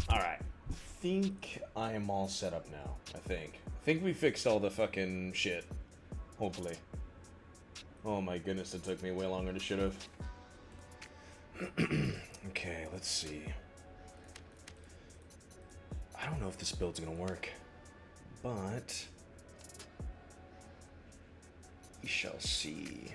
Alright. I think I am all set up now. I think we fixed all the fucking shit. Hopefully. Oh my goodness, it took me way longer than it should have. Okay, let's see. I don't know if this build's gonna work, but we shall see.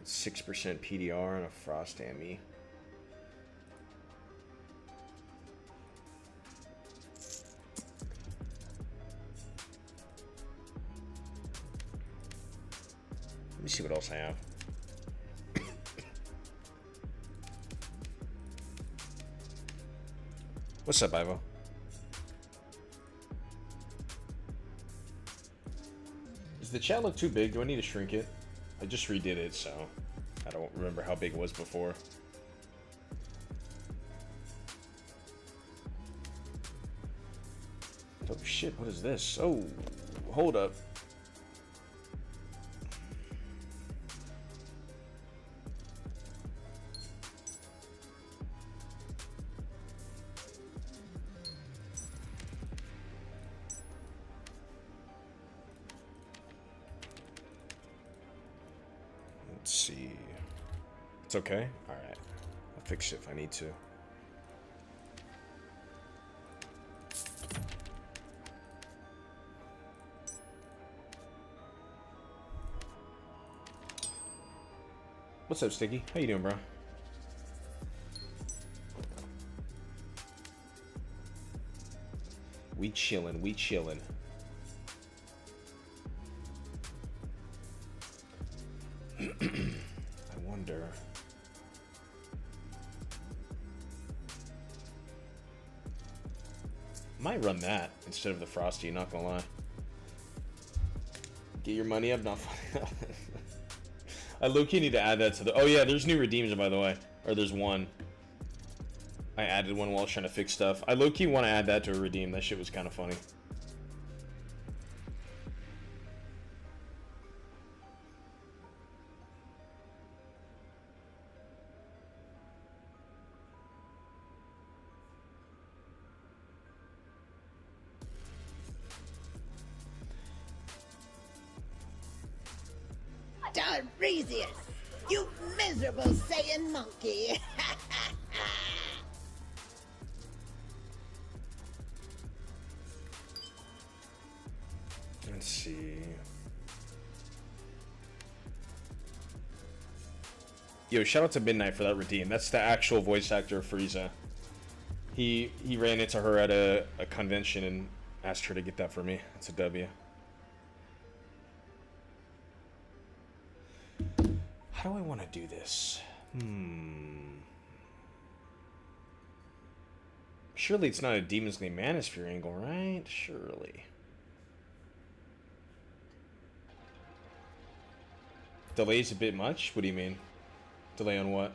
It's 6% PDR and a frost AME. Let me see what else I have. What's up, Ivo? Does the chat look too big? Do I need to shrink it? I just redid it, so I don't remember how big it was before. Oh shit, what is this? Oh, hold up. Let's see. It's okay? Alright. I'll fix it if I need to. What's up, Sticky? How you doing, bro? We chillin', we chillin'. I wonder. Might run that instead of the Frosty, not gonna lie. Get your money up, not funny. I low-key need to add that to the... Oh yeah, there's new redeems, by the way. Or there's one. I added one while I was trying to fix stuff. I low-key want to add that to a redeem. That shit was kind of funny. Tiresias, you miserable Saiyan monkey. Let's see. Yo, shout out to Midnight for that redeem. That's the actual voice actor of Frieza. He ran into her at a convention and asked her to get that for me. That's a W. How do I want to do this? Surely it's not a Demon's Gate Manosphere angle, right? Surely. Delay's a bit much? What do you mean? Delay on what?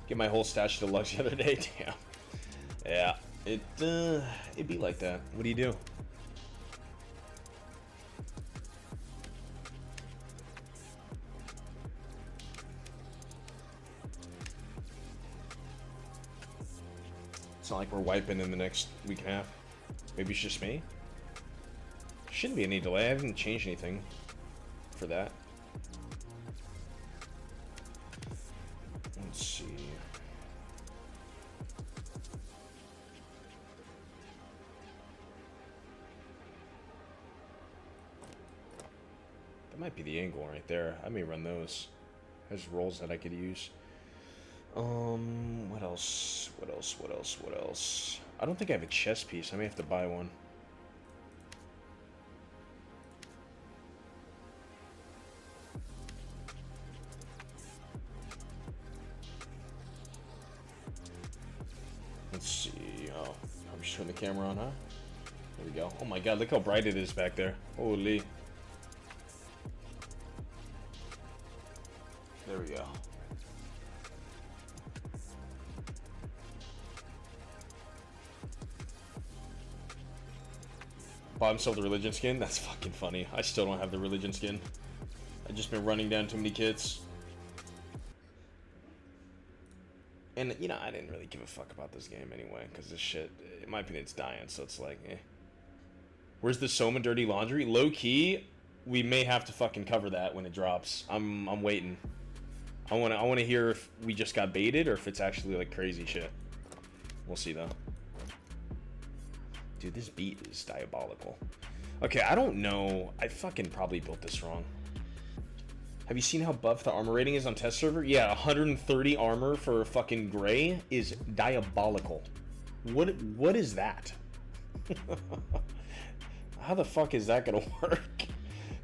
Get my whole stash of deluxe the other day. Damn. Yeah. It'd be like that. What do you do? It's not like we're wiping in the next week and a half. Maybe it's just me. Shouldn't be any delay. I haven't changed anything for that. Let's see. That might be the angle right there. I may run those. There's rolls that I could use. What else? What else? What else? What else? I don't think I have a chess piece. I may have to buy one. Let's see. Oh, I'm just turning the camera on, huh? There we go. Oh my god, look how bright it is back there. Holy. There we go. Bought himself the religion skin? That's fucking funny. I still don't have the religion skin. I've just been running down too many kits. And, you know, I didn't really give a fuck about this game anyway, because this shit, in my opinion, it's dying, so it's like, eh. Where's the Soma Dirty Laundry? Low-key, we may have to fucking cover that when it drops. I'm waiting. I wanna hear if we just got baited or if it's actually, like, crazy shit. We'll see, though. Dude, this beat is diabolical. Okay, I don't know. I fucking probably built this wrong. Have you seen how buff the armor rating is on test server? Yeah, 130 armor for fucking gray is diabolical. What is that? How the fuck is that gonna work?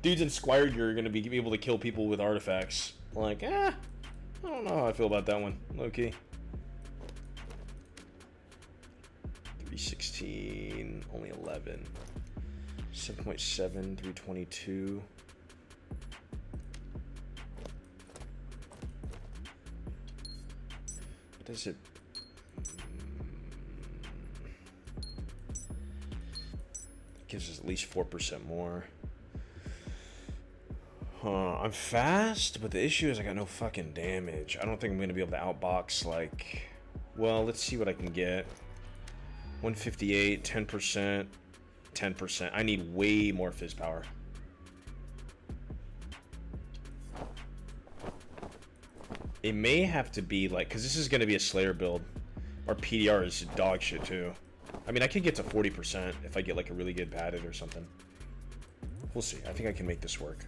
Dudes in Squire gear are gonna be able to kill people with artifacts. Like, I don't know how I feel about that one. Low-key. 316, only 11. 7.7, 322. What does it? Gives us at least 4% more. I'm fast, but the issue is I got no fucking damage. I don't think I'm gonna be able to outbox, like... Well, let's see what I can get. 158, 10%, 10%. I need way more fizz power. It may have to be like, because this is going to be a Slayer build. Our PDR is dog shit too. I mean, I could get to 40% if I get like a really good padded or something. We'll see. I think I can make this work.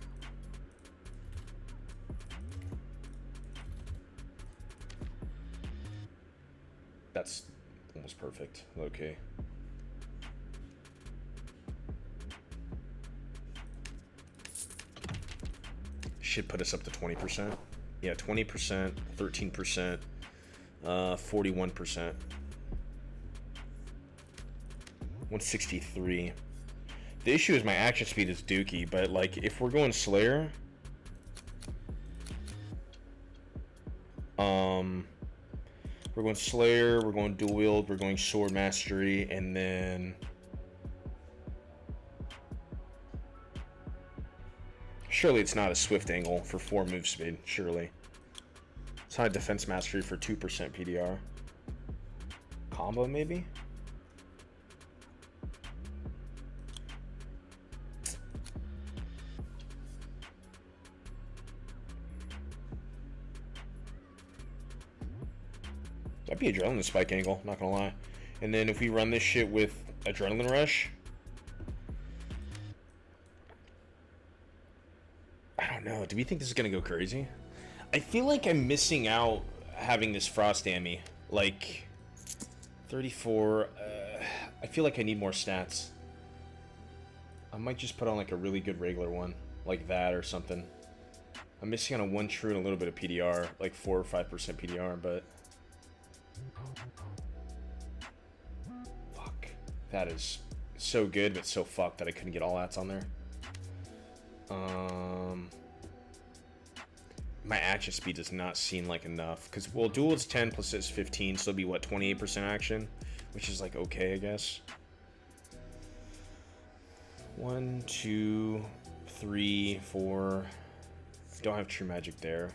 That's almost perfect. Okay. Should put us up to 20%. Yeah, 20%, 13%, 41%. 163. The issue is my action speed is dookie, but like if we're going Slayer, we're going Slayer, we're going dual wield, we're going sword mastery, and then Surely it's not a swift angle for 4 move speed. Surely. It's not a defense mastery for 2% PDR. Combo, maybe? That'd be adrenaline spike angle, not gonna lie. And then if we run this shit with adrenaline rush, I don't know. Do we think this is gonna go crazy? I feel like I'm missing out having this frost ammy. Like 34. I feel like I need more stats. I might just put on like a really good regular one, like that or something. I'm missing on a 1 true and a little bit of PDR, like 4 or 5% PDR, but. Fuck. That is so good, but so fucked that I couldn't get all ats on there. My action speed does not seem like enough. Because, well, dual is 10 plus it's 15, so it'll be, what, 28% action? Which is, like, okay, I guess. 1, 2, 3, 4. Don't have true magic there.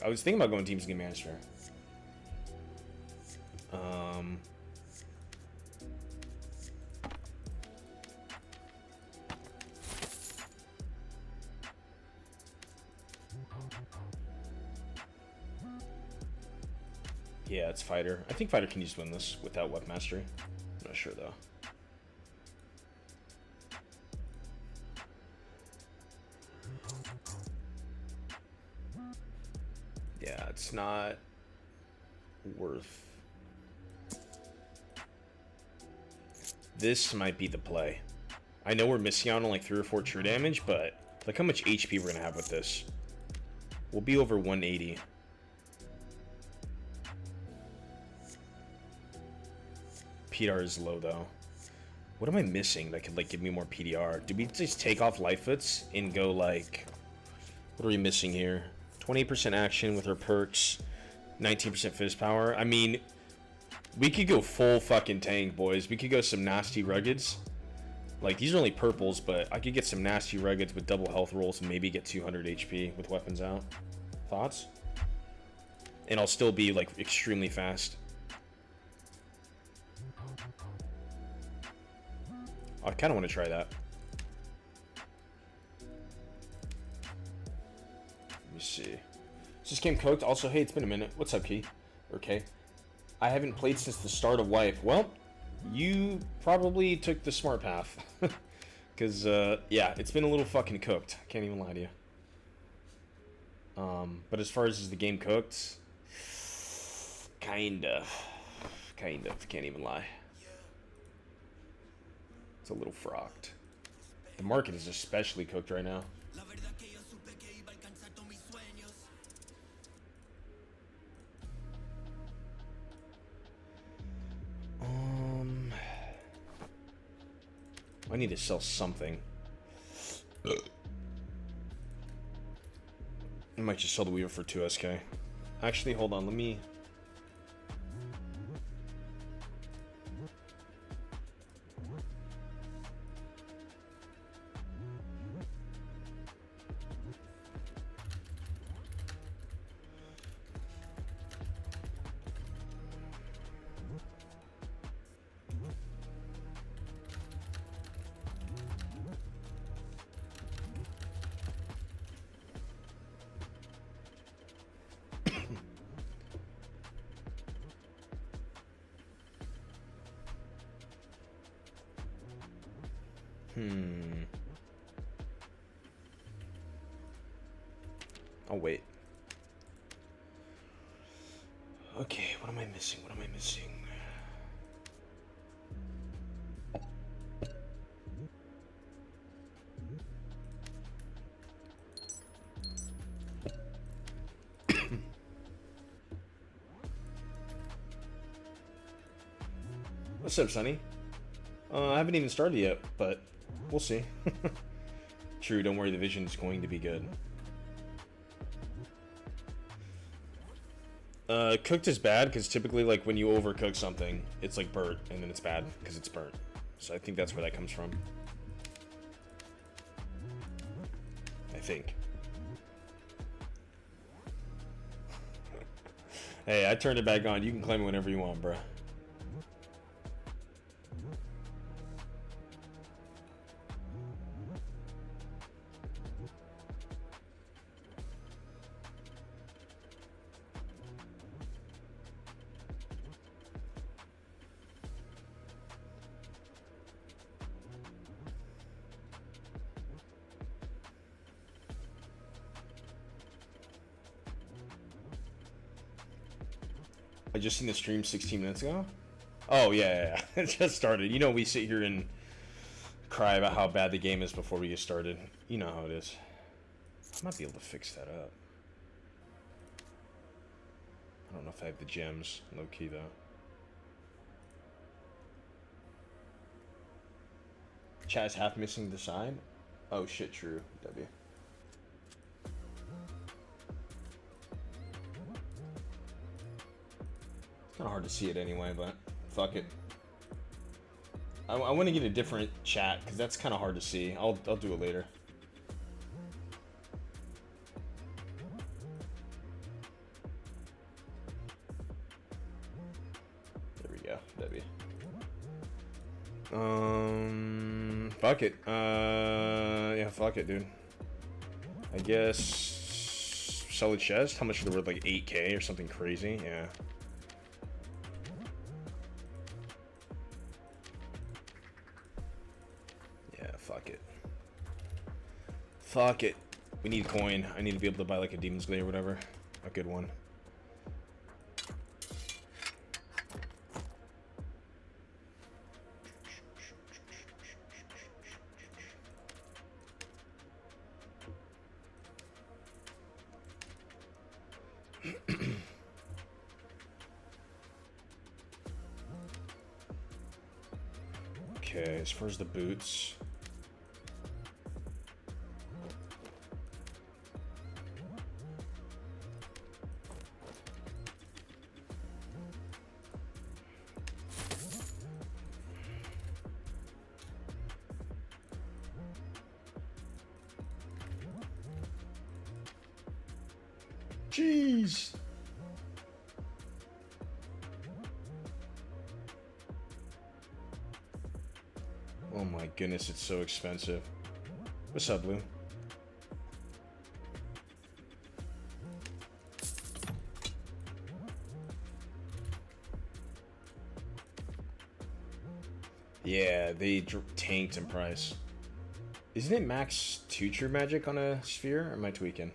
I was thinking about going Team's Game Master. Yeah, it's Fighter. I think Fighter can just win this without Weapon Mastery. I'm not sure, though. Yeah, it's not worth... This might be the play. I know we're missing out on like 3 or 4 true damage, but look how much HP we're gonna have with this. We'll be over 180. PDR is low though. What am I missing that could like give me more PDR? Did we just take off Lightfoots and go like... What are we missing here? 20% action with our perks, 19% fizz power. I mean, we could go full fucking tank, boys. We could go some nasty ruggeds. Like, these are only purples, but I could get some nasty ruggeds with double health rolls and maybe get 200 HP with weapons out. Thoughts? And I'll still be, like, extremely fast. I kind of want to try that. Let me see. Is this game cooked? Also, hey, it's been a minute. What's up, Key? Okay. I haven't played since the start of Wipe. Well, you probably took the smart path. Because, yeah, it's been a little fucking cooked. Can't even lie to you. But as far as is the game cooked? Kind of. Can't even lie. It's a little frocked. The market is especially cooked right now. I need to sell something. I might just sell the Weaver for 2 SK. Actually, hold on, let me... I'll wait. Okay, what am I missing? What am I missing? What's up, Sonny? I haven't even started yet, but we'll see. True, don't worry, the vision is going to be good. Cooked is bad because typically, like, when you overcook something, it's like burnt, and then it's bad because it's burnt. So I think that's where that comes from. I think. Hey, I turned it back on. You can claim it whenever you want, bro. I just seen the stream 16 minutes ago. Oh yeah. It just started. You know, we sit here and cry about how bad the game is before we get started. You know how it is. I might be able to fix that up. I don't know if I have the gems. Low key though. Chat's half missing the side. Oh shit, true. W. Kind of hard to see it anyway, but fuck it. I want to get a different chat because that's kind of hard to see. I'll do it later. There we go, W. Fuck it. Yeah, fuck it, dude. I guess sell a chest. How much are they worth? Like 8K or something crazy? Yeah. Fuck it. We need coin. I need to be able to buy like a Demon's Glade or whatever. A good one. Okay, as far as the boots. Jeez. Oh my goodness, it's so expensive. What's up, Blue? Yeah, they tanked in price. Isn't it max 2 true magic on a sphere, or am I tweaking?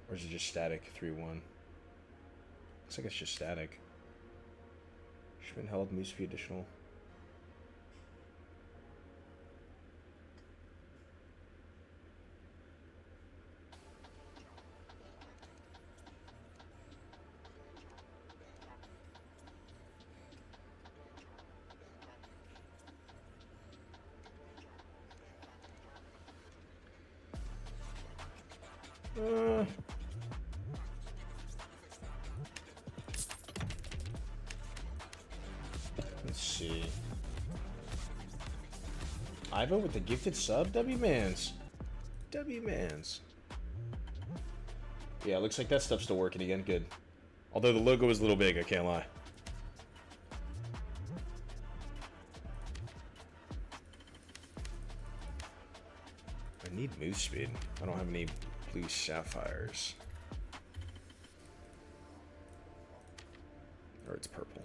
Or is it just static 3-1? Looks like it's just static. Should have been held Moose fee additional. Let's see. Ivo with the gifted sub? W-Mans. W-Mans. Yeah, looks like that stuff's still working again. Good. Although the logo is a little big, I can't lie. I need move speed. I don't have any blue sapphires. Or it's purple.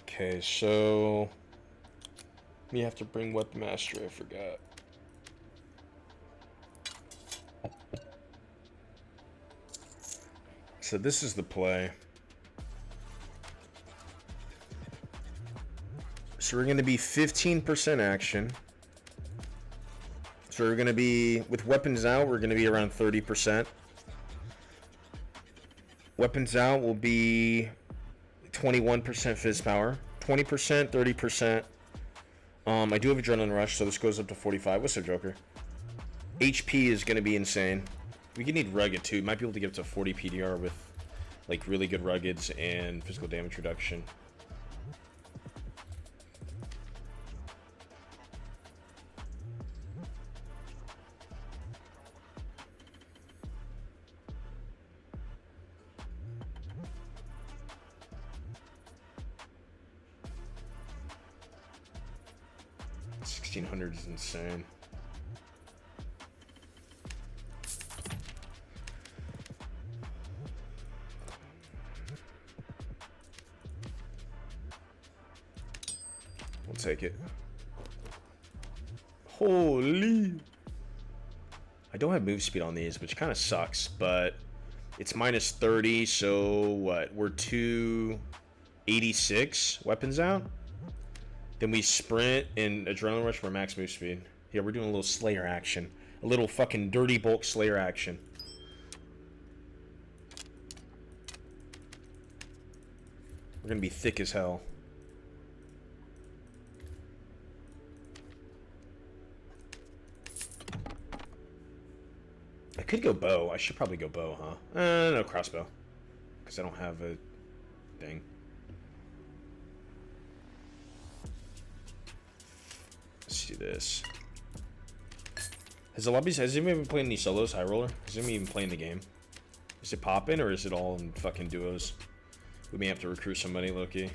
Okay, so we have to bring Weapon Master, I forgot. So this is the play. So we're going to be 15% action. So we're going to be, with weapons out, we're going to be around 30%. Weapons out will be 21% fizz power. 20%, 30%. I do have Adrenaline Rush, so this goes up to 45. What's up, Joker? HP is going to be insane. We could need Rugged, too. Might be able to get up to 40 PDR with, like, really good Ruggeds and physical damage reduction. 1600 is insane. We'll take it. Holy. I don't have move speed on these, which kind of sucks, but it's minus 30, so what? We're 286 weapons out. Then we sprint and adrenaline rush for max move speed. Yeah, we're doing a little Slayer action. A little fucking dirty bulk Slayer action. We're gonna be thick as hell. I could go bow. I should probably go bow, huh? No, crossbow. Because I don't have a thing. Let's do this. Has anyone been playing any solos, High Roller? Has anyone even playing the game? Is it popping or is it all in fucking duos? We may have to recruit somebody, low-key.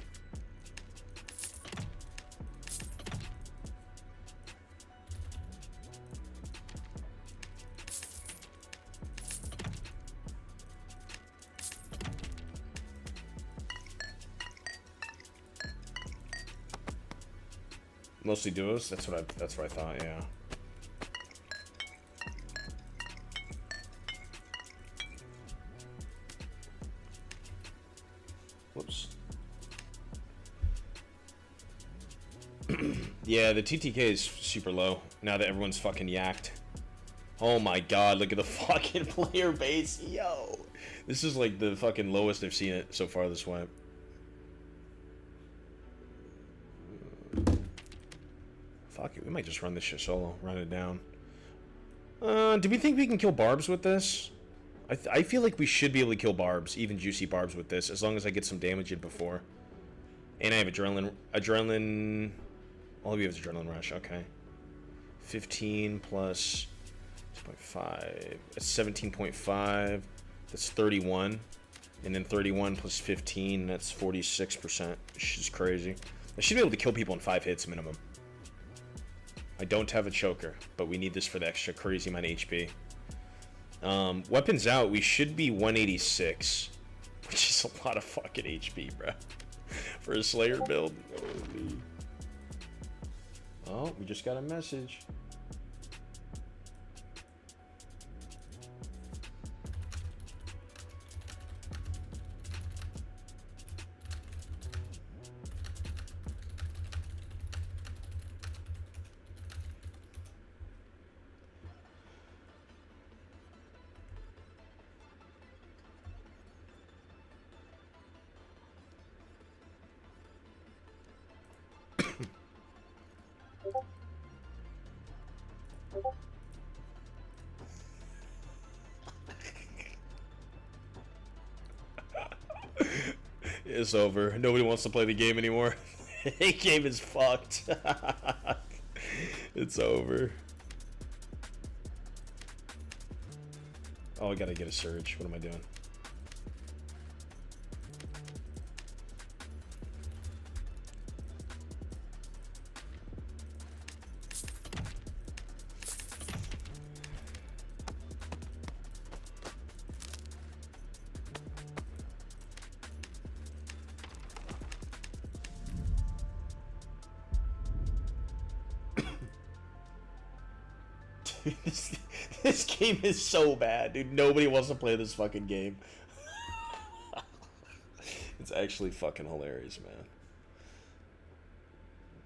Mostly duos. That's what I thought. Yeah. Whoops. Yeah, the TTK is super low now that everyone's fucking yacked. Oh my god, look at the fucking player base. Yo. This is like the fucking lowest I've seen it so far this way. Fuck it, we might just run this shit solo. Run it down. Do we think we can kill barbs with this? I feel like we should be able to kill barbs, even juicy barbs with this, as long as I get some damage in before. And I have adrenaline... All of you have adrenaline rush, okay. 15 plus 2.5. That's 17.5. That's 31. And then 31 plus 15, that's 46%. Which is crazy. I should be able to kill people in 5 hits minimum. I don't have a choker, but we need this for the extra crazy amount of HP. Weapons out, we should be 186, which is a lot of fucking HP, bro. For a Slayer build. Holy. Oh, we just got a message. It's over. Nobody wants to play the game anymore. The game is fucked. It's over. Oh, I gotta get a surge. What am I doing? This game is so bad, dude. Nobody wants to play this fucking game. It's actually fucking hilarious, man.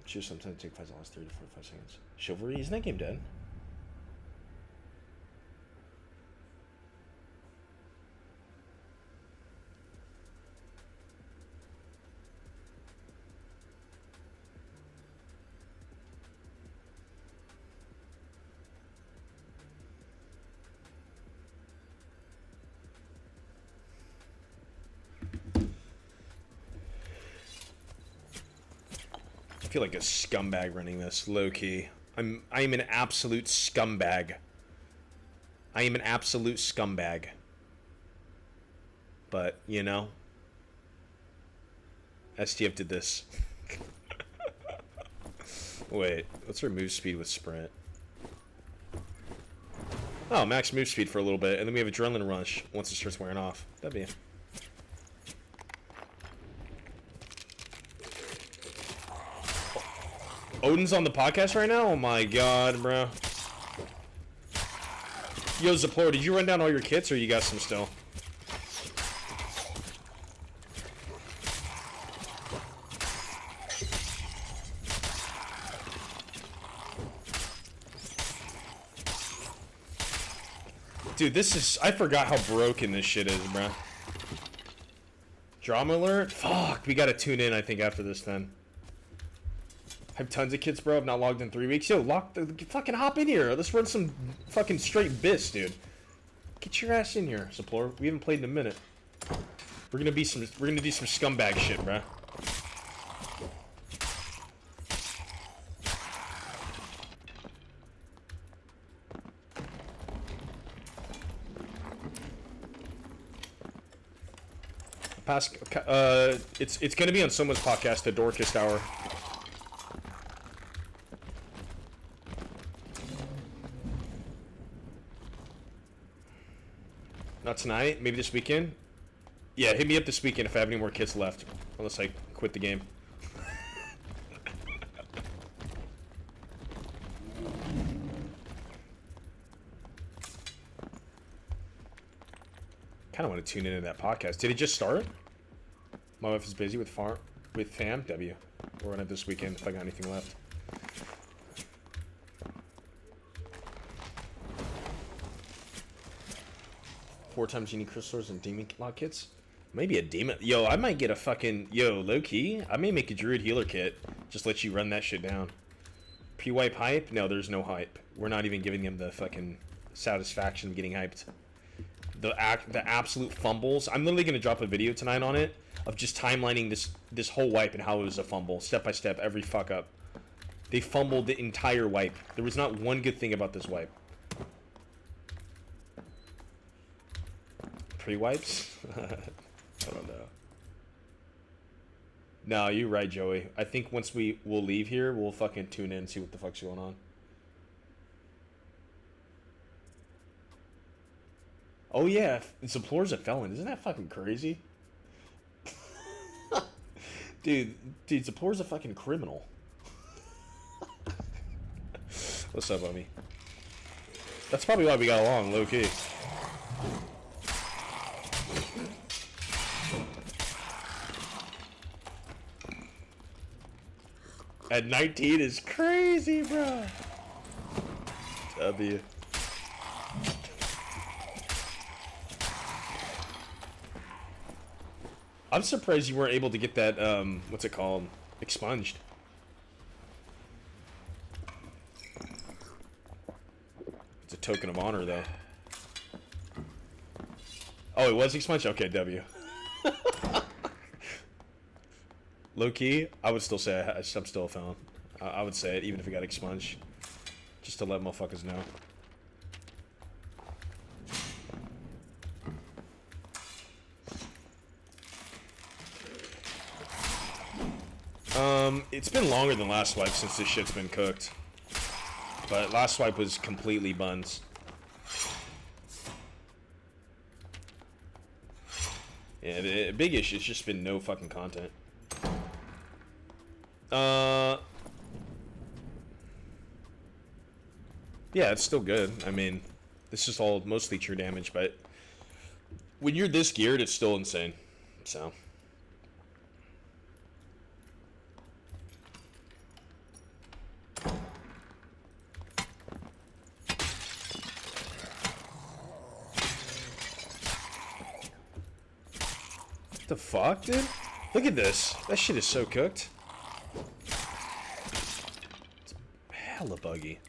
Choose sometimes take 5 dollars, 30 to 45 seconds. Chivalry, isn't that game dead? I feel like a scumbag running this, low-key. I am an absolute scumbag. I am an absolute scumbag. But, you know, STF did this. Wait, what's our move speed with sprint? Oh, max move speed for a little bit, and then we have adrenaline rush once it starts wearing off. That'd be... Odin's on the podcast right now? Oh my god, bro. Yo, Zaplor, did you run down all your kits, or you got some still? Dude, this is... I forgot how broken this shit is, bro. Drama alert? Fuck, we gotta tune in, I think, after this, then. I have tons of kits, bro. I've not logged in 3 weeks. Yo, fucking hop in here. Let's run some fucking straight bis, dude. Get your ass in here, Zaplor. We haven't played in a minute. We're gonna do some scumbag shit, bro. It's gonna be on someone's podcast, the Dorcast Hour. Not tonight, maybe this weekend. Yeah, hit me up this weekend if I have any more kits left, unless I quit the game. Kind of want to tune into that podcast. Did it just start? My wife is busy with fam. W. We're on it this weekend if I got anything left. Four times unique crystals and demon lock kits. Maybe a demon. Yo, I might get a fucking... Yo, low key. I may make a druid healer kit. Just let you run that shit down. Pre-wipe hype? No, there's no hype. We're not even giving him the fucking satisfaction of getting hyped. The absolute fumbles. I'm literally gonna drop a video tonight on it of just timelining this whole wipe and how it was a fumble, step by step, every fuck up. They fumbled the entire wipe. There was not one good thing about this wipe. Pre-wipes? I don't know. No, you're right, Joey. I think once we'll leave here, we'll fucking tune in and see what the fuck's going on. Oh yeah, Zaplor's a felon. Isn't that fucking crazy? dude, Zaplor's a fucking criminal. What's up, homie? That's probably why we got along, low-key. At 19 is crazy, bro. W. I'm surprised you weren't able to get that, what's it called? Expunged. It's a token of honor, though. Oh, it was expunged? Okay, W. Low-key, I would still say I'm still a felon. I would say it, even if it got expunged. Just to let motherfuckers know. It's been longer than last swipe since this shit's been cooked. But last swipe was completely buns. Yeah, the big issue has just been no fucking content. Yeah, it's still good. I mean, this is all mostly true damage, but when you're this geared, it's still insane. So. What the fuck, dude? Look at this. That shit is so cooked. It's hella buggy.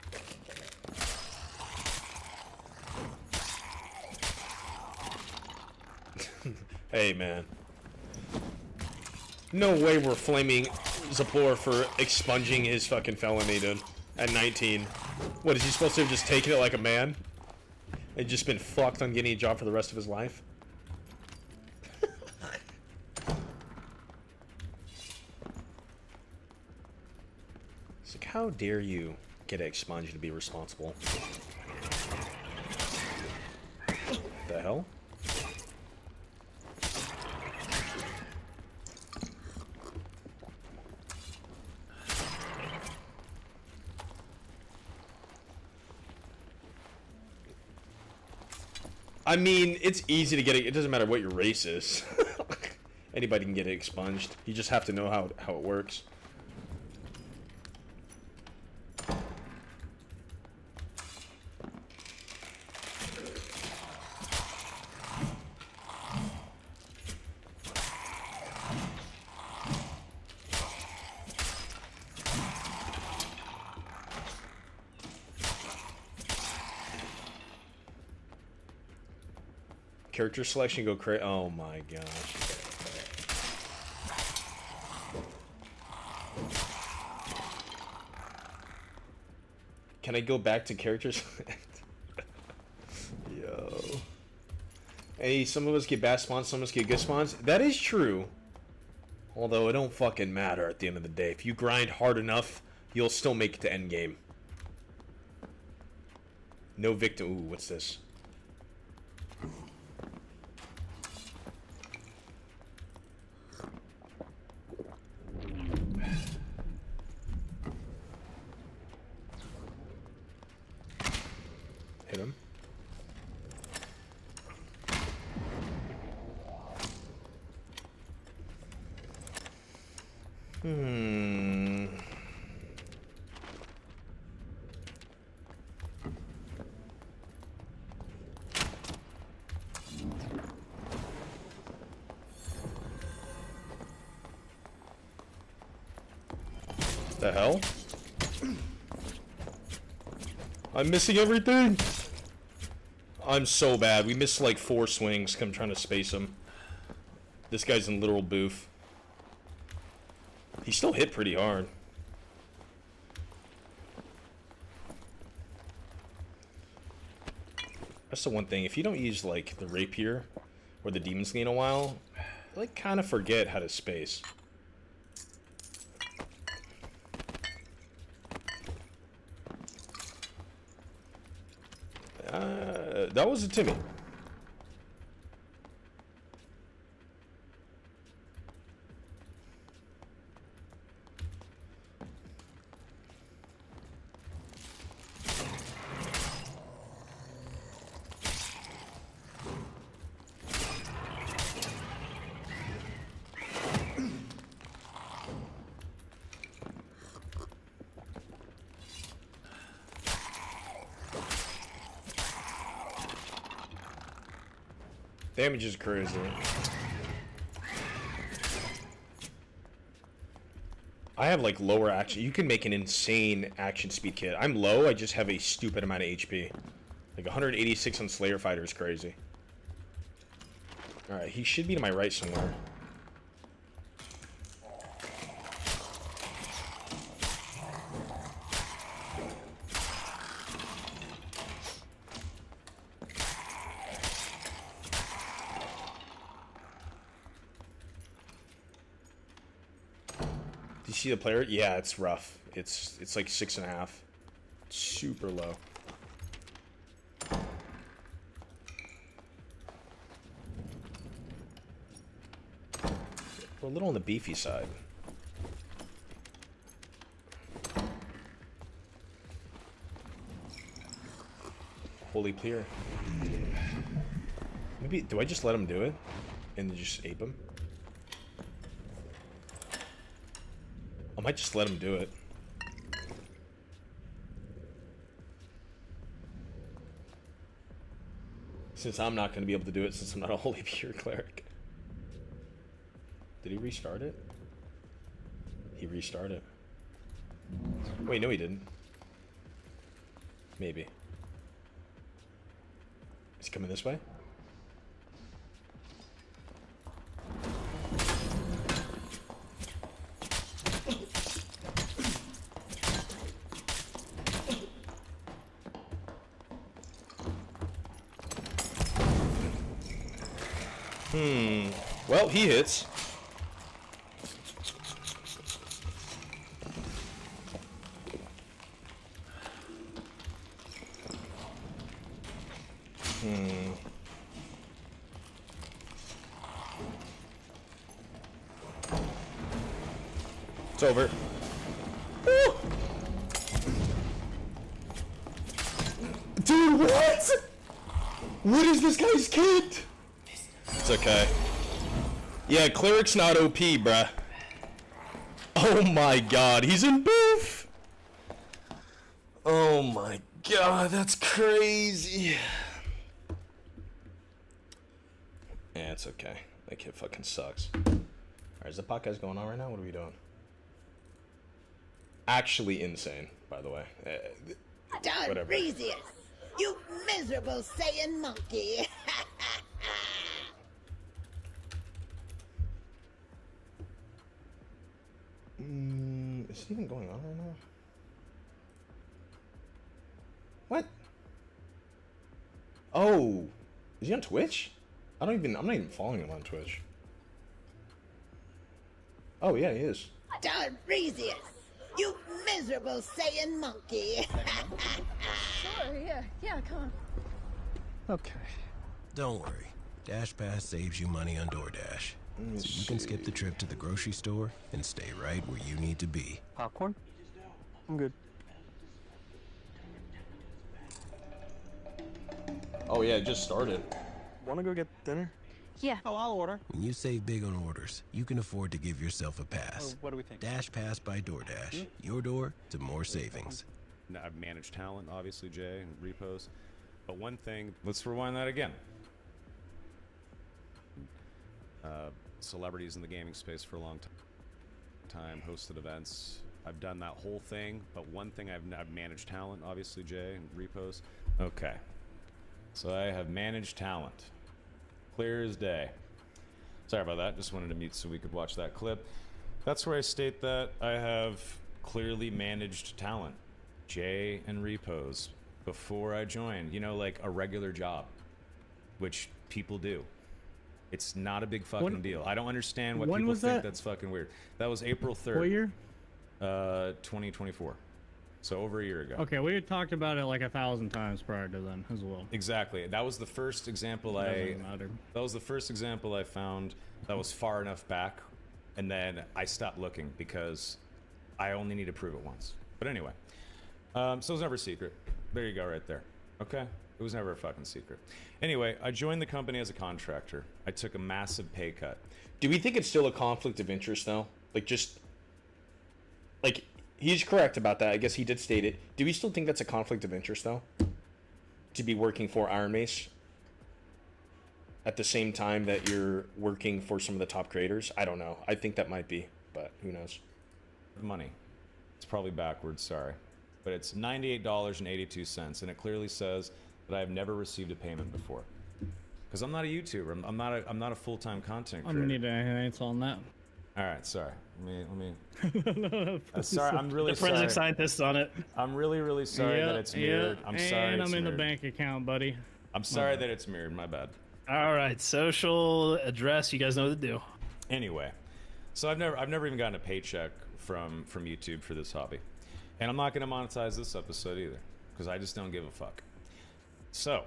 Hey, man. No way we're flaming Zaplor for expunging his fucking felony, dude. At 19. What, is he supposed to have just taken it like a man? And just been fucked on getting a job for the rest of his life? How dare you get expunged to be responsible? The hell? I mean, it's easy to get it. It doesn't matter what your race is. Anybody can get it expunged. You just have to know how it works. Character selection go crazy. Oh my gosh. Can I go back to characters? Yo. Hey, some of us get bad spawns, some of us get good spawns. That is true. Although it don't fucking matter at the end of the day. If you grind hard enough, you'll still make it to endgame. No victim. Ooh, what's this? Hit him. The hell? I'm missing everything. I'm so bad. We missed like 4 swings. I'm trying to space him. This guy's in literal boof. He still hit pretty hard. That's the one thing. If you don't use like the rapier or the demon sling in a while, I like kind of forget how to space. That was a Timmy. Damage is crazy. I have like lower action. You can make an insane action speed kit. I'm low. I just have a stupid amount of HP. Like 186 on Slayer Fighter is crazy. Alright, he should be to my right somewhere. Do you see the player? Yeah, it's rough. It's like 6.5. Super low. We're a little on the beefy side. Holy clear. Maybe do I just let him do it and just ape him? I might just let him do it. Since I'm not going to be able to do it since I'm not a Holy Pure Cleric. Did he restart it? He restarted. Wait, no he didn't. Maybe. Is he coming this way? Well, he hits. It's over. Woo! Dude, what? What is this guy's kit? It's okay. Yeah, cleric's not OP, bruh. Oh my god, he's in boof! Oh my god, that's crazy. Yeah, it's okay. That kid fucking sucks. Alright, is the podcast going on right now? What are we doing? Actually insane, by the way. Whatever. Darnrezious, you miserable Saiyan monkey. Is it even going on right now? What? Oh, is he on Twitch? I'm not even following him on Twitch. Oh yeah, he is. Darnrezious, you miserable Saiyan monkey. Sure, yeah, come on. Okay. Don't worry. Dash Pass saves you money on DoorDash. So you can skip the trip to the grocery store and stay right where you need to be. Popcorn? I'm good. Oh yeah, it just started. Wanna go get dinner? Yeah. Oh, I'll order. When you save big on orders, you can afford to give yourself a pass. What do we think? Dash Pass by DoorDash. Your door to more savings. Now, I've managed talent, obviously, Jay, and repos. But one thing, let's rewind that again. Celebrities in the gaming space for a long time, hosted events. I've done that whole thing, but one thing I've managed talent, obviously, Jay, and repos. Okay. So I have managed talent. Clear as day. Sorry about that, just wanted to mute so we could watch that clip. That's where I state that I have clearly managed talent, Jay and repos, before I joined. You know, like a regular job, which people do. It's not a big fucking deal. I don't understand what people think that's fucking weird. That was April 3rd. What year? 2024. So over a year ago. Okay, we had talked about it like 1,000 times prior to then as well. Exactly. That was the first example That was the first example I found that was far enough back, and then I stopped looking because I only need to prove it once. But anyway, so it was never a secret. There you go, right there. Okay, it was never a fucking secret. Anyway, I joined the company as a contractor. I took a massive pay cut. Do we think it's still a conflict of interest though? Like he's correct about that. I guess he did state it. Do we still think that's a conflict of interest though? To be working for Iron Mace at the same time that you're working for some of the top creators? I don't know. I think that might be, but who knows? Money. It's probably backwards, sorry. But it's $98.82, and it clearly says that I have never received a payment before. Because I'm not a YouTuber. I'm not a full-time content creator. I'm gonna need an answer on that. All right, sorry. Let me. Sorry, I'm really sorry. Forensic scientists on it. I'm really sorry that it's mirrored. I'm sorry. And it's I'm in the mirrored. bank account, buddy. I'm sorry that it's mirrored. My bad. All right, social address. You guys know what to do. Anyway, so I've never even gotten a paycheck from YouTube for this hobby, and I'm not going to monetize this episode either because I just don't give a fuck. So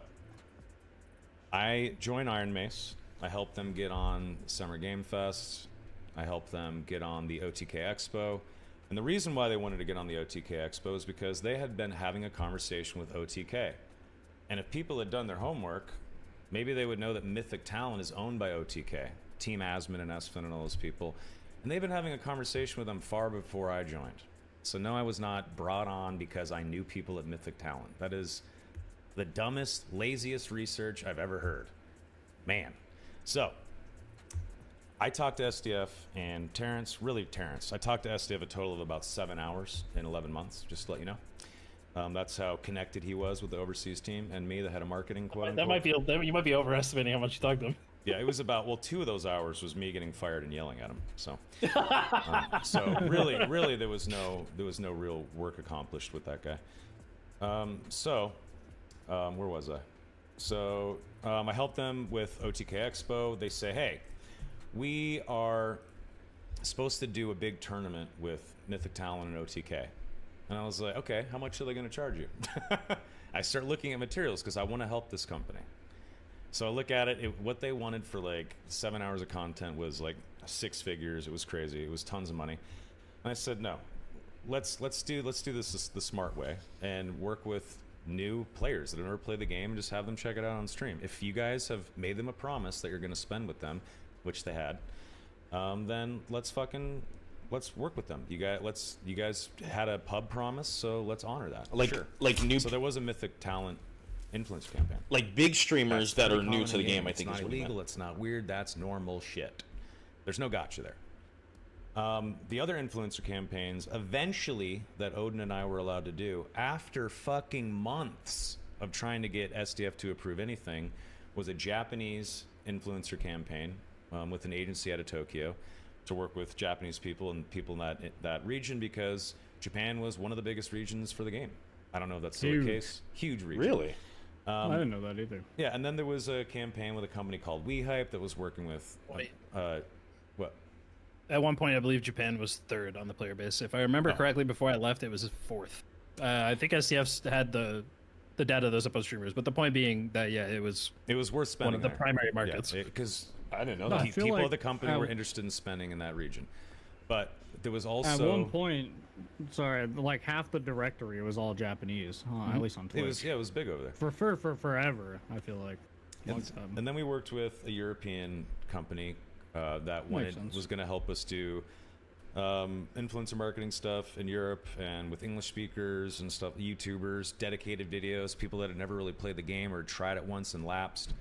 I joined Iron Mace. I helped them get on Summer Game Fest. I helped them get on the OTK Expo. And the reason why they wanted to get on the OTK Expo is because they had been having a conversation with OTK. And if people had done their homework, maybe they would know that Mythic Talent is owned by OTK, Team Asmon and Esfin and all those people. And they've been having a conversation with them far before I joined. So no, I was not brought on because I knew people at Mythic Talent. That is the dumbest, laziest research I've ever heard. Man. So I talked to SDF and Terrence. I talked to SDF a total of about 7 hours in 11 months, just to let you know. That's how connected he was with the overseas team and me, the head of marketing, quote unquote. You might be overestimating how much you talked to him. Yeah, it was about, well, 2 of those hours was me getting fired and yelling at him. So, so really, there was no real work accomplished with that guy. Where was I? So I helped them with OTK Expo. They say, hey, we are supposed to do a big tournament with Mythic Talent and OTK. And I was like, okay, how much are they going to charge you? I start looking at materials because I want to help this company. So I look at it, what they wanted for like 7 hours of content was like 6 figures. It was crazy. It was tons of money. And I said, no, let's do this the smart way and work with new players that have never played the game and just have them check it out on stream. If you guys have made them a promise that you're going to spend with them, which they had, then let's work with them. You guys had a pub promise, so let's honor that. Sure. So there was a Mythic Talent influencer campaign. Like big streamers that are new to the game, I think it's is not what you illegal. meant. It's not weird. That's normal shit. There's no gotcha there. The other influencer campaigns, eventually, that Odin and I were allowed to do, after fucking months of trying to get SDF to approve anything, was a Japanese influencer campaign with an agency out of Tokyo to work with Japanese people and people in that region, because Japan was one of the biggest regions for the game. I don't know if that's still the case. Huge region. Really? I didn't know that either. Yeah, and then there was a campaign with a company called WeHype that was working with... what? At one point, I believe Japan was 3rd on the player base. If I remember correctly, before I left, it was 4th. I think SCF had the data of those up on streamers, but the point being that, yeah, it was worth spending one of the primary markets. Because I didn't know No, that. I feel people like of the company were interested in spending in that region. But there was also... At one point, sorry, like half the directory was all Japanese, at least on Twitch. it was big over there. For forever, I feel like. Long time. And then we worked with a European company that was going to help us do influencer marketing stuff in Europe and with English speakers and stuff, YouTubers, dedicated videos, people that had never really played the game or tried it once and lapsed,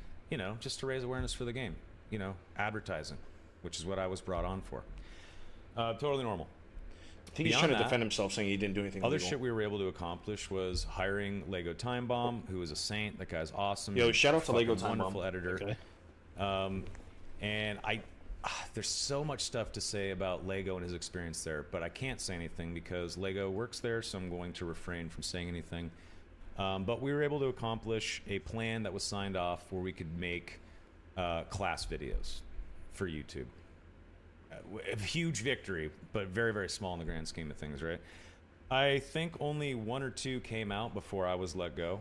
just to raise awareness for the game, advertising, which is what I was brought on for. Totally normal. I think he's trying to defend himself, saying he didn't do anything Other illegal. shit we were able to accomplish was hiring Lego Time Bomb, who is a saint. That guy's awesome. Yo, shout out to Lego Time Bomb. Wonderful editor. Okay. And there's so much stuff to say about Lego and his experience there, but I can't say anything because Lego works there, so I'm going to refrain from saying anything. But we were able to accomplish a plan that was signed off where we could make class videos for YouTube. A huge victory, but very, very small in the grand scheme of things, right? I think only 1 or 2 came out before I was let go.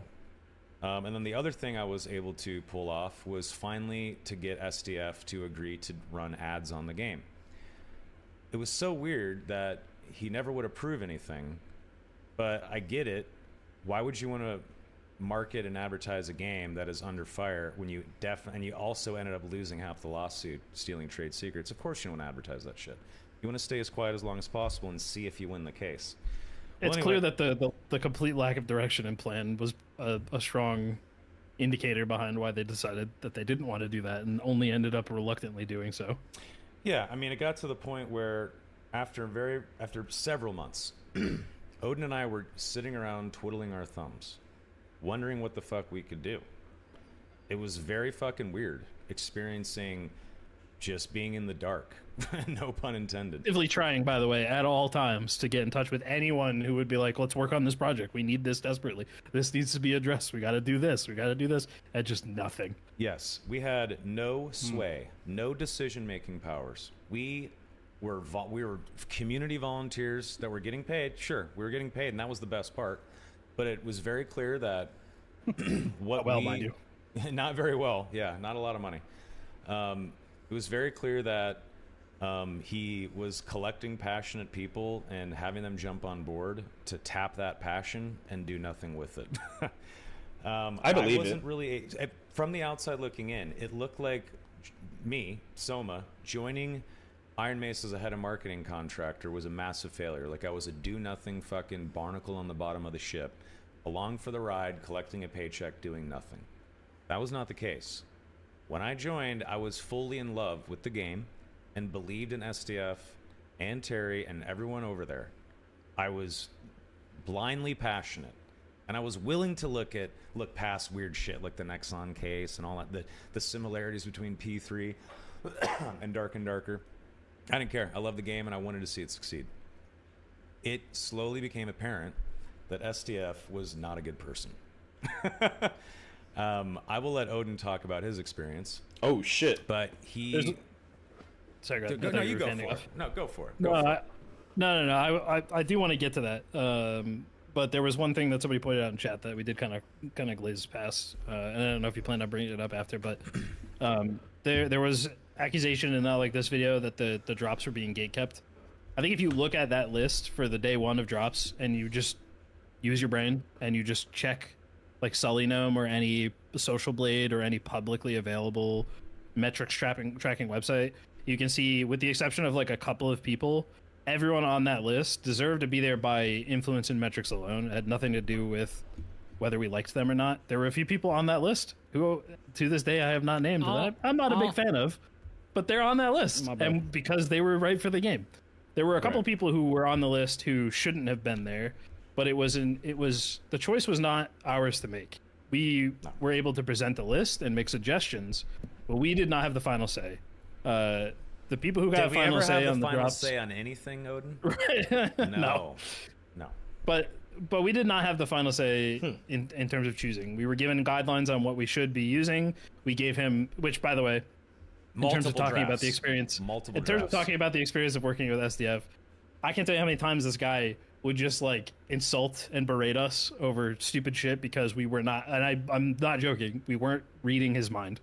And then the other thing I was able to pull off was finally to get SDF to agree to run ads on the game. It was so weird that he never would approve anything, but I get it. Why would you want to market and advertise a game that is under fire when you and you also ended up losing half the lawsuit stealing trade secrets? Of course you don't want to advertise that shit. You want to stay as quiet as long as possible and see if you win the case. It's clear that the complete lack of direction and plan was a strong indicator behind why they decided that they didn't want to do that and only ended up reluctantly doing so. Yeah, I mean, it got to the point where after several months, Odin and I were sitting around twiddling our thumbs, wondering what the fuck we could do. It was very fucking weird experiencing just being in the dark. No pun intended. Actively trying, by the way, at all times to get in touch with anyone who would be like, let's work on this project. We need this desperately. This needs to be addressed. We got to do this. We got to do this. And just nothing. Yes, we had no sway, no decision-making powers. We were community volunteers that were getting paid. Sure, we were getting paid, and that was the best part. But it was very clear that mind you. Not very well. Yeah, not a lot of money. It was very clear that he was collecting passionate people and having them jump on board to tap that passion and do nothing with it. I believe I wasn't really from the outside looking in. It looked like me, Soma, joining Iron Mace as a head of marketing contractor was a massive failure. Like I was a do-nothing fucking barnacle on the bottom of the ship, along for the ride, collecting a paycheck, doing nothing. That was not the case. When I joined, I was fully in love with the game and believed in SDF and Terry and everyone over there. I was blindly passionate, and I was willing to look past weird shit like the Nexon case and all that, the similarities between P3 and Dark and Darker. I didn't care. I loved the game, and I wanted to see it succeed. It slowly became apparent that SDF was not a good person. I will let Odin talk about his experience. Oh shit! But he. Sorry, No, you go for it. No, go for it. No, I do want to get to that. but there was one thing that somebody pointed out in chat that we did kind of glaze past, and I don't know if you planned on bringing it up after, but there was accusation in like this video that the drops were being gatekept. I think if you look at that list for the day one of drops and you just use your brain and you just check like Sully Gnome or any Social Blade or any publicly available metrics tracking website, you can see, with the exception of like a couple of people, everyone on that list deserved to be there by influence and metrics alone. It had nothing to do with whether we liked them or not. There were a few people on that list who, to this day, I have not named. That I'm not a big fan of, but they're on that list, and because they were right for the game. There were a couple people who were on the list who shouldn't have been there, but the choice was not ours to make. We were able to present the list and make suggestions, but we did not have the final say. The people who got final say on the drops, say on anything, Odin? Right? No. But we did not have the final say in terms of choosing. We were given guidelines on what we should be using. We gave him, which, by the way, in terms of talking about the experience, of working with SDF, I can't tell you how many times this guy would just like insult and berate us over stupid shit because we were not, and I'm not joking, we weren't reading his mind.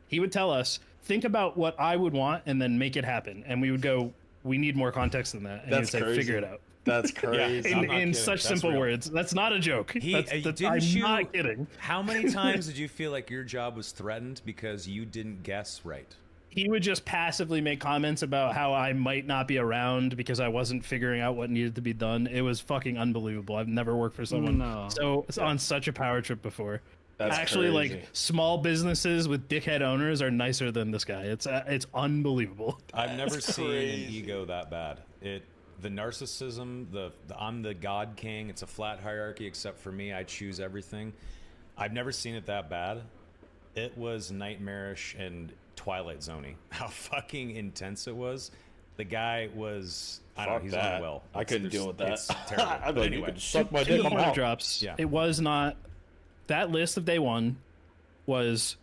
He would tell us, think about what I would want and then make it happen. And we would go, we need more context than that. And he would say, figure it out. That's crazy. in such simple words. That's not a joke. I'm not kidding. How many times did you feel like your job was threatened because you didn't guess right? He would just passively make comments about how I might not be around because I wasn't figuring out what needed to be done. It was fucking unbelievable. I've never worked for someone so it's on such a power trip before. That's actually crazy. Like small businesses with dickhead owners are nicer than this guy. It's unbelievable. I've never seen an ego that bad. The narcissism, the I'm the God King. It's a flat hierarchy except for me. I choose everything. I've never seen it that bad. It was nightmarish and Twilight Zone-y. How fucking intense it was. The guy was, I don't know, he's not well. I couldn't deal with that. It's terrible. I'd be like, you could suck my To dick. the I'm point of out. drops. Yeah. It was not that list of day one was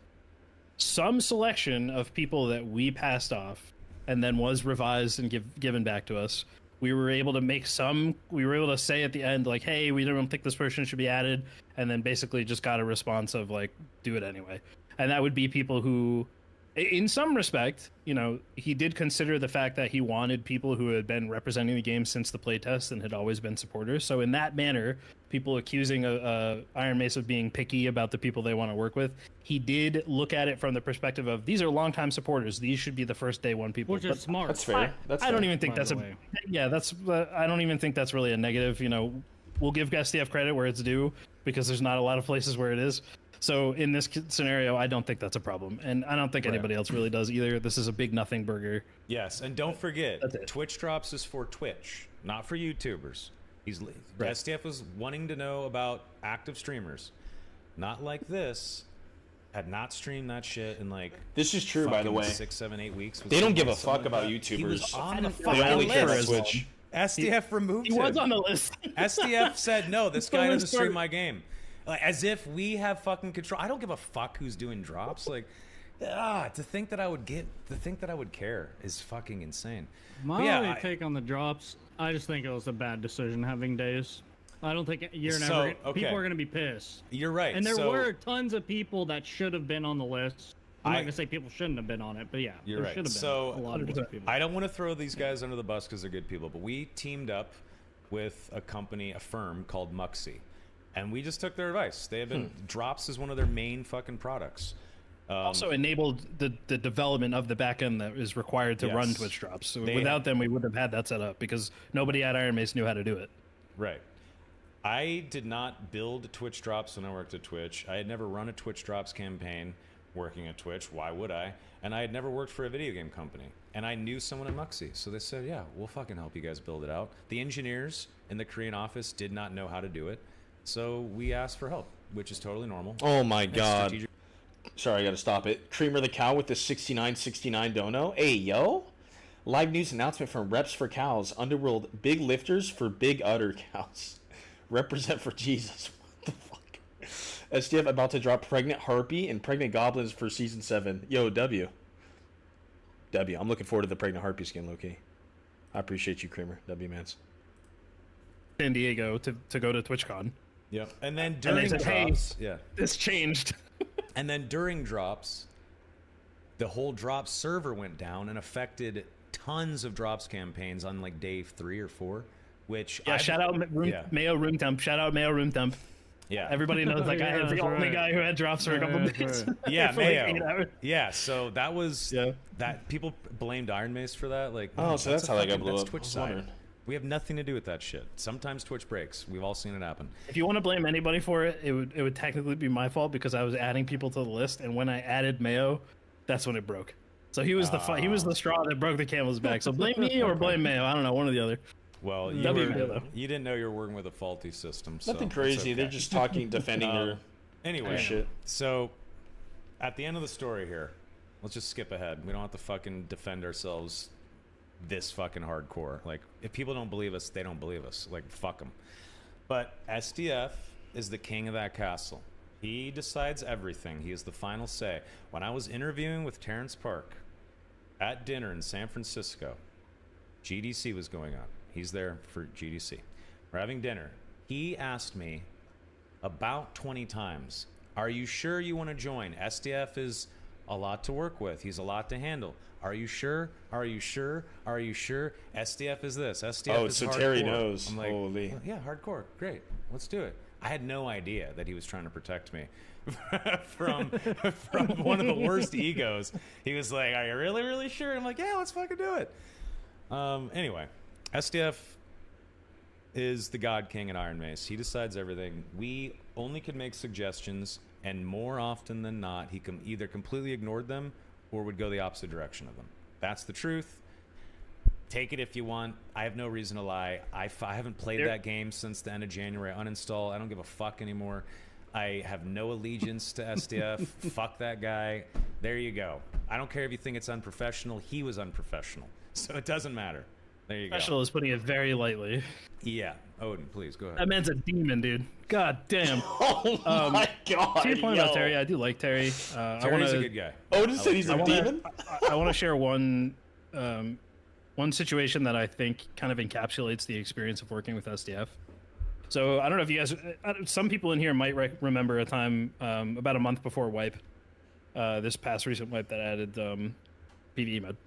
some selection of people that we passed off and then was revised and given back to us. We were able to say at the end, like, hey, we don't think this person should be added, and then basically just got a response of like, do it anyway. And that would be people who, in some respect, you know, he did consider the fact that he wanted people who had been representing the game since the playtest and had always been supporters. So in that manner, people accusing Iron Mace of being picky about the people they want to work with, he did look at it from the perspective of, these are longtime supporters. These should be the first day one people. Which is smart. That's fair. I don't even think that's I don't even think that's really a negative. You know, we'll give SDF credit where it's due because there's not a lot of places where it is. So in this scenario, I don't think that's a problem, and I don't think anybody else really does either. This is a big nothing burger. Yes, and don't forget, Twitch drops is for Twitch, not for YouTubers. STF was wanting to know about active streamers, not like this. Had not streamed that shit in like this is true, by the way. 6, 7, 8 weeks. They don't give a fuck about He was YouTubers. on the They fucking only care about list. Twitch. SDF removed He him. was on the list. SDF said no. This guy Someone doesn't stream started- my game. Like, as if we have fucking control. I don't give a fuck who's doing drops. Like, to think that I would care is fucking insane. My only take on the drops, I just think it was a bad decision having days. I don't think people are going to be pissed. You're right. And there were tons of people that should have been on the list. I'm not going to say people shouldn't have been on it, but yeah, you're right. Should have been a lot of people. I don't want to throw these guys under the bus because they're good people, but we teamed up with a firm called Muxy. And we just took their advice. They have been drops is one of their main fucking products. Also enabled the development of the backend that is required to run Twitch drops. So without them, we wouldn't have had that set up because nobody at Iron Mace knew how to do it. Right. I did not build Twitch drops when I worked at Twitch. I had never run a Twitch drops campaign working at Twitch. Why would I? And I had never worked for a video game company. And I knew someone at Muxy. So they said, yeah, we'll fucking help you guys build it out. The engineers in the Korean office did not know how to do it. So we asked for help, which is totally normal. Oh my god. Sorry, I gotta stop it. Creamer the Cow with the 6969 dono. Hey, yo. Live news announcement from Reps for Cows. Underworld big lifters for big udder cows. Represent for Jesus. What the fuck? SDF about to drop Pregnant Harpy and Pregnant Goblins for Season 7. Yo, W. I'm looking forward to the Pregnant Harpy skin, Loki. I appreciate you, Creamer. W, mans. San Diego to go to TwitchCon. Yep. And then And during they said, drops, hey, yeah. this changed. And then during drops, the whole drops server went down and affected tons of drops campaigns on like day 3 or 4, which Shout out Mayo Room Temp. Shout out Mayo Room Temp. Yeah. Everybody knows that guy is the only right. guy who had drops for a couple days. Yeah, For like 8 Mayo. hours. Yeah, so that was that people blamed Iron Mace for that. Like, Oh, so that's how that guy blew that's up. Twitch I was side. wondering. We have nothing to do with that shit. Sometimes Twitch breaks. We've all seen it happen. If you want to blame anybody for it, it would technically be my fault because I was adding people to the list, and when I added Mayo, that's when it broke. So he was the straw that broke the camel's back. So blame me or blame Mayo. I don't know, one or the other. Well, you didn't know you were working with a faulty system. So Nothing it's crazy. okay. They're just talking, defending their Anyway, shit. So at the end of the story here, let's just skip ahead. We don't have to fucking defend ourselves this fucking hardcore. Like, if people don't believe us, they don't believe us. Like, fuck them. But SDF is the king of that castle. He decides everything. He is the final say. When I was interviewing with Terrence Park at dinner in San Francisco, GDC was going on. He's there for GDC. We're having dinner. He asked me about 20 times, are you sure you want to join? SDF is a lot to work with. He's a lot to handle. Are you sure? Are you sure? Are you sure? SDF is this. SDF is so hardcore. Terry knows. I'm like, Holy. well, yeah, hardcore. Great. Let's do it. I had no idea that he was trying to protect me from one of the worst egos. He was like, are you really, really sure? I'm like, yeah, let's fucking do it. Anyway, SDF is the God King at Iron Mace. He decides everything. We only can make suggestions, and more often than not, he either completely ignored them or would go the opposite direction of them. That's the truth. Take it if you want. I have no reason to lie. I haven't played that game since the end of January. I uninstalled. I don't give a fuck anymore. I have no allegiance to SDF. Fuck that guy. There you go. I don't care if you think it's unprofessional. He was unprofessional. So it doesn't matter. There you go. Professional is putting it very lightly. Yeah. Odin, please, go ahead. That man's a demon, dude. God damn. Oh my god. To your point about Terry, I do like Terry. Terry's a good guy. Odin said he's a demon? I want to share one situation that I think kind of encapsulates the experience of working with SDF. So I don't know if you guys, some people in here might remember a time about a month before Wipe, this past recent Wipe that added PvE mode.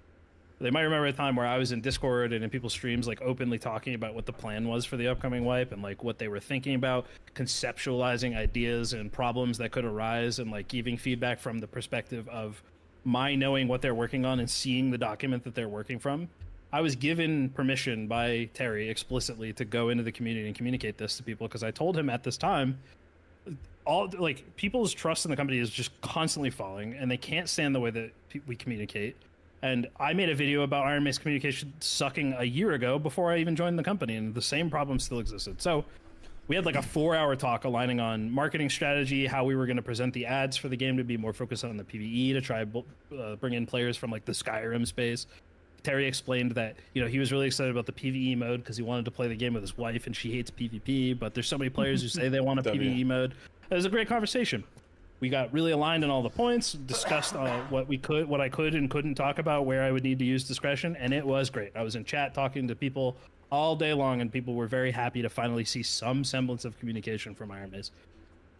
They might remember a time where I was in Discord and in people's streams, like openly talking about what the plan was for the upcoming Wipe and like what they were thinking about, conceptualizing ideas and problems that could arise, and like giving feedback from the perspective of my knowing what they're working on and seeing the document that they're working from. I was given permission by Terry explicitly to go into the community and communicate this to people, because I told him at this time, all like people's trust in the company is just constantly falling, and they can't stand the way that we communicate. And I made a video about Iron Mace communication sucking a year ago before I even joined the company, and the same problem still existed. So we had like a 4-hour talk aligning on marketing strategy, how we were going to present the ads for the game to be more focused on the PvE, to try bring in players from like the Skyrim space. Terry explained that, you know, he was really excited about the PvE mode because he wanted to play the game with his wife, and she hates PvP, but there's so many players who say they want a PvE mode. It was a great conversation. We got really aligned on all the points, discussed what I could and couldn't talk about, where I would need to use discretion, and it was great. I was in chat talking to people all day long, and people were very happy to finally see some semblance of communication from Iron Mace.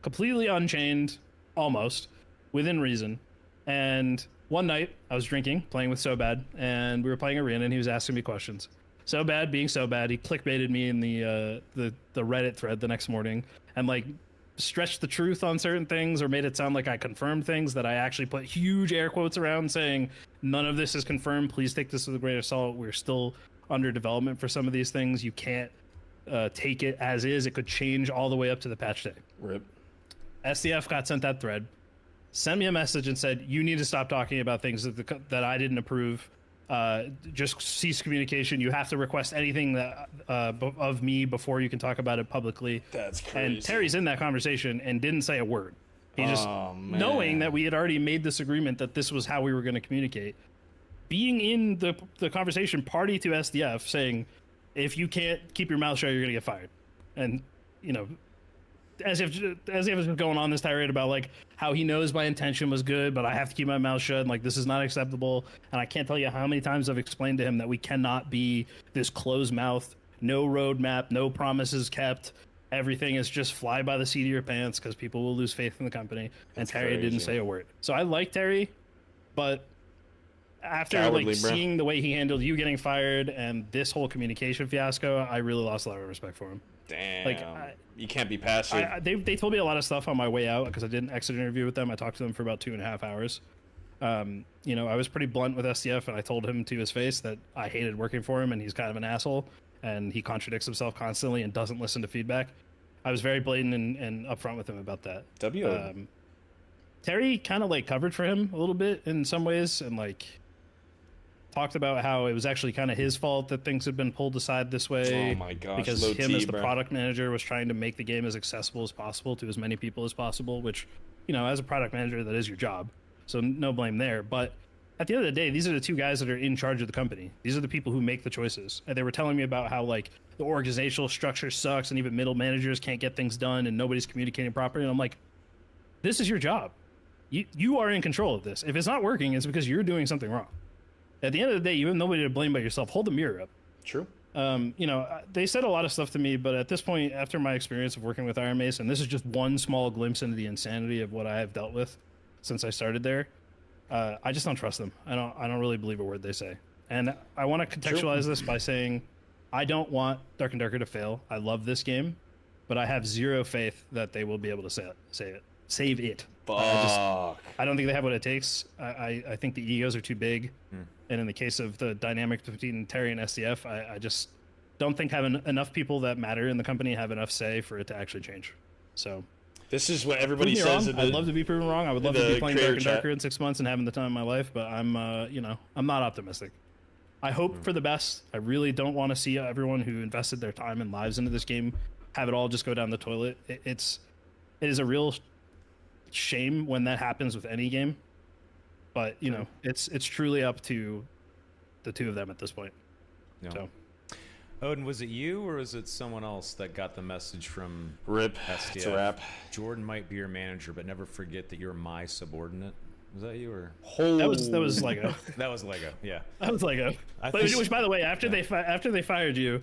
Completely unchained, almost, within reason. And one night, I was drinking, playing with So Bad, and we were playing Arena, and he was asking me questions. So Bad, being So Bad, he clickbaited me in the Reddit thread the next morning, and like stretched the truth on certain things, or made it sound like I confirmed things that I actually put huge air quotes around, saying none of this is confirmed. Please take this with a grain of salt. We're still under development for some of these things. You can't take it as is. It could change all the way up to the patch day. Rip. SDF got sent that thread, sent me a message and said, you need to stop talking about things that I didn't approve. Just cease communication. You have to request anything that of me before you can talk about it publicly. That's crazy. And Terry's in that conversation and didn't say a word. He just, knowing that we had already made this agreement that this was how we were going to communicate, being in the conversation, party to SDF, saying, if you can't keep your mouth shut, you're going to get fired. And, you know, as if was going on this tirade about like how he knows my intention was good, but I have to keep my mouth shut, and like this is not acceptable. And I can't tell you how many times I've explained to him that we cannot be this closed-mouthed, no roadmap, no promises kept. Everything is just fly by the seat of your pants because people will lose faith in the company. And Terry didn't say a word. So I like Terry, but after Cowardly, bro. seeing the way he handled you getting fired and this whole communication fiasco, I really lost a lot of respect for him. Damn. You can't be passive. They told me a lot of stuff on my way out because I did an exit interview with them. I talked to them for about 2.5 hours. I was pretty blunt with SDF, and I told him to his face that I hated working for him, and he's kind of an asshole, and he contradicts himself constantly and doesn't listen to feedback. I was very blatant and upfront with him about that. Terry kind of covered for him a little bit in some ways, and talked about how it was actually kind of his fault that things had been pulled aside this way. Oh my gosh, because him as the product manager was trying to make the game as accessible as possible to as many people as possible, which, as a product manager, that is your job. So no blame there. But at the end of the day, these are the two guys that are in charge of the company. These are the people who make the choices. And they were telling me about how the organizational structure sucks and even middle managers can't get things done and nobody's communicating properly. And I'm like, this is your job. You are in control of this. If it's not working, it's because you're doing something wrong. At the end of the day, you have nobody to blame but yourself. Hold the mirror up. True. They said a lot of stuff to me, but at this point, after my experience of working with Iron Mace, and this is just one small glimpse into the insanity of what I have dealt with since I started there, I just don't trust them. I don't really believe a word they say. And I want to contextualize this by saying I don't want Dark and Darker to fail. I love this game, but I have zero faith that they will be able to save it. I don't think they have what it takes. I think the egos are too big. And in the case of the dynamic between Terry and SDF, I just don't think having enough people that matter in the company have enough say for it to actually change. So this is what everybody says. I'd love to be proven wrong. I would love to be playing Dark and Darker in 6 months and having the time of my life, but I'm not optimistic. I hope for the best. I really don't want to see everyone who invested their time and lives into this game have it all just go down the toilet. It is a real shame when that happens with any game, but it's truly up to the two of them at this point. Yeah. So Odin, was it you or was it someone else that got the message from Rip SDF? It's a wrap. Jordan might be your manager, but never forget that you're my subordinate. Was that you or that was Lego? That was Lego. Yeah, that was Lego. Which, by the way, after they fired you,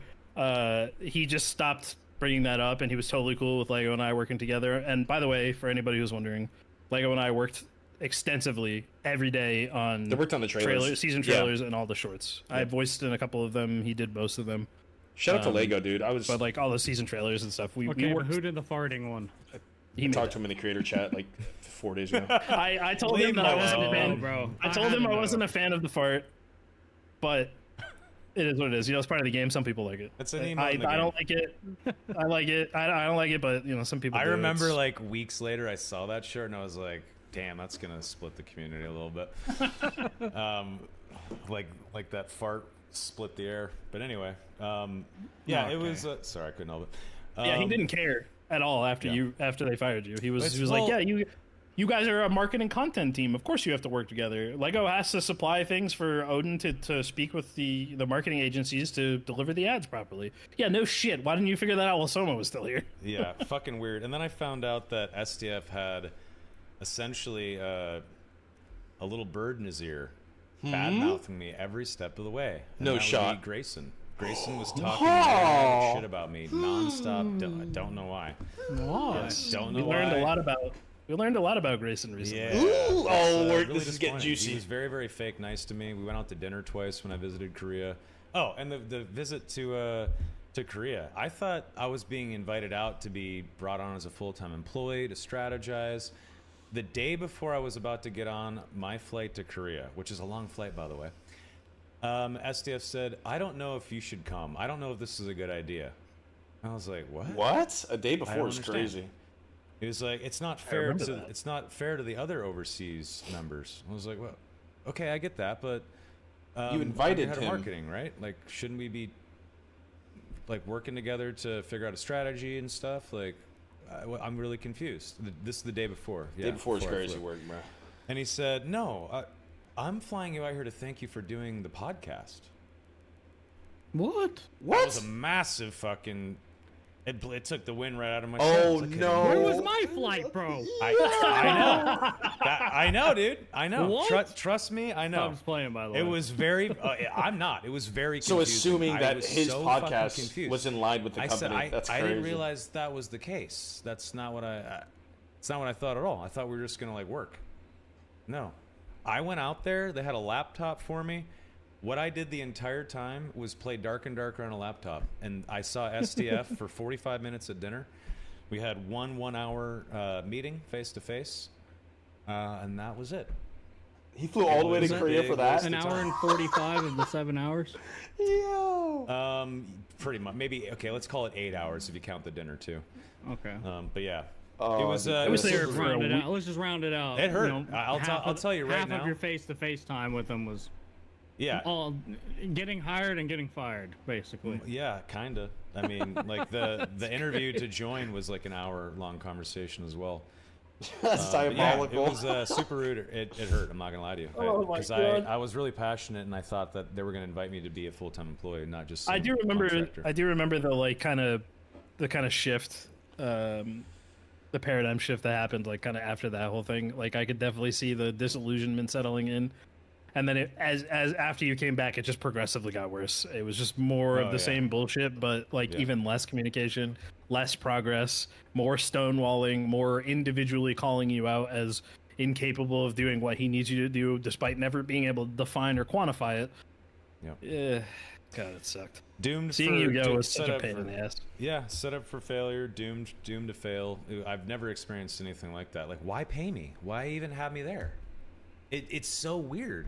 he just stopped bringing that up, and he was totally cool with Lego and I working together. And by the way, for anybody who's wondering, Lego and I worked extensively every day on they worked on the trailers. Season trailers, and all the shorts. I voiced in a couple of them. He did most of them. Shout out to Lego, dude. But all the season trailers and stuff. We but who did the farting one? He talked to him in the creator chat 4 days ago. I told him that I wasn't a fan, bro. I told him I wasn't a fan of the fart, but it is what it is. It's part of the game. Some people like it. It's an I don't like it. I like it. I don't like it, but some people. I remember weeks later, I saw that shirt and I was like, "Damn, that's gonna split the community a little bit." like that fart split the air. But anyway, it was. Sorry, I couldn't help it. He didn't care at all after they fired you. He was like, "Yeah, you guys are a marketing content team. Of course you have to work together. Lego has to supply things for Odin to speak with the marketing agencies to deliver the ads properly." Yeah, no shit. Why didn't you figure that out while Soma was still here? Yeah, fucking weird. And then I found out that SDF had essentially a little bird in his ear, bad-mouthing me every step of the way. And no that shot. Would be Grayson. Grayson was talking shit about me nonstop. I don't know why. Yes, don't know we learned why. We learned a lot about Grayson recently. Yeah. Ooh, really this is getting juicy. He was very, very fake nice to me. We went out to dinner twice when I visited Korea. Oh, and the visit to Korea. I thought I was being invited out to be brought on as a full-time employee to strategize. The day before I was about to get on my flight to Korea, which is a long flight, by the way, SDF said, "I don't know if you should come. I don't know if this is a good idea." I was like, "What? What? A day before is understand. crazy." He was like, "It's not fair to the other overseas members." I was like, "Well, okay, I get that, but you invited head him. of marketing, right? Shouldn't we be working together to figure out a strategy and stuff? I'm really confused." This is the day before. Day before is crazy work, bro. And he said, "No, I'm flying you out here to thank you for doing the podcast." What? That was a massive fucking It took the wind right out of my Oh, sails. no. Where was my flight, bro? I know. I know, dude. I know. What? Trust me, I know. I'm just playing, by the way. It was very. I'm not. It was very confusing. So assuming I that was his so fucking podcast confused. was in line with the company, that's I crazy. didn't realize that was the case. That's not what I. It's not what I thought at all. I thought we were just gonna like work. No, I went out there. They had a laptop for me. What I did the entire time was play Dark and Darker on a laptop, and I saw SDF for 45 minutes at dinner. We had one hour meeting face to face, and that was it. He flew all the way to Korea for that? An hour and 45 of the 7 hours? Yo. Pretty much. Maybe, okay, let's call it 8 hours if you count the dinner too. Okay. But yeah. Oh, it was there Let's for round a it week. out. Let's just round it out. It hurt. You know, I'll tell you right half now. of your face-to-face time with them was all getting hired and getting fired, basically. Yeah, kind of. I mean, like the interview to join was like an hour-long conversation as well. That's diabolical. Yeah, it was super rude. It hurt. I'm not gonna lie to you. Because I was really passionate, and I thought that they were gonna invite me to be a full-time employee, not just. I do remember. Contractor. I do remember the kind of shift, the paradigm shift that happened like kind of after that whole thing. Like I could definitely see the disillusionment settling in, and then as after you came back, it just progressively got worse. It was just more of the same bullshit, but like even less communication, less progress, more stonewalling, more individually calling you out as incapable of doing what he needs you to do, despite never being able to define or quantify it. Yeah. God, it sucked. Seeing you go was such a pain in the ass. Yeah, set up for failure, doomed to fail. I've never experienced anything like that. Like, why pay me? Why even have me there? It's so weird.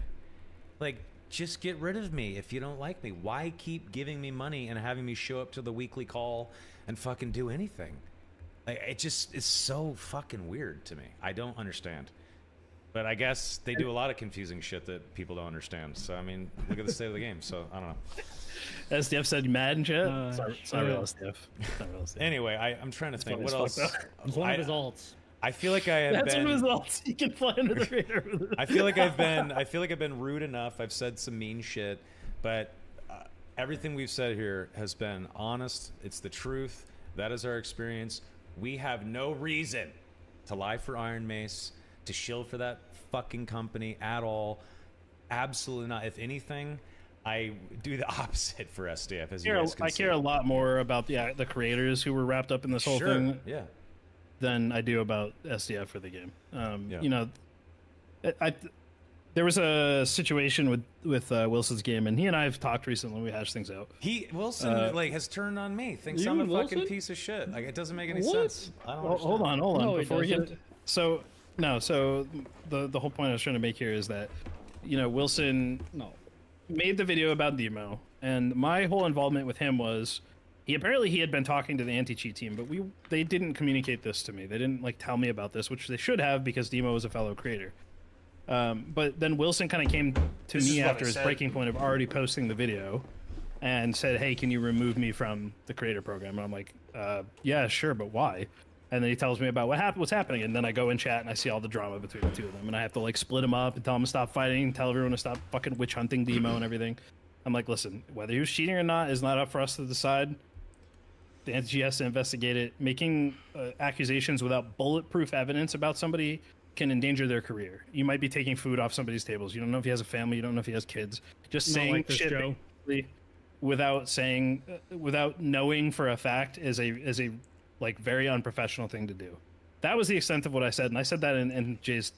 Like, just get rid of me if you don't like me. Why keep giving me money and having me show up to the weekly call and fucking do anything? Like, it just is so fucking weird to me. I don't understand. But I guess they do a lot of confusing shit that people don't understand. So, I mean, look at the state of the game. So, I don't know. SDF said mad and shit. Sorry, SDF. Anyway, I'm trying to think. What else? It's one of his alts. I feel like I have That's been. one of his alts. He can fly under the radar. I feel like I've been rude enough. I've said some mean shit, but everything we've said here has been honest. It's the truth. That is our experience. We have no reason to lie for Iron Mace, to shill for that fucking company at all. Absolutely not. If anything, I do the opposite for SDF. As you guys can see. I care a lot more about the creators who were wrapped up in this whole thing. Yeah. Than I do about SDF for the game. You know, there was a situation with Wilson's game, and he and I have talked recently. We hashed things out. Wilson has turned on me. Thinks I'm a fucking piece of shit. Like, it doesn't make any sense. I don't hold on. No, Before we get so the whole point I was trying to make here is that, you know, Wilson made the video about Demo, and my whole involvement with him was he had been talking to the anti-cheat team, but they didn't communicate this to me. They didn't like tell me about this, which they should have because Demo was a fellow creator. But then Wilson kind of came to me after his breaking point of already posting the video and said, "Hey, can you remove me from the creator program?" And I'm like, "Yeah, sure, but why?" And then he tells me about what's happening, and then I go in chat and I see all the drama between the two of them, and I have to like split them up and tell them to stop fighting, tell everyone to stop fucking witch hunting Demo and everything. I'm like, listen, whether he was cheating or not is not up for us to decide. The NG has to investigate it. Making accusations without bulletproof evidence about somebody can endanger their career. You might be taking food off somebody's tables. You don't know if he has a family. You don't know if he has kids. Just saying like this, shit Joe. without knowing for a fact is a like very unprofessional thing to do. That was the extent of what I said, and I said that in Jay's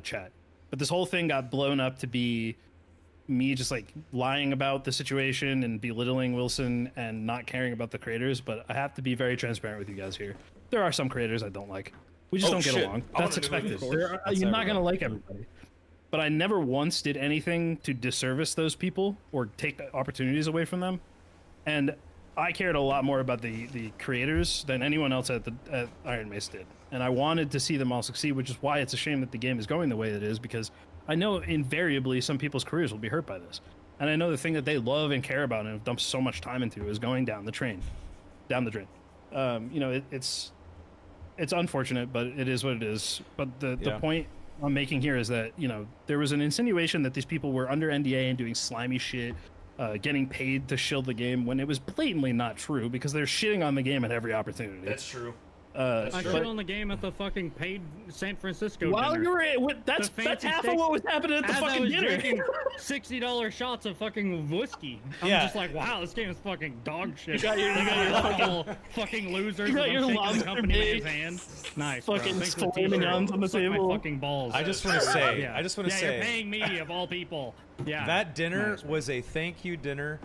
chat. But this whole thing got blown up to be me just like lying about the situation and belittling Wilson and not caring about the creators. But I have to be very transparent with you guys here. There are some creators I don't like. We just don't get along. That's expected. You're not going to like everybody. But I never once did anything to disservice those people or take opportunities away from them. And I cared a lot more about the creators than anyone else at Iron Mace did. And I wanted to see them all succeed, which is why it's a shame that the game is going the way it is, because I know invariably some people's careers will be hurt by this. And I know the thing that they love and care about and have dumped so much time into is going down the drain. You know, it's unfortunate, but it is what it is. But the point I'm making here is that, you know, there was an insinuation that these people were under NDA and doing slimy shit, getting paid to shill the game when it was blatantly not true because they're shitting on the game at every opportunity. That's true. I shit on the game at the fucking paid San Francisco while dinner. you were that's half of what was happening at the fucking dinner. Drinking $60 shots of fucking whiskey. I'm just like, wow, this game is fucking dog shit. You got your fucking losers. You got your shaking the company man's hand. Nice, fucking bro. flaming guns on the table. My fucking balls. I just want to say, you're paying me of all people. Yeah, that dinner was a thank you dinner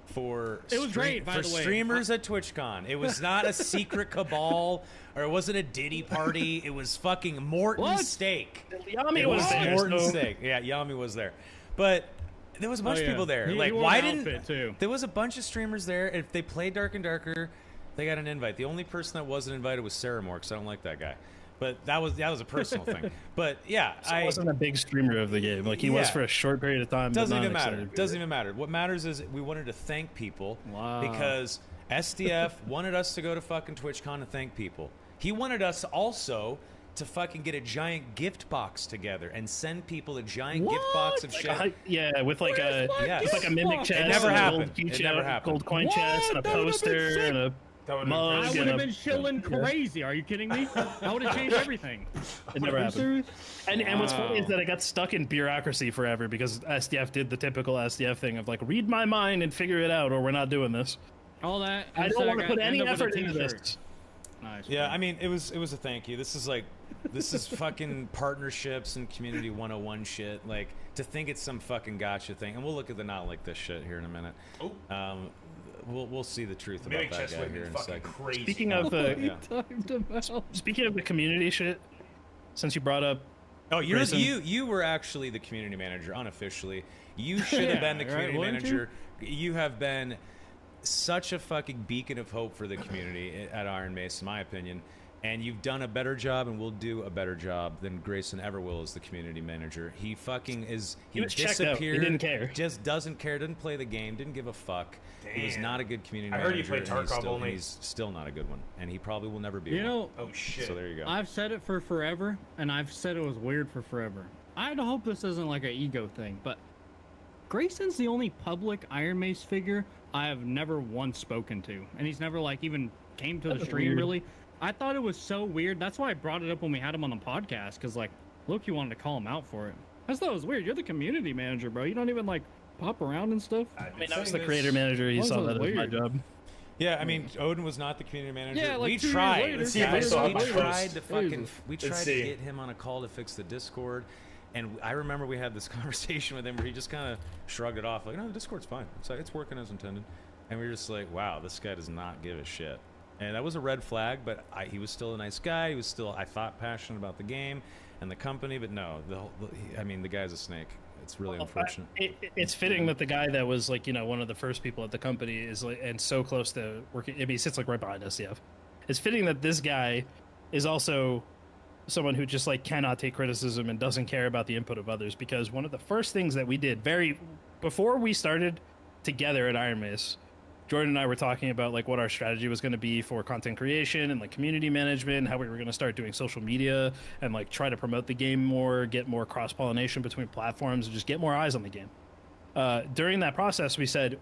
for it was great, by the way. Streamers at TwitchCon. It was not a secret cabal or it wasn't a Diddy party. It was fucking Morton's steak. Yami it was there. Morton's steak. Yeah, Yami was there. But there was a bunch of people there. Like, why didn't there was a bunch of streamers there? If they played Dark and Darker, they got an invite. The only person that wasn't invited was Sarah Moore because I don't like that guy. But that was a personal thing. But yeah, I wasn't a big streamer of the game. Like he was for a short period of time. Doesn't even matter. Doesn't even matter. What matters is we wanted to thank people because SDF wanted us to go to fucking TwitchCon and thank people. He wanted us also to fucking get a giant gift box together and send people a giant gift box of shit. With like a mimic chest. It never happened. It never happened. Gold coin chest and a poster and a mug. I would have been chilling crazy. Are you kidding me? I would have changed everything. It never happened. And what's funny is that I got stuck in bureaucracy forever because SDF did the typical SDF thing of like, read my mind and figure it out or we're not doing this. All that. I don't want to put any effort into this. Nice. Yeah, I mean, it was a thank you. This is fucking partnerships and community 101 shit. Like, to think it's some fucking gotcha thing. And we'll look at the not like this shit here in a minute. We'll see the truth about that guy here in a second. Crazy. Speaking of the community shit, since you brought up, you were actually the community manager unofficially. You should have been the community manager. You have been such a fucking beacon of hope for the community at Iron Mace, in my opinion. And you've done a better job and will do a better job than Grayson ever will as the community manager. He fucking is. He disappeared. He didn't care. Just doesn't care. Didn't play the game. Didn't give a fuck. Damn. He was not a good community manager. I heard he played Tarkov only. He's still not a good one, and he probably will never be. You know. Oh shit. So there you go. I've said it for forever, and I've said it was weird for forever. I hope this isn't like an ego thing, but Grayson's the only public Iron Mace figure I have never once spoken to, and he's never like even came to the stream really. I thought it was so weird. That's why I brought it up when we had him on the podcast, because like, look, you wanted to call him out for it. I just thought it was weird. You're the community manager, bro. You don't even like pop around and stuff. I mean, I was the creator manager. He saw that as my job. Yeah, I mean, Odin was not the community manager. Yeah, like we 2 tried. years later. Let's see if I saw my We tried to get him on a call to fix the Discord, and I remember we had this conversation with him where he just kind of shrugged it off, like, "No, the Discord's fine. It's working as intended." And we were just like, "Wow, this guy does not give a shit." And that was a red flag, but he was still a nice guy. He was still, I thought, passionate about the game and the company. But no, the guy's a snake. It's really unfortunate. It's fitting that the guy that was like, one of the first people at the company is like, and so close to working. I mean, he sits like right behind SDF. It's fitting that this guy is also someone who just like cannot take criticism and doesn't care about the input of others. Because one of the first things that we did before we started together at Iron Mace, Jordan and I were talking about like what our strategy was going to be for content creation and like community management, how we were going to start doing social media and like try to promote the game more, get more cross-pollination between platforms, and just get more eyes on the game. During that process, we said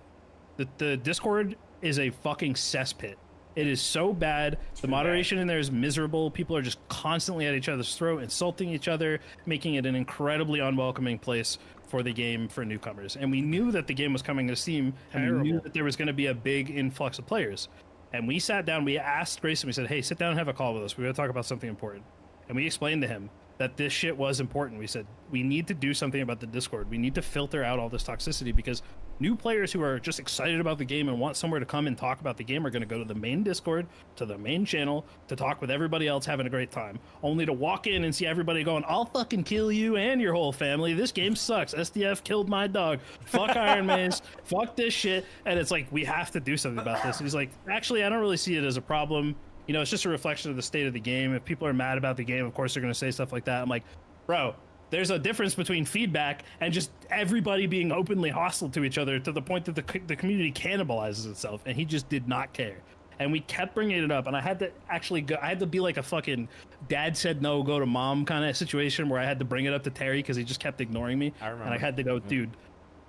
that the Discord is a fucking cesspit. It is so bad. The moderation in there is miserable. People are just constantly at each other's throat, insulting each other, making it an incredibly unwelcoming place for the game for newcomers. And we knew that the game was coming to Steam, and we knew that there was going to be a big influx of players. And we sat down, we asked Grayson, we said, "Hey, sit down and have a call with us. We're going to talk about something important." And we explained to him that this shit was important. We said, we need to do something about the Discord. We need to filter out all this toxicity, because new players who are just excited about the game and want somewhere to come and talk about the game are going to go to the main Discord, to the main channel, to talk with everybody else having a great time, only to walk in and see everybody going, "I'll fucking kill you and your whole family. This game sucks. SDF killed my dog. Fuck Iron Mace. Fuck this shit." And it's like, we have to do something about this. And he's like, "Actually, I don't really see it as a problem. It's just a reflection of the state of the game. If people are mad about the game, of course they're going to say stuff like that." I'm like, bro, there's a difference between feedback and just everybody being openly hostile to each other to the point that the community cannibalizes itself. And he just did not care. And we kept bringing it up. And I had to actually go, I had to be like a fucking dad said no, go to mom kind of situation where I had to bring it up to Terry because he just kept ignoring me. I remember. And I had to go, "Dude,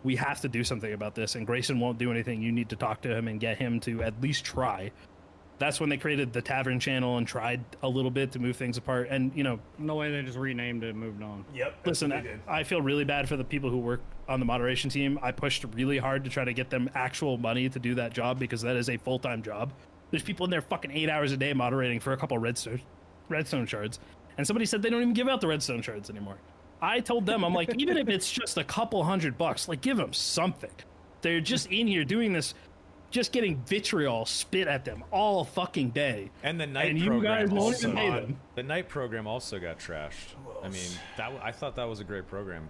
we have to do something about this, and Grayson won't do anything. You need to talk to him and get him to at least try. That's when they created the Tavern channel and tried a little bit to move things apart. And, you know... No way, they just renamed it and moved on. Yep. Listen, I feel really bad for the people who work on the moderation team. I pushed really hard to try to get them actual money to do that job, because that is a full-time job. There's people in there fucking 8 hours a day moderating for a couple redstone shards. And somebody said they don't even give out the redstone shards anymore. I told them, I'm like, even if it's just a couple $100, like, give them something. They're just in here doing this, just getting vitriol spit at them all fucking day. And the night and you program guys won't also, even pay them. the night program also got trashed. I mean, I thought that was a great program.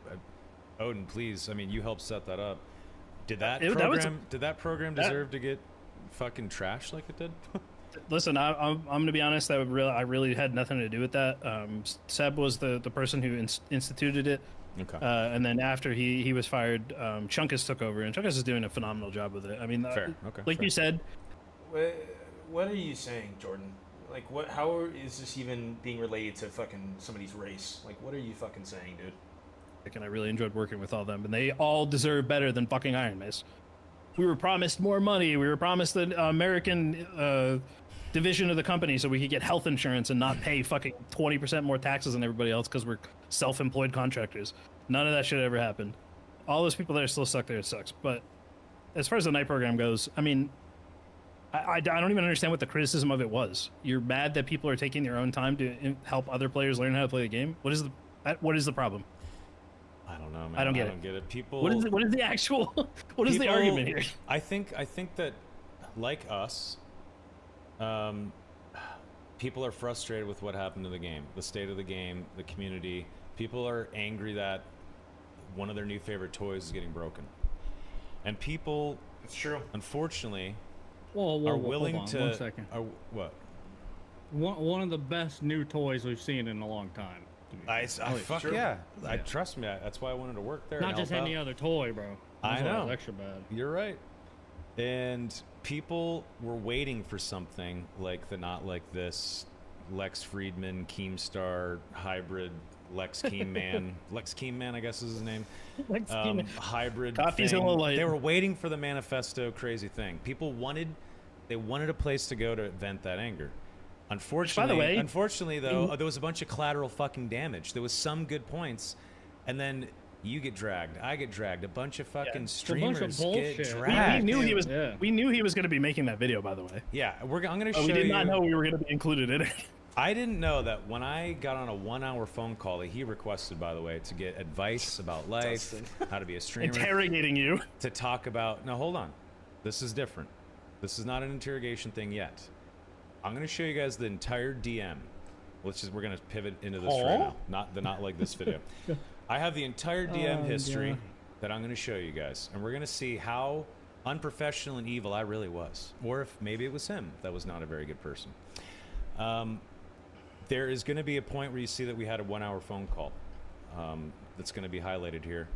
Odin, please. I mean, you helped set that up. Did that program deserve to get fucking trashed like it did? Listen, I'm going to be honest. I really had nothing to do with that. Seb was the person who instituted it. Okay. And then after he was fired, Chunkus took over, and Chunkus is doing a phenomenal job with it. I mean, Fair. Okay. Like fair. you said, What are you saying, Jordan? Like, what? How is this even being related to fucking somebody's race? Like, what are you fucking saying, dude? and I really enjoyed working with all of them, and they all deserve better than fucking Iron Mace. We were promised more money. We were promised the American division of the company so we could get health insurance and not pay fucking 20% more taxes than everybody else because we're self-employed contractors. None of that shit ever happened. All those people there still suck there. It sucks. But as far as the night program goes, I mean, I don't even understand what the criticism of it was. You're mad that people are taking their own time to help other players learn how to play the game? What is the problem? I don't know, man. I don't get it. People. What is the actual? What is the argument here? I think that, like us, people are frustrated with what happened to the game, the state of the game, the community. People are angry that one of their new favorite toys is getting broken, and people. It's true. Unfortunately, are willing hold on, to. 1 second. What? One of the best new toys we've seen in a long time. Fuck yeah. Trust me. That's why I wanted to work there. Not and just help any out. other toy, bro. I know. It's extra bad. You're right. And people were waiting for something like the Not Like This, Lex Friedman, Keemstar, hybrid, Lex Keemman. Lex Keemman, I guess is his name. Lex Keemman. Hybrid Coffee's thing. a little light. They were waiting for the manifesto crazy thing. People wanted a place to go to vent that anger. Unfortunately, though, there was a bunch of collateral fucking damage. There was some good points, and then you get dragged. I get dragged. A bunch of fucking streamers get dragged. We knew he was going to be making that video, by the way. Yeah, I'm going to show you. We did not know we were going to be included in it. I didn't know that when I got on a 1-hour phone call that he requested, by the way, to get advice about life, how to be a streamer, interrogating you, to talk about. No, hold on. This is different. This is not an interrogation thing yet. I'm going to show you guys the entire DM. We're going to pivot into this right now. Not like this video. I have the entire DM history that I'm going to show you guys. And we're going to see how unprofessional and evil I really was. Or if maybe it was him that was not a very good person. There is going to be a point where you see that we had a 1-hour phone call. That's going to be highlighted here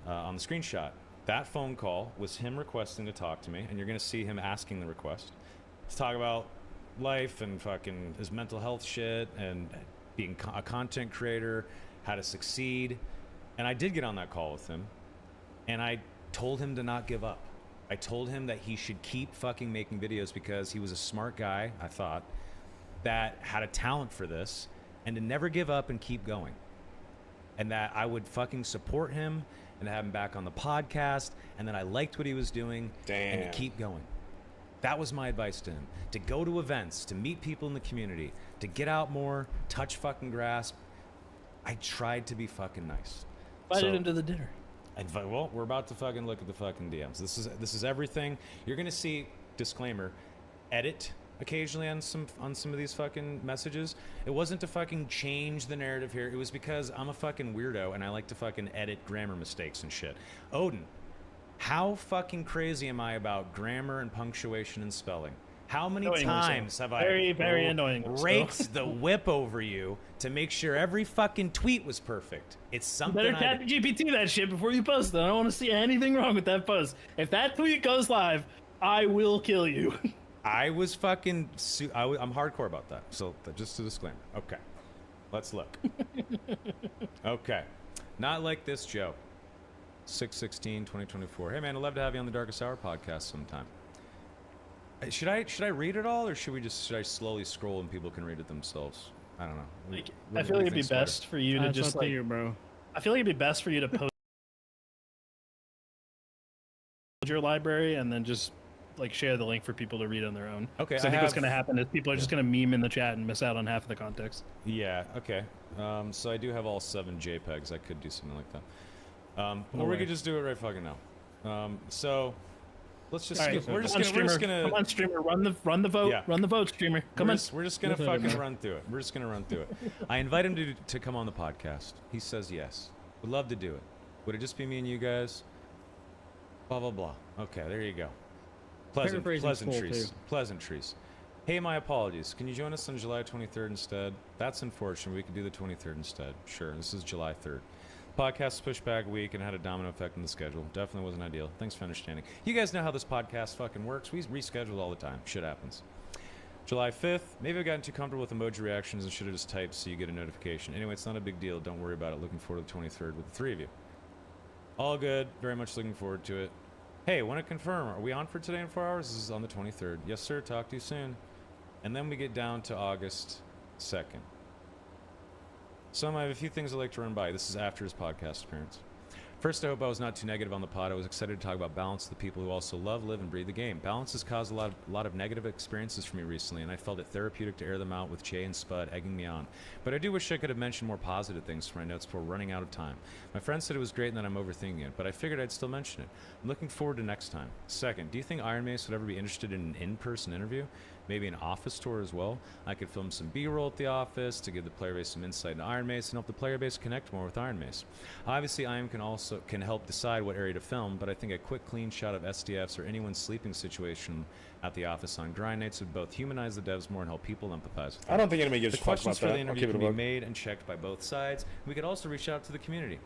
on the screenshot. That phone call was him requesting to talk to me. And you're going to see him asking the request to talk about life and fucking his mental health shit and being a content creator, how to succeed. And I did get on that call with him, and I told him to not give up. I told him that he should keep fucking making videos because he was a smart guy, I thought, that had a talent for this, and to never give up and keep going. And that I would fucking support him and have him back on the podcast, and that I liked what he was doing and to keep going. That was my advice to him. To go to events, to meet people in the community, to get out more, touch fucking grass. I tried to be fucking nice. Invited him to the dinner. Well, we're about to fucking look at the fucking DMs. This is everything. You're gonna see, disclaimer, edit occasionally on some of these fucking messages. It wasn't to fucking change the narrative here. It was because I'm a fucking weirdo and I like to fucking edit grammar mistakes and shit. Odin, how fucking crazy am I about grammar and punctuation and spelling? How many times have I very annoying raked the whip over you to make sure every fucking tweet was perfect? It's something. You better chat GPT that shit before you post it. I don't want to see anything wrong with that post. If that tweet goes live, I will kill you. I was fucking. I'm hardcore about that. So just a disclaimer. Okay, let's look. Okay, Not Like This, Joe. 6/16/2024. Hey man, I'd love to have you on the Darkest Hour podcast sometime. Should I read it all, or should I slowly scroll and people can read it themselves? I don't know. I feel like it'd be best for you to That's just up to you, bro. I feel like it'd be best for you to post your library and then just like share the link for people to read on their own. Okay. So I think what's going to happen is people are just going to meme in the chat and miss out on half of the context. Yeah. Okay. So I do have all 7 JPEGs. I could do something like that. Or we could just do it right fucking now. So let's just. Right, we're just gonna. Come on, streamer. Run the vote. Yeah. Run the vote, streamer. Come on. We're just gonna fucking run through it. We're just gonna run through it. I invite him to come on the podcast. He says yes. Would love to do it. Would it just be me and you guys? Blah blah blah. Okay, there you go. Pleasantries. Hey, my apologies. Can you join us on July 23rd instead? That's unfortunate. We could do the 23rd instead. Sure. This is July 3rd. Podcast pushed back a week and had a domino effect on the schedule. Definitely wasn't ideal. Thanks for understanding. You guys know how this podcast fucking works. We reschedule all the time. Shit happens. July 5th. Maybe I got too comfortable with emoji reactions and should have just typed so you get a notification. Anyway, it's not a big deal. Don't worry about it. Looking forward to the 23rd with the 3 of you. All good. Very much looking forward to it. Hey, want to confirm? Are we on for today in 4 hours? This is on the 23rd. Yes, sir. Talk to you soon. And then we get down to August 2nd. So I have a few things I'd like to run by. This is after his podcast appearance. First, I hope I was not too negative on the pod. I was excited to talk about balance to the people who also love, live, and breathe the game. Balance has caused a lot of negative experiences for me recently, and I felt it therapeutic to air them out with Jay and Spud egging me on. But I do wish I could have mentioned more positive things for my notes before running out of time. My friend said it was great and that I'm overthinking it, but I figured I'd still mention it. I'm looking forward to next time. Second, do you think Iron Mace would ever be interested in an in-person interview? Maybe an office tour as well. I could film some B-roll at the office to give the player base some insight into Iron Mace and help the player base connect more with Iron Mace. Obviously, IM can help decide what area to film, but I think a quick clean shot of SDFs or anyone's sleeping situation at the office on grind nights would both humanize the devs more and help people empathize with them. I don't think anybody gives a The fuck about questions for that. the I'll interview keep it can a be buck. made and checked by both sides. We could also reach out to the community.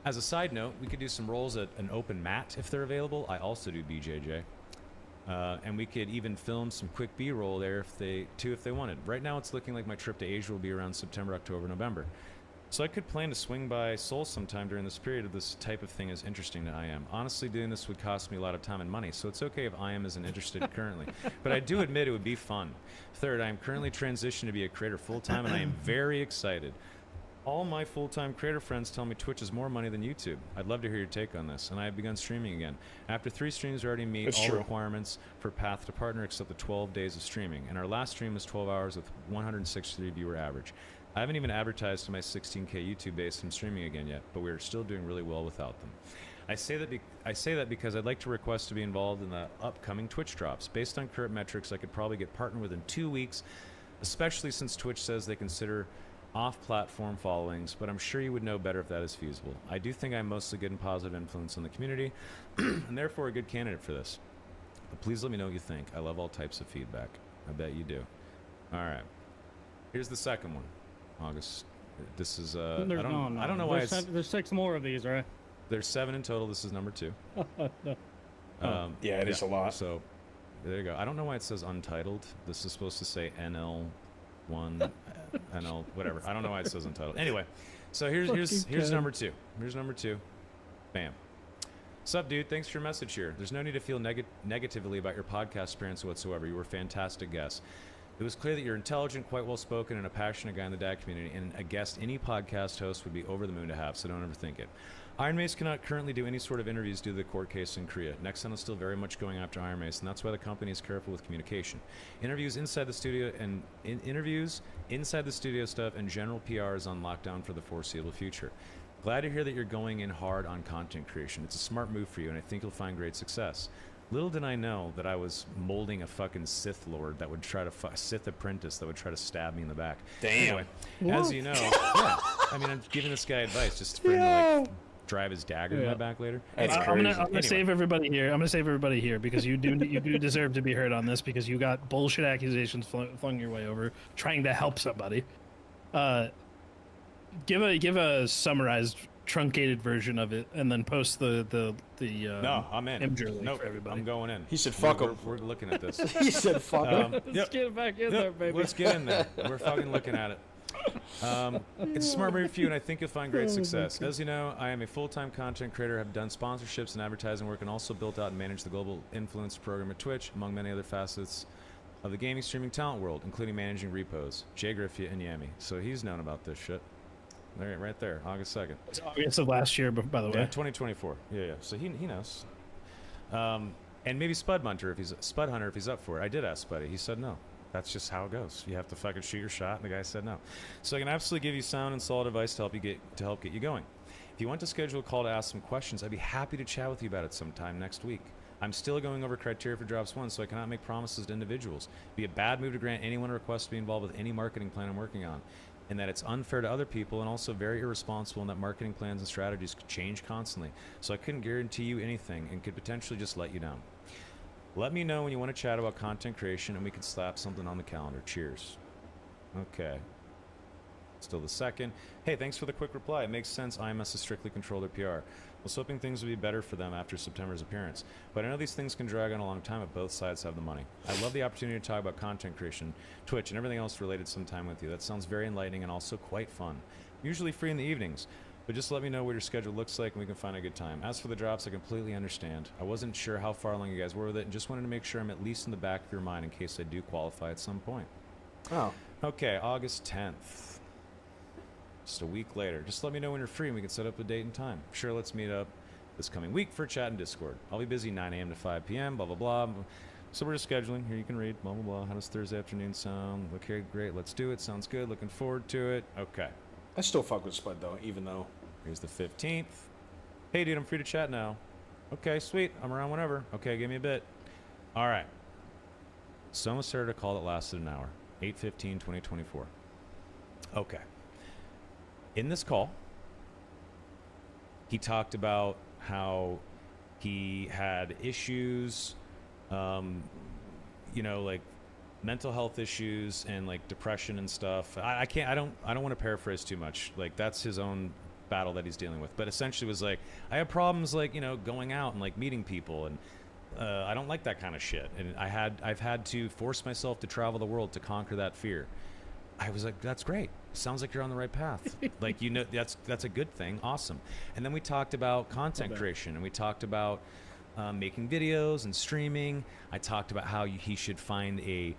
As a side note, we could do some roles at an open mat if they're available. I also do BJJ. And we could even film some quick B-roll there if they wanted. Right now it's looking like my trip to Asia will be around September, October, November. So I could plan to swing by Seoul sometime during this period if this type of thing is interesting to IM. Honestly, doing this would cost me a lot of time and money, so it's okay if IM isn't interested currently. But I do admit it would be fun. Third, I am currently transitioning to be a creator full-time, and I am very excited. All my full-time creator friends tell me Twitch is more money than YouTube. I'd love to hear your take on this, and I have begun streaming again. After 3 streams, we already meet It's all true. requirements for Path to Partner except the 12 days of streaming, and our last stream was 12 hours with 163 viewer average. I haven't even advertised to my 16K YouTube base from streaming again yet, but we're still doing really well without them. I say that because I'd like to request to be involved in the upcoming Twitch drops. Based on current metrics, I could probably get partnered within 2 weeks, especially since Twitch says they consider off-platform followings, but I'm sure you would know better if that is feasible. I do think I'm mostly good and positive influence on the community, and therefore a good candidate for this. But please let me know what you think. I love all types of feedback. I bet you do. All right. Here's the second one. August. This is I don't know why it's There's 6 more of these, right? there's 7 in total. This is number 2. Yeah, it is a lot. So there you go. I don't know why it says untitled. This is supposed to say NL1, NL whatever. I don't know why it says untitled. Anyway, so here's number 2. Here's number 2. Bam. Sup, dude? Thanks for your message here. There's no need to feel negatively about your podcast appearance whatsoever. You were a fantastic guest. It was clear that you're intelligent, quite well-spoken, and a passionate guy in the dad community, and a guest any podcast host would be over the moon to have, so don't ever think it. Iron Mace cannot currently do any sort of interviews due to the court case in Korea. Nexon is still very much going after Iron Mace, and that's why the company is careful with communication. Interviews inside the studio stuff and general PR is on lockdown for the foreseeable future. Glad to hear that you're going in hard on content creation. It's a smart move for you, and I think you'll find great success. Little did I know that I was molding a fucking Sith Lord that would try to Sith apprentice that would try to stab me in the back. Damn. Anyway, as you know, yeah, I mean, I'm giving this guy advice just for him to like drive his dagger in my back later. That's I'm crazy. gonna save everybody here. I'm gonna save everybody here because you do deserve to be heard on this because you got bullshit accusations flung your way over trying to help somebody. Give a summarized, truncated version of it, and then post the No, I'm in. Imgur link Nope, for everybody. I'm going in. He said, "Fuck him." We're looking at this. He said, "Fuck him." Let's get it back in there, baby. Let's get in there. We're fucking looking at it. It's a smart move for you, and I think you'll find great success. As you know, I am a full-time content creator, have done sponsorships and advertising work, and also built out and managed the global influencer program at Twitch, among many other facets of the gaming streaming talent world, including managing repos. Jay Griffey and Yami. So he's known about this shit. There, right there, August 2nd. It's August of last year, by the way. Yeah, 2024. Yeah. So he knows. And maybe Spud Hunter if he's up for it. I did ask Spuddy. He said no. That's just how it goes. You have to fucking shoot your shot, and the guy said no. So I can absolutely give you sound and solid advice to help get you going. If you want to schedule a call to ask some questions, I'd be happy to chat with you about it sometime next week. I'm still going over criteria for Drops 1, so I cannot make promises to individuals. It'd be a bad move to grant anyone a request to be involved with any marketing plan I'm working on, and that it's unfair to other people and also very irresponsible in that marketing plans and strategies could change constantly. So I couldn't guarantee you anything and could potentially just let you down. Let me know when you want to chat about content creation and we can slap something on the calendar. Cheers. Okay. Still the 2nd. Hey, thanks for the quick reply. It makes sense. IMS is strictly controlled their PR. I was hoping things would be better for them after September's appearance. But I know these things can drag on a long time, but both sides have the money. I love the opportunity to talk about content creation, Twitch, and everything else related sometime with you. That sounds very enlightening and also quite fun. Usually free in the evenings. But just let me know what your schedule looks like and we can find a good time. As for the drops, I completely understand. I wasn't sure how far along you guys were with it and just wanted to make sure I'm at least in the back of your mind in case I do qualify at some point. Oh. Okay, August 10th. Just a week later. Just let me know when you're free and we can set up a date and time. Sure, let's meet up this coming week for chat and Discord. I'll be busy 9 a.m. to 5 p.m., blah, blah, blah. So we're just scheduling. Here you can read, blah, blah, blah. How does Thursday afternoon sound? Okay, great. Let's do it. Sounds good. Looking forward to it. Okay. I still fuck with Spud, though, even though... Here's the 15th. Hey, dude, I'm free to chat now. Okay, sweet. I'm around whenever. Okay, give me a bit. All right. Someone started a call that lasted an hour. 8/15/2024. Okay. In this call, he talked about how he had issues, like mental health issues and like depression and stuff. I don't want to paraphrase too much. Like that's his own battle that he's dealing with. But essentially was like, I have problems like, going out and like meeting people and I don't like that kind of shit. And I've had to force myself to travel the world to conquer that fear. I was like, that's great. Sounds like you're on the right path. Like, that's a good thing. Awesome. And then we talked about content creation and we talked about making videos and streaming. I talked about how he should find a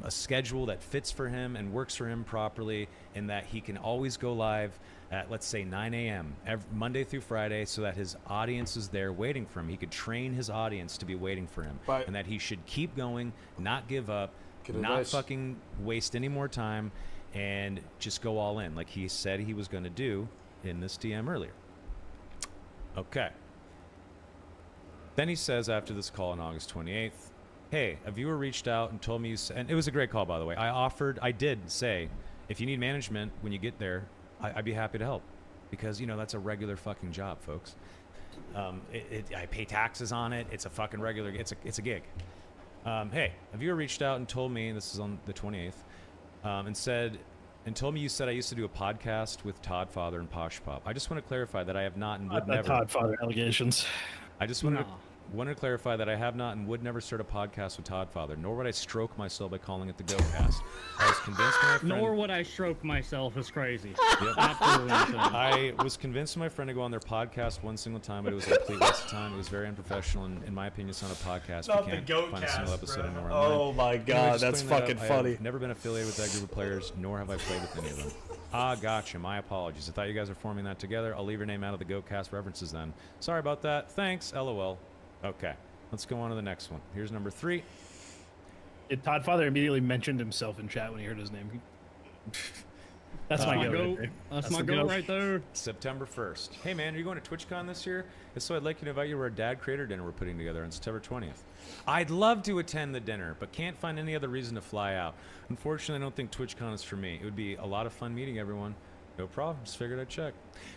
schedule that fits for him and works for him properly, and that he can always go live at, let's say, 9 a.m. Monday through Friday, so that his audience is there waiting for him. He could train his audience to be waiting for him, and that he should keep going, not give up, not fucking waste any more time, and just go all in, like he said he was going to do in this DM earlier. Okay. Then he says after this call on August 28th, hey, a viewer reached out and told me, and it was a great call, by the way. I did say, if you need management when you get there, I'd be happy to help, because that's a regular fucking job, folks. I pay taxes on it. It's a fucking regular. It's a gig. Hey, a viewer reached out and told me, this is on the 28th, and told me you said I used to do a podcast with Todd Father and Posh Pop. I just want to clarify that I have not and would never. Todd Father allegations. I just wanted to clarify that I have not and would never start a podcast with Todd Father, nor would I stroke myself by calling it the GoCast. I was convinced my friend... Nor would I stroke myself is crazy. Yep. Absolutely insane. I was convinced my friend to go on their podcast one single time, but it was a complete waste of time. It was very unprofessional, and in my opinion, it's not a podcast. Not you can't the find a single episode anywhere Oh online. my god, that's fucking funny. I've never been affiliated with that group of players, nor have I played with any of them. Gotcha. My apologies. I thought you guys were forming that together. I'll leave your name out of the GoCast references then. Sorry about that. Thanks. LOL. Okay. Let's go on to the next one. Here's number 3. Todd Father immediately mentioned himself in chat when he heard his name. That's my go. That's my go right there. September 1st. Hey man, are you going to TwitchCon this year? If so, I'd like you to invite you to our dad creator dinner we're putting together on September 20th. I'd love to attend the dinner, but can't find any other reason to fly out. Unfortunately, I don't think TwitchCon is for me. It would be a lot of fun meeting everyone. No problem. Just figured I'd check.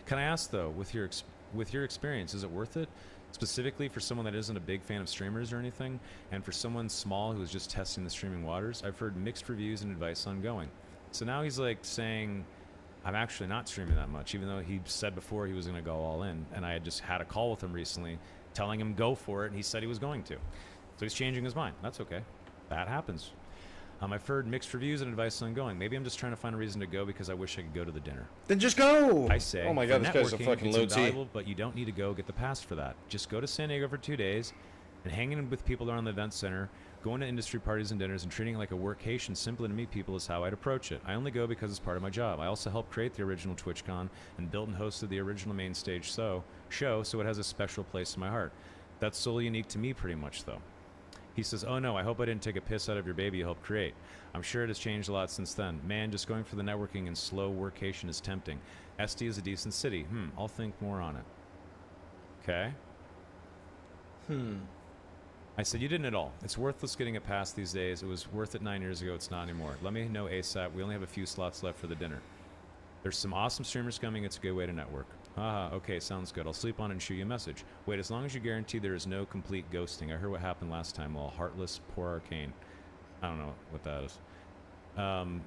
Can I ask though, with your experience, is it worth it? Specifically for someone that isn't a big fan of streamers or anything, and for someone small who is just testing the streaming waters, I've heard mixed reviews and advice on going. So now he's like saying, I'm actually not streaming that much, even though he said before he was going to go all in. And I had just had a call with him recently telling him go for it, and he said he was going to. So he's changing his mind. That's okay. That happens. I've heard mixed reviews and advice on going. Maybe I'm just trying to find a reason to go because I wish I could go to the dinner. Then just go. I say, oh my for god, this guy's a networking, fucking it's low T. invaluable, but you don't need to go get the pass for that. Just go to San Diego for 2 days and hanging with people around the event center, going to industry parties and dinners, and treating it like a workcation simply to meet people is how I'd approach it. I only go because it's part of my job. I also helped create the original TwitchCon and built and hosted the original main stage show, so it has a special place in my heart. That's solely unique to me pretty much, though. He says, oh no, I hope I didn't take a piss out of your baby you helped create. I'm sure it has changed a lot since then. Man, just going for the networking and slow workation is tempting. SD is a decent city. I'll think more on it. Okay. I said, you didn't at all. It's worthless getting a pass these days. It was worth it 9 years ago. It's not anymore. Let me know ASAP. We only have a few slots left for the dinner. There's some awesome streamers coming. It's a good way to network. Haha, okay, sounds good. I'll sleep on it and shoot you a message. Wait, as long as you guarantee there is no complete ghosting. I heard what happened last time. Well, heartless, poor arcane. I don't know what that is.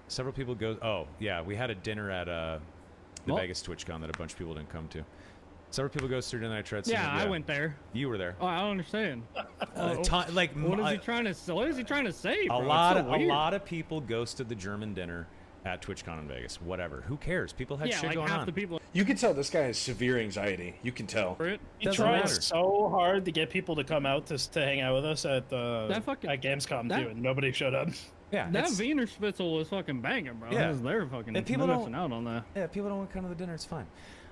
Several people go... Oh, yeah, we had a dinner at the Vegas TwitchCon that a bunch of people didn't come to. Several people go through and I tried. Yeah, I went there. You were there. Oh, I don't understand. Like, what is he trying to? What is he trying to say? Bro? A lot of people ghosted the German dinner at TwitchCon in Vegas. Whatever. Who cares? People had shit like going half on. the people. You can tell this guy has severe anxiety. You can tell. He Doesn't tried matter. so hard to get people to come out to hang out with us at Gamescom too, and nobody showed up. Yeah, that Wiener Spitzel was fucking banging, bro. Yeah. They're fucking. And people missing out on that. Yeah, people don't want to come to the dinner. It's fine.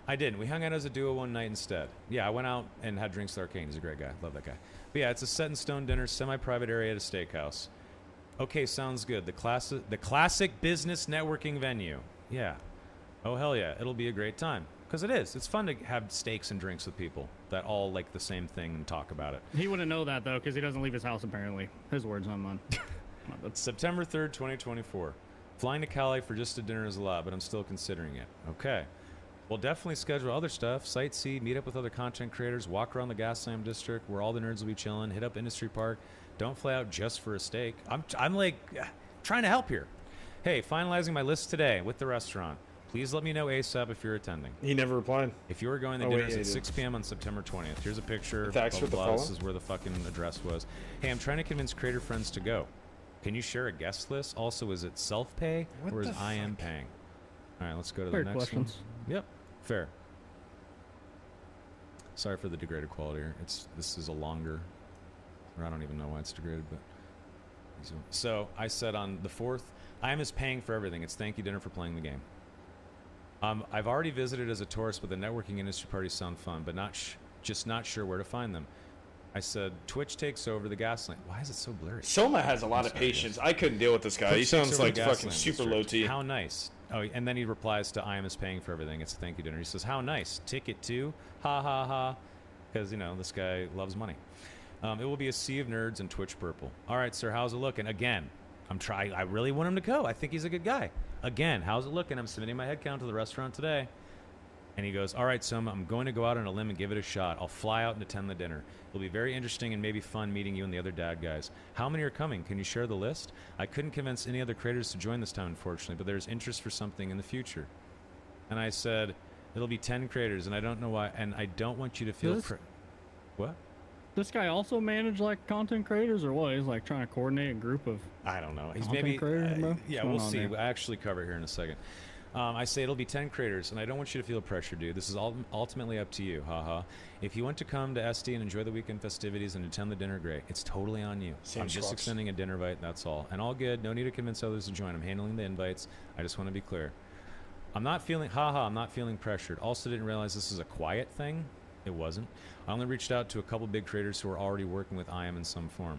I didn't. We hung out as a duo one night instead. Yeah, I went out and had drinks with Arcane. He's a great guy. Love that guy. But yeah, it's a set-in-stone dinner, semi-private area at a steakhouse. Okay, sounds good. The classic business networking venue. Yeah. Oh, hell yeah. It'll be a great time. Because it is. It's fun to have steaks and drinks with people that all like the same thing and talk about it. He wouldn't know that, though, because he doesn't leave his house, apparently. His words, not mine. September 3rd, 2024. Flying to Cali for just a dinner is a lot, but I'm still considering it. Okay. We'll definitely schedule other stuff, sightsee, meet up with other content creators, walk around the Gaslamp district where all the nerds will be chilling, hit up Industry Park. Don't fly out just for a steak. I'm like trying to help here. Hey, finalizing my list today with the restaurant. Please let me know ASAP if you're attending. He never replied. If you are going, the dinner's at 6 p.m. on September 20th. Here's a picture. Thanks for the follow. This is where the fucking address was. Hey, I'm trying to convince creator friends to go. Can you share a guest list? Also, is it self-pay or is I am paying? All right, let's go to the next questions. one. Yep. Fair. Sorry for the degraded quality here. This is a longer, or I don't even know why it's degraded, but so I said on the 4th, I am paying for everything. It's thank you dinner for playing the game. I've already visited as a tourist, but the networking industry parties sound fun, but just not sure where to find them. I said Twitch takes over the Gaslamp. Why is it so blurry? Soma has a lot of patience. I couldn't deal with this guy. He sounds like fucking super low T. How nice. Oh, and then he replies to I am paying for everything. It's a thank you dinner. He says, how nice. Ticket too? Ha ha ha. Because, this guy loves money. It will be a sea of nerds and Twitch purple. All right, sir, how's it looking? Again, I really want him to go. I think he's a good guy. Again, how's it looking? I'm submitting my head count to the restaurant today. And he goes, all right, Soma, I'm going to go out on a limb and give it a shot. I'll fly out and attend the dinner. It'll be very interesting and maybe fun meeting you and the other dad guys. How many are coming? Can you share the list? I couldn't convince any other creators to join this time, unfortunately, but there's interest for something in the future. And I said, it'll be 10 creators, and I don't know why, and I don't want you to feel... What? This guy also manage content creators, or what? He's trying to coordinate a group of... I don't know. He's content maybe... creators, bro? Yeah, we'll see. We'll actually cover it here in a second. I say it'll be 10 creators, and I don't want you to feel pressure, dude. This is ultimately up to you, haha. If you want to come to SD and enjoy the weekend festivities and attend the dinner, great. It's totally on you. I'm just extending a dinner invite, that's all. And all good. No need to convince others to join. I'm handling the invites. I just want to be clear. I'm not feeling pressured. Also didn't realize this is a quiet thing. It wasn't. I only reached out to a couple big creators who are already working with IM in some form.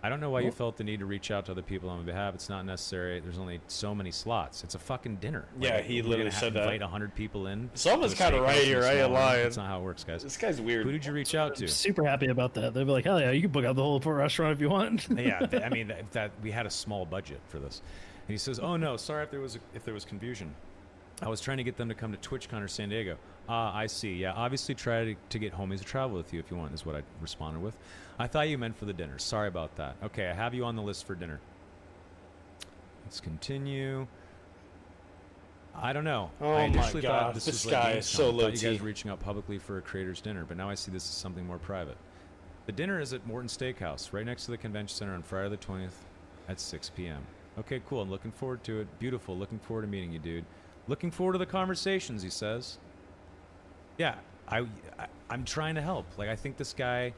I don't know why you felt the need to reach out to other people on my behalf. It's not necessary. There's only so many slots. It's a fucking dinner. Yeah, he literally said that. Invite 100 people in. Someone's kind of right here. I ain't lying. That's not how it works, guys. This guy's weird. Who did you reach out to? I'm super happy about that. They'd be like, hell yeah, you can book out the whole restaurant if you want. Yeah, I mean that we had a small budget for this. And he says, "Oh no, sorry if there was confusion. I was trying to get them to come to TwitchCon or San Diego." I see. Yeah, obviously try to get homies to travel with you if you want, is what I responded with. I thought you meant for the dinner. Sorry about that. Okay, I have you on the list for dinner. Let's continue. I don't know. Oh I my initially God, thought this this was guy like is so low you guys T. reaching out publicly for a creator's dinner, but now I see this as something more private. The dinner is at Morton Steakhouse, right next to the convention center on Friday the 20th at 6 p.m. Okay, cool. I'm looking forward to it. Beautiful. Looking forward to meeting you, dude. Looking forward to the conversations, he says. Yeah, I'm trying to help. Like, I think this guy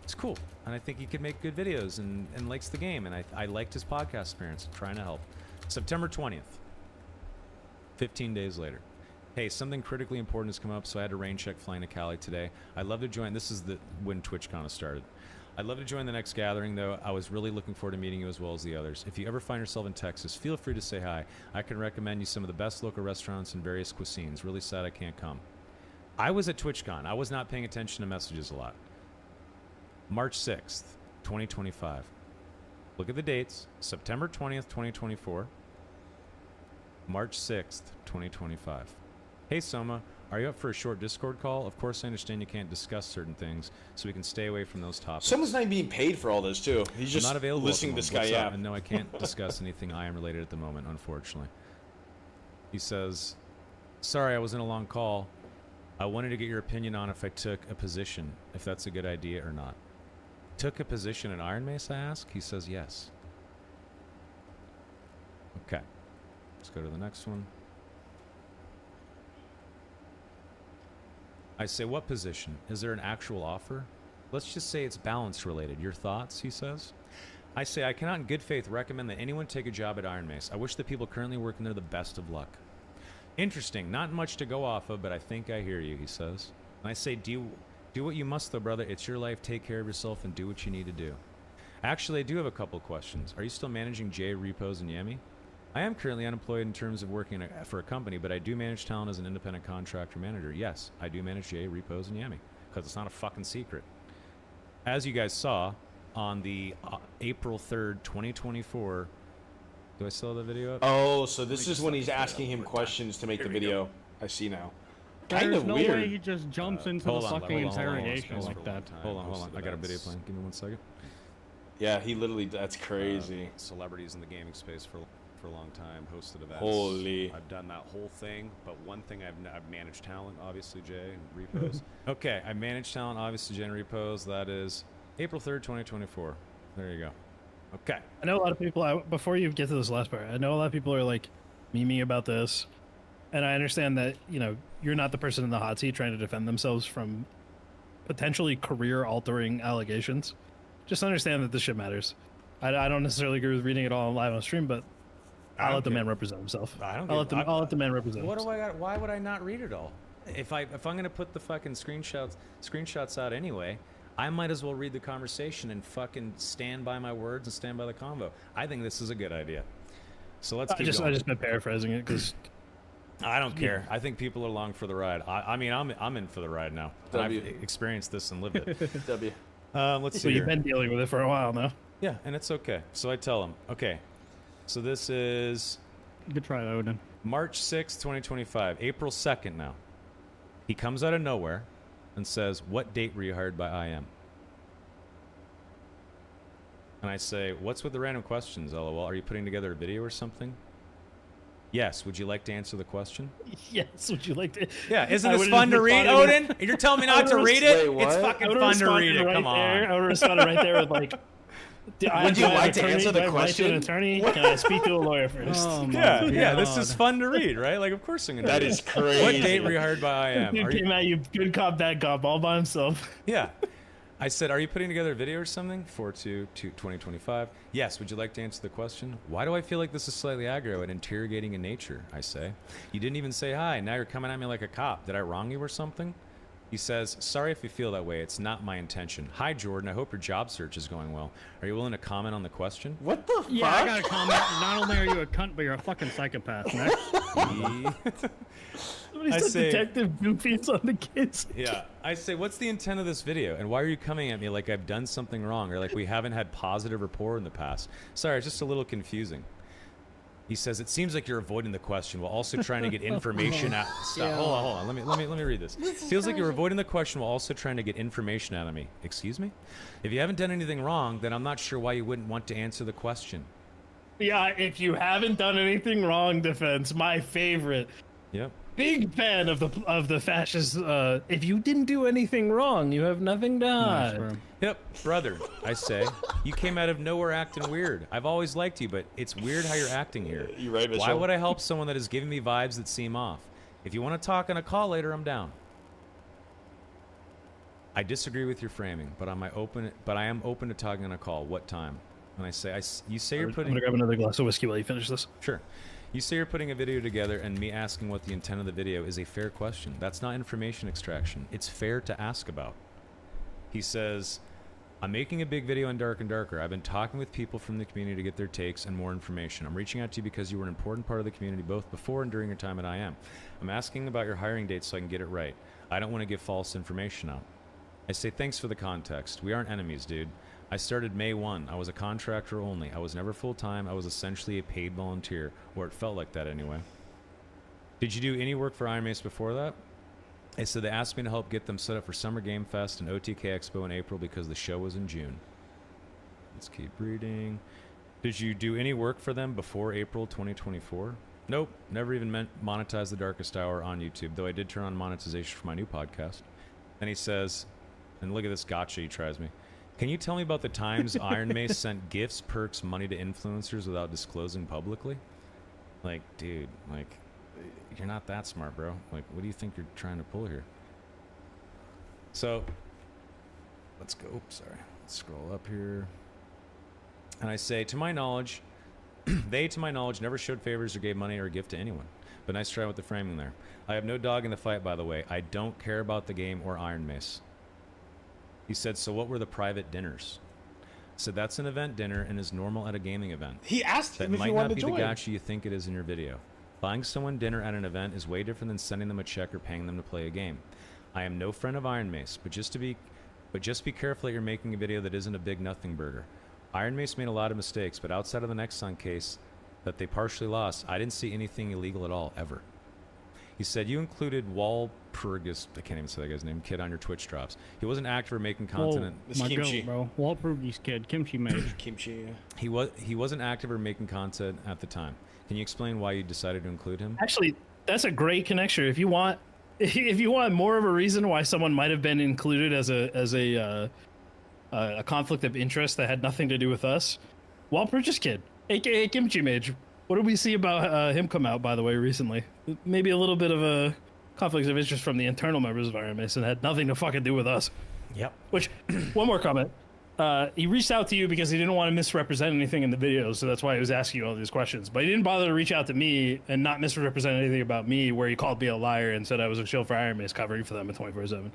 is cool, and I think he could make good videos and likes the game, and I liked his podcast appearance. I'm trying to help. September 20th. 15 days later. Hey, something critically important has come up, so I had a rain check flying to Cali today. I'd love to join. This is when TwitchCon started. I'd love to join the next gathering, though. I was really looking forward to meeting you as well as the others. If you ever find yourself in Texas, feel free to say hi. I can recommend you some of the best local restaurants and various cuisines. Really sad I can't come. I was at TwitchCon. I was not paying attention to messages a lot. March 6th, 2025. Look at the dates. September 20th, 2024. March 6th, 2025. Hey, Soma. Are you up for a short Discord call? Of course, I understand you can't discuss certain things, so we can stay away from those topics. Someone's not being paid for all this, too. He's just not available listening to this guy, yeah. And no, I can't discuss anything I am related at the moment, unfortunately. He says, sorry, I was in a long call. I wanted to get your opinion on if I took a position, if that's a good idea or not. Took a position in Iron Mace, I ask? He says yes. Okay. Let's go to the next one. I say, what position? Is there an actual offer? Let's just say it's balance related. Your thoughts, he says. I say, I cannot in good faith recommend that anyone take a job at Iron Mace. I wish the people currently working there the best of luck. Interesting. Not much to go off of, but I think I hear you, he says. And I say, do what you must, though, brother. It's your life. Take care of yourself and do what you need to do. Actually, I do have a couple questions. Are you still managing J, Repos, and Yemi? I am currently unemployed in terms of working for a company, but I do manage talent as an independent contractor manager. Yes, I do manage J, Repos, and Yami, because it's not a fucking secret. As you guys saw, on the April 3rd, 2024... Do I still have the video up? Oh, so this is when he's asking him questions to make the video. I see now. Kind There's of no weird. way he just jumps into the fucking interrogation like that. Hold on. I got a video playing. Give me 1 second. Yeah, he literally... That's crazy. Celebrities in the gaming space for a long time, hosted events. Holy. I've done that whole thing, but one thing I've managed talent, obviously, Jay, and Repos. Okay, I managed talent, obviously, Jay, and Repos. That is April 3rd, 2024. There you go. Okay. I know a lot of people, before you get to this last part, I know a lot of people are like memeing about this, and I understand that, you know, you're not the person in the hot seat trying to defend themselves from potentially career-altering allegations. Just understand that this shit matters. I don't necessarily agree with reading it all live on stream, but I'll let the man represent himself. I'll let the man represent himself. What do I got? Why would I not read it all? If I'm gonna put the fucking screenshots out anyway, I might as well read the conversation and fucking stand by my words and stand by the convo. I think this is a good idea. So let's keep going. I just been paraphrasing it because I don't care. I think people are along for the ride. I mean, I'm in for the ride now. I've experienced this and lived it. W. Let's see. You've been dealing with it for a while now. Yeah, and it's okay. So I tell him, okay. So this is Good try, Odin. March 6th, 2025. April 2nd now. He comes out of nowhere and says, what date were you hired by IM? And I say, what's with the random questions, LOL? Are you putting together a video or something? Yes. Would you like to answer the question? Yes. Would you like to? Yeah. Isn't this fun to read, Odin? You're telling me not to read it? Wait, it's fucking fun to read it. Come on. I would have responded right there with like, Would you like to answer the question? An attorney? Can I speak to a lawyer first? Oh my Yeah, God. this is fun to read, right? Like, of course I'm going to That read is it. crazy. What date were you hired by IM? Dude came at you good cop, bad cop, all by himself. Yeah. I said, are you putting together a video or something? 4/2/2025. Yes. Would you like to answer the question? Why do I feel like this is slightly aggro and interrogating in nature? I say. You didn't even say hi. Now you're coming at me like a cop. Did I wrong you or something? He says, sorry if you feel that way. It's not my intention. Hi, Jordan. I hope your job search is going well. Are you willing to comment on the question? What the fuck? Yeah, I got a comment. Not only are you a cunt, but you're a fucking psychopath. Next. Somebody said Detective Goofy's on the kids. Yeah. I say, what's the intent of this video? And why are you coming at me like I've done something wrong or like we haven't had positive rapport in the past? Sorry, it's just a little confusing. He says, it seems like you're avoiding the question while also trying to get information out. Stop. Hold on. Let me read this. Feels like you're avoiding the question while also trying to get information out of me. Excuse me? If you haven't done anything wrong, then I'm not sure why you wouldn't want to answer the question. Yeah, if you haven't done anything wrong, defense, my favorite. Yep. big fan of the fascist. If you didn't do anything wrong, you have nothing to Nice, hide. bro. Yep, brother, I say. You came out of nowhere acting weird. I've always liked you, but it's weird how you're acting here. You're right, Mitchell. Why would I help someone that is giving me vibes that seem off? If you want to talk on a call later, I'm down. I disagree with your framing, but I am open to talking on a call. What time? And I say, you say you're I'm putting. gonna grab another glass of whiskey while you finish this. Sure. You say you're putting a video together, and me asking what the intent of the video is a fair question. That's not information extraction. It's fair to ask about. He says, I'm making a big video on Dark and Darker. I've been talking with people from the community to get their takes and more information. I'm reaching out to you because you were an important part of the community both before and during your time at IM. I'm asking about your hiring dates so I can get it right. I don't want to give false information out. I say thanks for the context. We aren't enemies, dude. I started May 1. I was a contractor only. I was never full-time. I was essentially a paid volunteer, or it felt like that anyway. Did you do any work for Iron Mace before that? I said they asked me to help get them set up for Summer Game Fest and OTK Expo in April because the show was in June. Let's keep reading. Did you do any work for them before April 2024? Nope. Never even monetized The Darkest Hour on YouTube, though I did turn on monetization for my new podcast. And he says, and look at this gotcha he tries me. Can you tell me about the times Iron Mace sent gifts, perks, money to influencers without disclosing publicly? Like, dude, like, you're not that smart, bro. Like, what do you think you're trying to pull here? So, let's go. Oops, sorry. Let's scroll up here. And I say, to my knowledge, they, to my knowledge, never showed favors or gave money or a gift to anyone. But nice try with the framing there. I have no dog in the fight, by the way. I don't care about the game or Iron Mace. He said, so what were the private dinners? I said, that's an event dinner and is normal at a gaming event. He asked That him if might he not wanted be to the join. gotcha you think it is in your video. Buying someone dinner at an event is way different than sending them a check or paying them to play a game. I am no friend of Iron Mace, but just be careful that you're making a video that isn't a big nothing burger. Iron Mace made a lot of mistakes, but outside of the Nexon case that they partially lost, I didn't see anything illegal at all, ever. He said you included Walpurgis, I can't even say that guy's name, kid on your Twitch drops. He wasn't active or making content. This my kimchi. goat, bro. Walpurgis kid, kimchi mage. Kimchi. He wasn't active or making content at the time. Can you explain why you decided to include him? Actually, that's a great connection. If you want more of a reason why someone might have been included as a conflict of interest that had nothing to do with us, Walpurgis kid, aka Kimchi Mage. What did we see about him come out, by the way, recently? Maybe a little bit of a conflict of interest from the internal members of Iron Mace and had nothing to fucking do with us. Yep. Which, one more comment. He reached out to you because he didn't want to misrepresent anything in the video, so that's why he was asking you all these questions. But he didn't bother to reach out to me and not misrepresent anything about me, where he called me a liar and said I was a shill for Iron Mace covering for them at 24/7.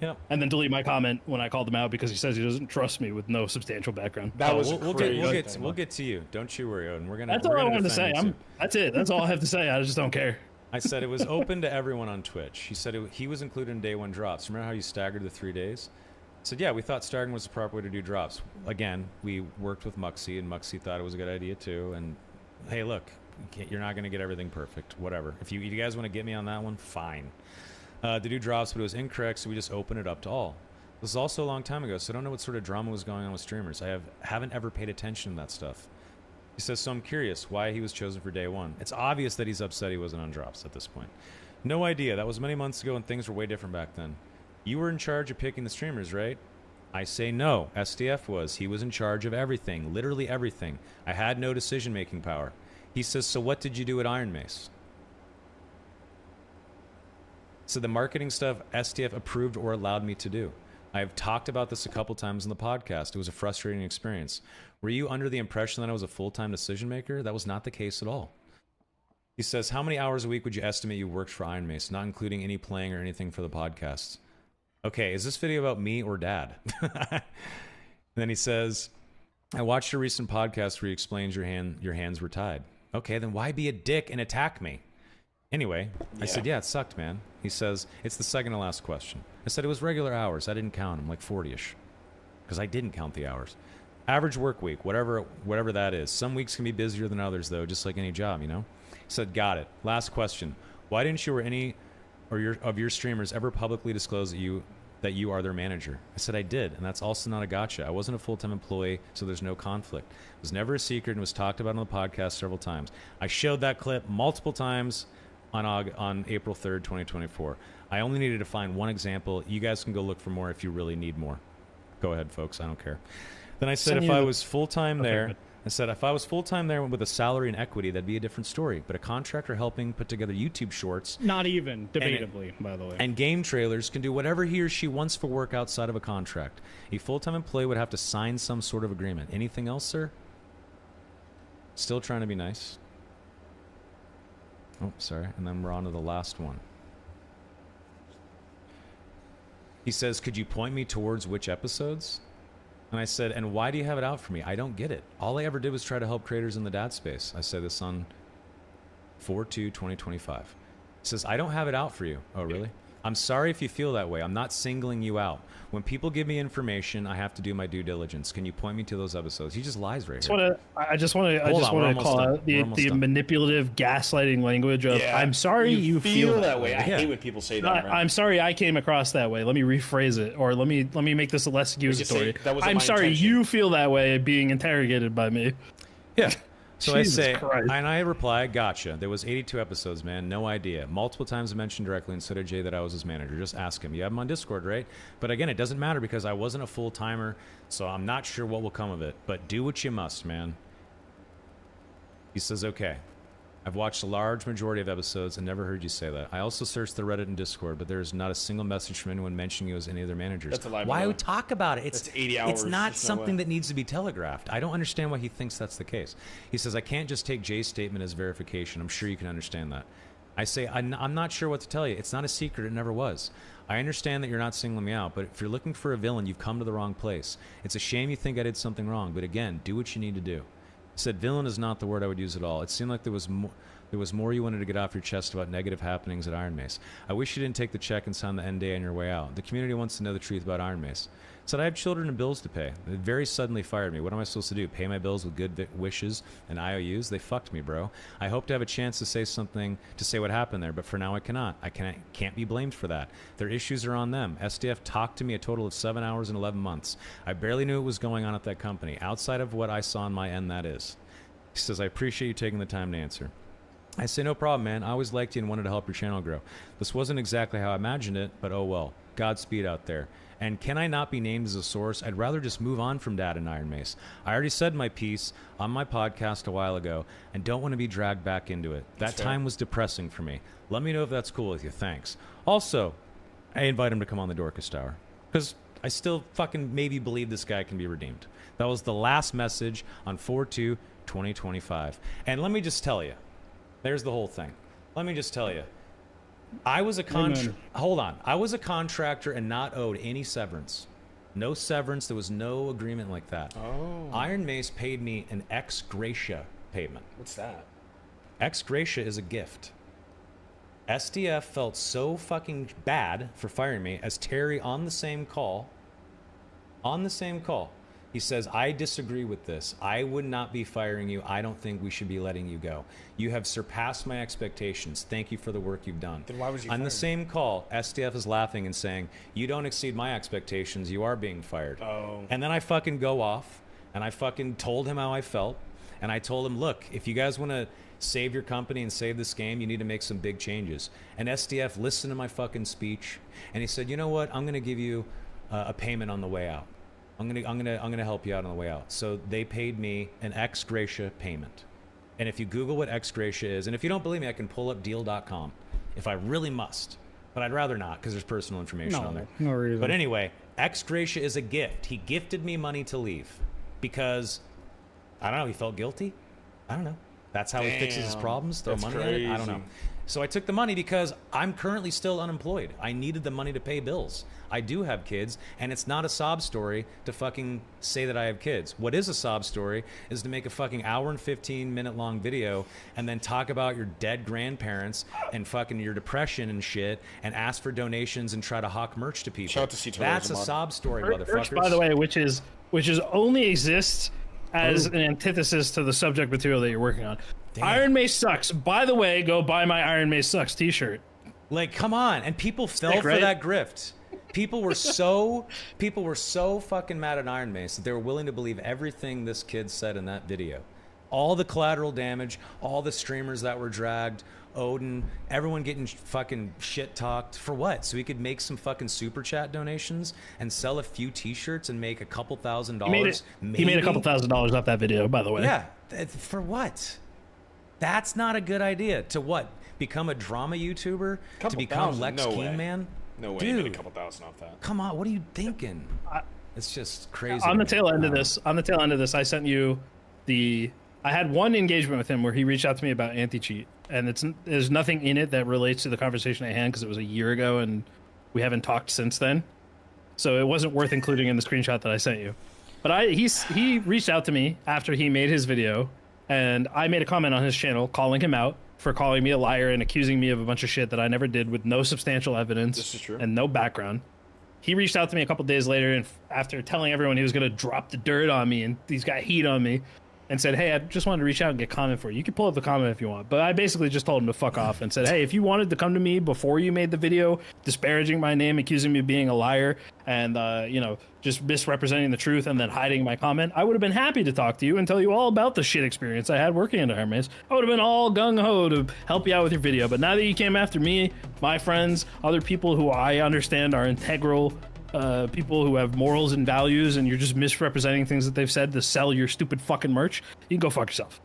Yep. And then delete my comment when I called him out because he says he doesn't trust me with no substantial background. That was we'll crazy. we'll get to you. Don't you worry, Odin. That's all I wanted to say. That's it. That's all I have to say. I just don't care. I said it was open to everyone on Twitch. He said he was included in day one drops. Remember how you staggered the 3 days? I said, yeah, we thought staggering was the proper way to do drops. Again, we worked with Muxie, and Muxie thought it was a good idea too. And hey, look, you're not going to get everything perfect. Whatever. If you guys want to get me on that one, fine. To do drops, but it was incorrect, so we just opened it up to all. This is also a long time ago, so I don't know what sort of drama was going on with streamers. I haven't ever paid attention to that stuff. He says, so I'm curious why he was chosen for day one. It's obvious that he's upset he wasn't on drops at this point. No idea. That was many months ago and things were way different back then. You were in charge of picking the streamers, right? I say no. SDF was. He was in charge of everything. Literally everything. I had no decision-making power. He says, so what did you do at Iron Mace? So the marketing stuff STF approved or allowed me to do. I have talked about this a couple times in the podcast. It was a frustrating experience. Were you under the impression that I was a full-time decision maker? That was not the case at all. He says, how many hours a week would you estimate you worked for Iron Mace, not including any playing or anything for the podcasts? Okay, is this video about me or Dad? And then he says, I watched a recent podcast where you explained your hands were tied. Okay, then why be a dick and attack me? Anyway, I said, yeah, it sucked, man. He says, it's the second to last question. I said, it was regular hours. I didn't count them, like 40-ish. Because I didn't count the hours. Average work week, whatever that is. Some weeks can be busier than others, though, just like any job, you know? He said, got it. Last question. Why didn't you or any of your streamers ever publicly disclose that you are their manager? I said, I did, and that's also not a gotcha. I wasn't a full-time employee, so there's no conflict. It was never a secret and was talked about on the podcast several times. I showed that clip multiple times. on April 3rd, 2024. I only needed to find one example. You guys can go look for more if you really need more. Go ahead, folks. I don't care. Then I said if I was full-time there, I said if I was full-time there with a salary and equity, that'd be a different story. But a contractor helping put together YouTube shorts, not even debatably, by the way, and game trailers can do whatever he or she wants for work outside of a contract. A full-time employee would have to sign some sort of agreement. Anything else, sir? Still trying to be nice. Oh, sorry. And then we're on to the last one. He says, could you point me towards which episodes? And I said, and why do you have it out for me? I don't get it. All I ever did was try to help creators in the dad space. I said this on 4/2/2025. He says, I don't have it out for you. Oh, really? I'm sorry if you feel that way. I'm not singling you out. When people give me information, I have to do my due diligence. Can you point me to those episodes? He just lies right here. I just want to call out the manipulative gaslighting language of I'm sorry you feel that way. I hate when people say that. I'm sorry I came across that way. Let me rephrase it, or let me make this less accusatory. I'm sorry you feel that way being interrogated by me. Yeah. So Jesus I say, Christ. and I reply, gotcha. There was 82 episodes, man. No idea. Multiple times I mentioned directly, and so did Jay, that I was his manager. Just ask him. You have him on Discord, right? But again, it doesn't matter because I wasn't a full-timer, so I'm not sure what will come of it. But do what you must, man. He says, okay. I've watched a large majority of episodes and never heard you say that. I also searched the Reddit and Discord, but there is not a single message from anyone mentioning you as any of their managers. That's a lie. Why would talk about it? That's 80 hours. It's not something that needs to be telegraphed. I don't understand why he thinks that's the case. He says, I can't just take Jay's statement as verification. I'm sure you can understand that. I say, I'm not sure what to tell you. It's not a secret. It never was. I understand that you're not singling me out, but if you're looking for a villain, you've come to the wrong place. It's a shame you think I did something wrong, but again, do what you need to do. He said, villain is not the word I would use at all. It seemed like there was more you wanted to get off your chest about negative happenings at Iron Mace. I wish you didn't take the check and sign the NDA on your way out. The community wants to know the truth about Iron Mace. Said I have children and bills to pay. They very suddenly fired me. What am I supposed to do? Pay my bills with good wishes and IOUs? They fucked me, bro. I hope to have a chance to say something, to say what happened there, but for now I cannot. I can't be blamed for that. Their issues are on them. SDF talked to me a total of 7 hours and 11 months. I barely knew what was going on at that company. Outside of what I saw on my end, that is. He says, I appreciate you taking the time to answer. I say, no problem, man. I always liked you and wanted to help your channel grow. This wasn't exactly how I imagined it, but oh well. Godspeed out there. And can I not be named as a source? I'd rather just move on from Dad and Iron Mace. I already said my piece on my podcast a while ago and don't want to be dragged back into it. That time was depressing for me. Let me know if that's cool with you. Thanks. Also, I invite him to come on the Dorcas Tower because I still fucking maybe believe this guy can be redeemed. That was the last message on 4/2/2025. And let me just tell you, there's the whole thing. Let me just tell you. I was a I was a contractor and not owed any severance. No severance. There was no agreement like that. Oh. Iron Mace paid me an ex gratia payment. What's that? Ex gratia is a gift. SDF felt so fucking bad for firing me as Terry on the same call, he says, I disagree with this. I would not be firing you. I don't think we should be letting you go. You have surpassed my expectations. Thank you for the work you've done. Then why was you on fired? the same call, SDF is laughing and saying, you don't exceed my expectations. You are being fired. Oh. And then I fucking go off and I fucking told him how I felt. And I told him, look, if you guys want to save your company and save this game, you need to make some big changes. And SDF listened to my fucking speech. And he said, you know what? I'm going to give you a payment on the way out. I'm gonna help you out on the way out. So they paid me an ex gratia payment. And if you Google what ex gratia is, and if you don't believe me, I can pull up deal.com if I really must. But I'd rather not because there's personal information on there. No reason. But anyway, ex gratia is a gift. He gifted me money to leave because I don't know. He felt guilty. I don't know. That's how he fixes his problems. Throw money at it. I don't know. So I took the money because I'm currently still unemployed. I needed the money to pay bills. I do have kids, and it's not a sob story to fucking say that I have kids. What is a sob story is to make a fucking hour and 15-minute long video and then talk about your dead grandparents and fucking your depression and shit and ask for donations and try to hawk merch to people. Shout out to C-Tour That's a Rosamond. sob story, Merch, motherfuckers. by the way, which is only exists as an antithesis to the subject material that you're working on. Damn. Iron Mace sucks. By the way, go buy my Iron Mace sucks t-shirt. Like, come on. And people fell for right? that grift. People were so fucking mad at Iron Mace that they were willing to believe everything this kid said in that video. All the collateral damage, all the streamers that were dragged, Odin, everyone getting fucking shit talked for what? So he could make some fucking super chat donations and sell a few T-shirts and make a couple $1,000. He made a couple $1,000s off that video, by the way. Yeah, for what? That's not a good idea. To what? Become a drama YouTuber? To become Lex Kingman? No way. Dude, He made a couple thousand off that. come on, what are you thinking? It's just crazy. On the tail end of this, I sent you I had one engagement with him where he reached out to me about anti-cheat, and there's nothing in it that relates to the conversation at hand because it was a year ago and we haven't talked since then. So it wasn't worth including in the screenshot that I sent you. But he reached out to me after he made his video, and I made a comment on his channel calling him out for calling me a liar and accusing me of a bunch of shit that I never did with no substantial evidence. This is true. And no background. He reached out to me a couple days later, and after telling everyone he was going to drop the dirt on me and he's got heat on me, and said, hey, I just wanted to reach out and get a comment for you. You can pull up the comment if you want. But I basically just told him to fuck off and said, hey, if you wanted to come to me before you made the video disparaging my name, accusing me of being a liar, and, just misrepresenting the truth and then hiding my comment, I would have been happy to talk to you and tell you all about the shit experience I had working at Mace. I would have been all gung-ho to help you out with your video. But now that you came after me, my friends, other people who I understand are integral people who have morals and values, and you're just misrepresenting things that they've said to sell your stupid fucking merch, you can go fuck yourself.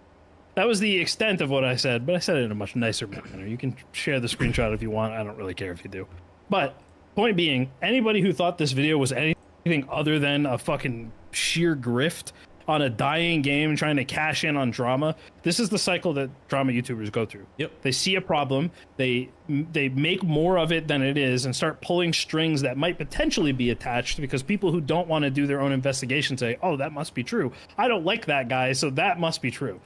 That was the extent of what I said, but I said it in a much nicer manner. You can share the screenshot if you want. I don't really care if you do. But point being, anybody who thought this video was anything other than a fucking sheer grift on a dying game trying to cash in on drama, this is the cycle that drama YouTubers go through. Yep. They see a problem, they make more of it than it is and start pulling strings that might potentially be attached because people who don't want to do their own investigation say, oh, that must be true. I don't like that guy, so that must be true.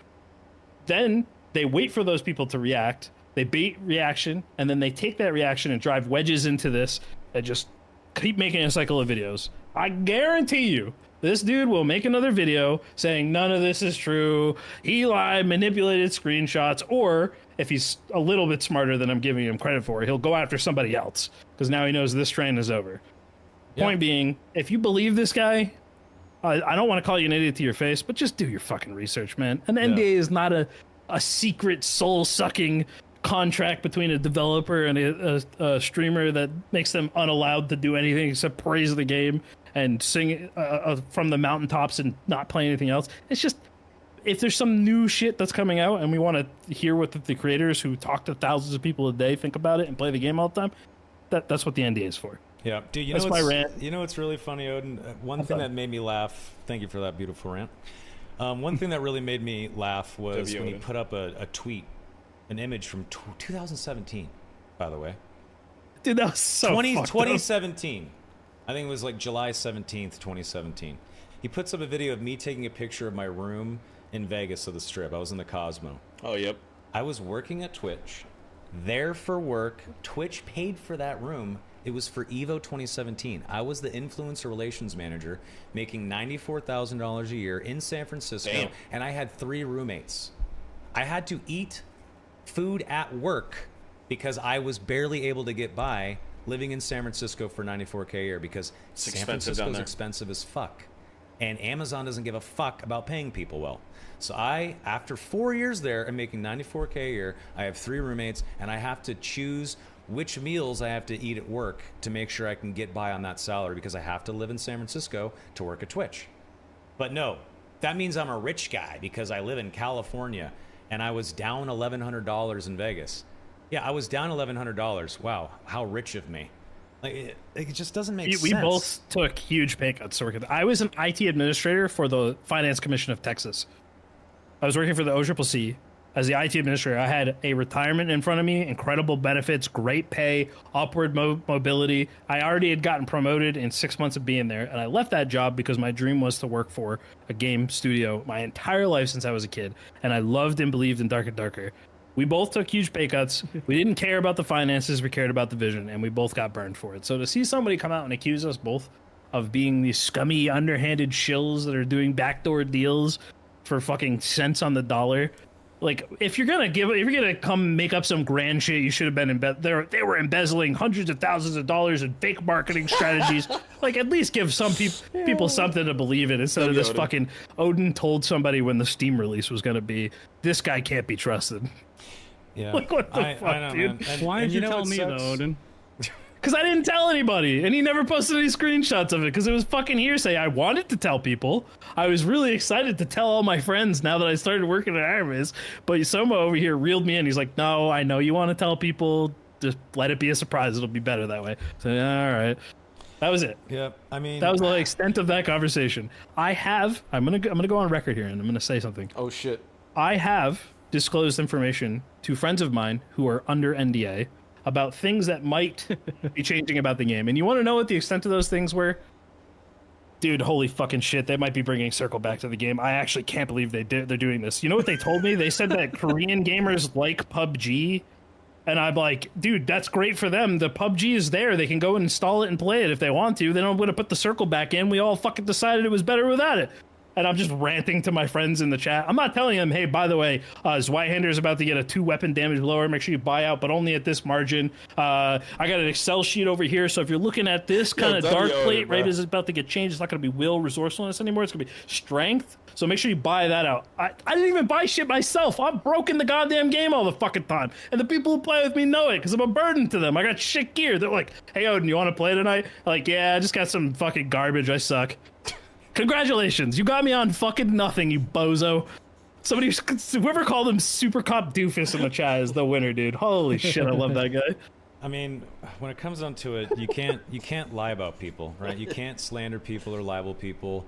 Then they wait for those people to react, they bait reaction, and then they take that reaction and drive wedges into this and just keep making a cycle of videos. I guarantee you, this dude will make another video saying none of this is true, he lied, manipulated screenshots, or if he's a little bit smarter than I'm giving him credit for, he'll go after somebody else because now he knows this train is over. Yeah. Point being, if you believe this guy, I don't want to call you an idiot to your face, but just do your fucking research, man. An NDA is not a secret soul-sucking contract between a developer and a streamer that makes them unallowed to do anything except praise the game and sing from the mountaintops and not play anything else. It's just, if there's some new shit that's coming out and we want to hear what the creators who talk to thousands of people a day think about it and play the game all the time, that's what the NDA is for. Yeah, dude, that's my rant. You know what's really funny, Odin? One thing that made me laugh, thank you for that beautiful rant. One thing that really made me laugh was when he put up a tweet, an image from 2017, by the way. Dude, that was so 2017. I think it was like July 17th, 2017. He puts up a video of me taking a picture of my room in Vegas of the Strip. I was in the Cosmo. Oh, yep. I was working at Twitch, there for work. Twitch paid for that room. It was for EVO 2017. I was the influencer relations manager, making $94,000 a year in San Francisco. Damn. And I had 3 roommates. I had to eat food at work because I was barely able to get by living in San Francisco for $94K a year because San Francisco is expensive as fuck. And Amazon doesn't give a fuck about paying people well. So after 4 years there and making $94K a year, I have 3 roommates and I have to choose which meals I have to eat at work to make sure I can get by on that salary because I have to live in San Francisco to work at Twitch. But no, that means I'm a rich guy because I live in California and I was down $1,100 in Vegas. Yeah, I was down $1,100. Wow, how rich of me. Like, it just doesn't make sense. We both took huge pay cuts to work at. I was an IT administrator for the Finance Commission of Texas. I was working for the OCCC. As the IT administrator, I had a retirement in front of me, incredible benefits, great pay, upward mobility. I already had gotten promoted in 6 months of being there, and I left that job because my dream was to work for a game studio my entire life since I was a kid, and I loved and believed in Dark and Darker. We both took huge pay cuts. We didn't care about the finances, we cared about the vision, and we both got burned for it. So to see somebody come out and accuse us both of being these scummy, underhanded shills that are doing backdoor deals for fucking cents on the dollar... Like, if you're gonna come make up some grand shit, you should have been they were embezzling hundreds of thousands of dollars in fake marketing strategies. Like, at least give some people something to believe in instead of this fucking Odin told somebody when the Steam release was gonna be. This guy can't be trusted. Yeah. Like, what the fuck, I know, dude? man. And, Why and did you know tell what me though, sucks? Odin? Because I didn't tell anybody, and he never posted any screenshots of it because it was fucking hearsay. I wanted to tell people. I was really excited to tell all my friends now that I started working at Aramis, but Soma over here reeled me in. He's like, "No, I know you want to tell people. Just let it be a surprise. It'll be better that way." So, yeah, all right. That was it. Yeah, I mean, That was the extent of that conversation. I'm gonna go on record here, and I'm gonna say something. Oh shit. I have disclosed information to friends of mine who are under NDA about things that might be changing about the game. And you want to know what the extent of those things were? Dude, holy fucking shit, they might be bringing Circle back to the game. I actually can't believe they're doing this. You know what they told me? They said that Korean gamers like PUBG. And I'm like, dude, that's great for them. The PUBG is there. They can go and install it and play it if they want to. They don't want to put the Circle back in. We all fucking decided it was better without it. And I'm just ranting to my friends in the chat. I'm not telling them, hey, by the way, Zweihander is about to get a 2-weapon damage blower. Make sure you buy out, but only at this margin. I got an Excel sheet over here. So if you're looking at this kind of dark plate, right, is about to get changed. It's not going to be will resourcefulness anymore. It's going to be strength. So make sure you buy that out. I didn't even buy shit myself. I'm broken the goddamn game all the fucking time. And the people who play with me know it because I'm a burden to them. I got shit gear. They're like, hey, Odin, you want to play tonight? I'm like, yeah, I just got some fucking garbage. I suck. Congratulations, you got me on fucking nothing, you bozo. Somebody, whoever called him Super Cop Doofus in the chat is the winner, dude. Holy shit, I love that guy. I mean, when it comes down to it, you can't lie about people, right? You can't slander people or libel people.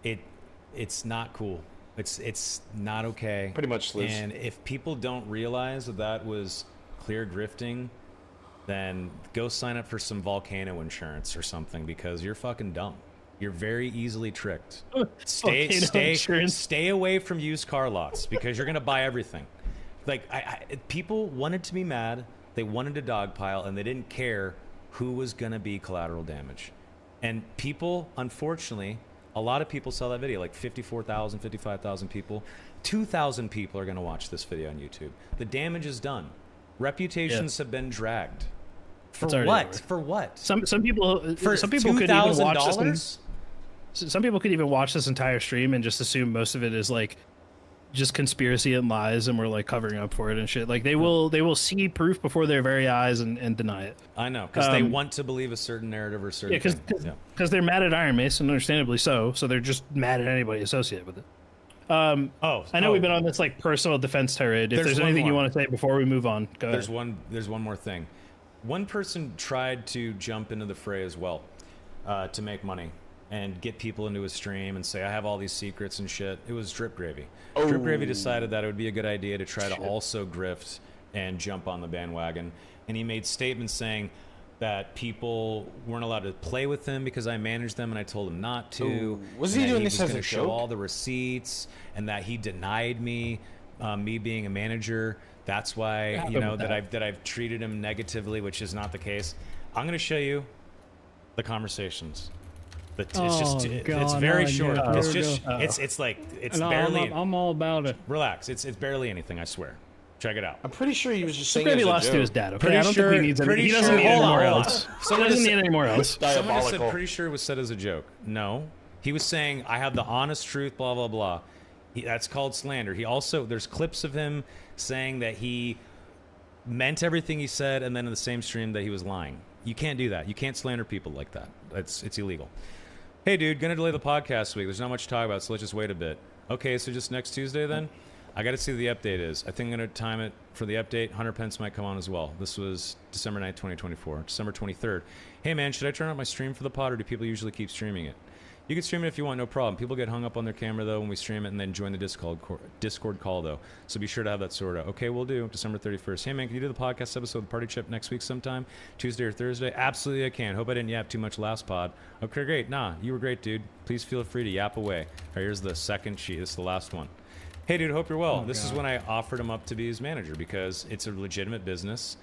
It's not cool. It's not okay. Pretty much, Sliz. And if people don't realize that was clear grifting, then go sign up for some volcano insurance or something because you're fucking dumb. You're very easily tricked. Stay away from used car lots because you're gonna buy everything. Like people wanted to be mad, they wanted to dogpile, and they didn't care who was gonna be collateral damage. And people, unfortunately, a lot of people saw that video, like 54,000, 55,000 people. 2,000 people are gonna watch this video on YouTube. The damage is done. Reputations have been dragged. For what? Over. For what? Some people could even watch this. Some people could even watch this entire stream and just assume most of it is like just conspiracy and lies, and we're like covering up for it and shit. Like they will see proof before their very eyes and deny it. I know, because they want to believe a certain narrative or a certain thing. Because they're mad at Iron Mace, and understandably so. So they're just mad at anybody associated with it. I know we've been on this like personal defense tirade. If there's anything you want to say before we move on, go ahead. There's one more thing. One person tried to jump into the fray as well, to make money and get people into a stream and say, I have all these secrets and shit. It was Drip Gravy. Oh. Drip Gravy decided that it would be a good idea to try to also grift and jump on the bandwagon. And he made statements saying that people weren't allowed to play with him because I managed them and I told him not to. Ooh. Was he doing this as a joke? Show all the receipts, and that he denied me being a manager. That's why, that I've treated him negatively, which is not the case. I'm going to show you the conversations. It's very short. It's barely. I'm all about it. Relax. It's barely anything. I swear. Check it out. I'm pretty sure he was just saying. He lost to his dad. Okay, I don't think he needs anything. He doesn't need anymore else. Someone doesn't need anymore else. Someone said, pretty sure it was said as a joke. No, he was saying, I have the honest truth. Blah blah blah. That's called slander. He also, there's clips of him saying that he meant everything he said, and then in the same stream that he was lying. You can't do that. You can't slander people like that. It's illegal. Hey, dude, gonna delay the podcast this week. There's not much to talk about, so let's just wait a bit. Okay, so just next Tuesday then? I got to see what the update is. I think I'm going to time it for the update. Hunter Pence might come on as well. This was December 9th, 2024. December 23rd. Hey, man, should I turn on my stream for the pod, or do people usually keep streaming it? You can stream it if you want, no problem. People get hung up on their camera, though, when we stream it, and then join the Discord call, though. So be sure to have that sorted out. Okay, we'll do. December 31st. Hey, man, can you do the podcast episode with Party Chip next week sometime? Tuesday or Thursday? Absolutely, I can. Hope I didn't yap too much last pod. Okay, great. Nah, you were great, dude. Please feel free to yap away. All right, here's the second sheet. This is the last one. Hey, dude, hope you're well. This is when I offered him up to be his manager because it's a legitimate business,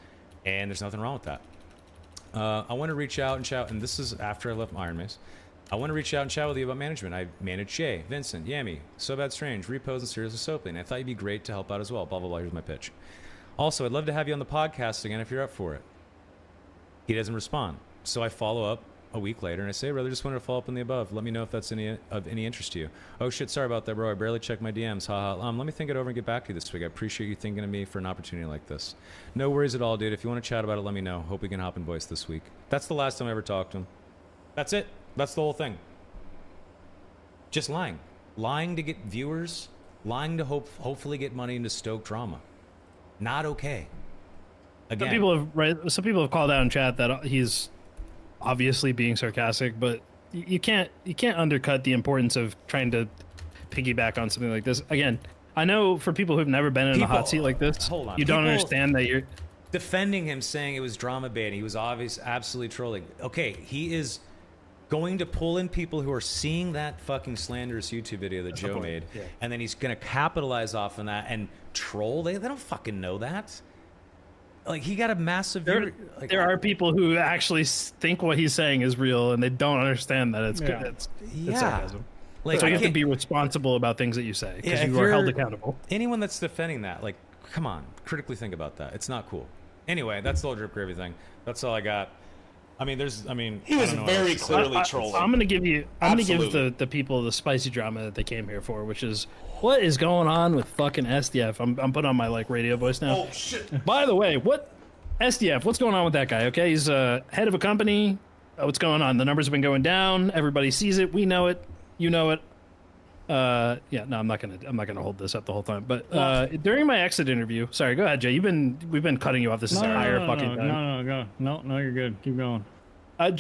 and there's nothing wrong with that. I want to reach out and chat, and this is after I left Iron Mace. I want to reach out and chat with you about management. I managed Jay, Vincent, Yami, So Bad Strange, Repos, and Serious with Soapling. I thought you'd be great to help out as well. Blah, blah, blah. Here's my pitch. Also, I'd love to have you on the podcast again if you're up for it. He doesn't respond. So I follow up a week later, and I say, "Brother, just wanted to follow up on the above. Let me know if that's of any interest to you." "Oh shit, sorry about that, bro. I barely checked my DMs. Haha. Let me think it over and get back to you this week. I appreciate you thinking of me for an opportunity like this." No worries at all, dude. If you want to chat about it, let me know. Hope we can hop in voice this week. That's the last time I ever talked to him. That's it. That's the whole thing. Just lying to get viewers, lying to hopefully get money into stoke drama. Not okay. Again, some people have called out in chat that he's obviously being sarcastic, but you can't undercut the importance of trying to piggyback on something like this. Again, I know for people who've never been in a hot seat like this, hold on. you don't understand that you're defending him, saying it was drama baiting. He was absolutely trolling. Okay, he is going to pull in people who are seeing that fucking slanderous YouTube video that Joe made, and then he's going to capitalize off on that and troll. They don't fucking know that. Like, he got a massive... There are people who actually think what he's saying is real, and they don't understand that it's good. It's sarcasm. Like, so you have to be responsible about things that you say, because you are held accountable. Anyone that's defending that, like, come on, critically think about that. It's not cool. Anyway, that's the whole drip gravy thing. That's all I got. He was very clearly trolling. I'm gonna give the people the spicy drama that they came here for, which is what is going on with fucking SDF. I'm putting on my radio voice now. Oh shit! By the way, SDF? What's going on with that guy? Okay, he's head of a company. What's going on? The numbers have been going down. Everybody sees it. We know it. You know it. I'm not gonna hold this up the whole time. But during my exit interview, sorry, go ahead, Jay. We've been cutting you off. This is our higher fucking time. No, you're good. Keep going.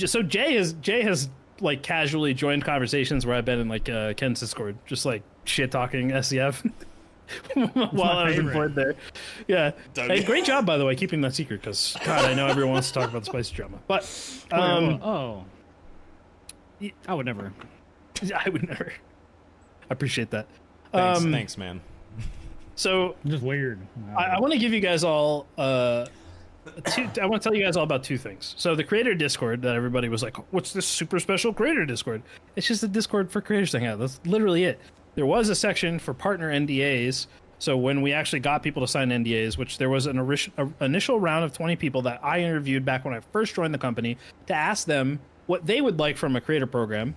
So Jay has like casually joined conversations where I've been in Ken's Discord, just like shit talking SCF while I was employed there. Yeah, hey, great job by the way keeping that secret, because God, I know everyone wants to talk about the spicy drama, but I would never. I would never. I appreciate that. Thanks, man. So just weird. I want to give you guys all. I want to tell you guys all about two things. So the creator Discord that everybody was like, "What's this super special creator Discord?" It's just a Discord for creators to hang out. That's literally it. There was a section for partner NDAs. So when we actually got people to sign NDAs, which there was an initial round of 20 people that I interviewed back when I first joined the company to ask them what they would like from a creator program.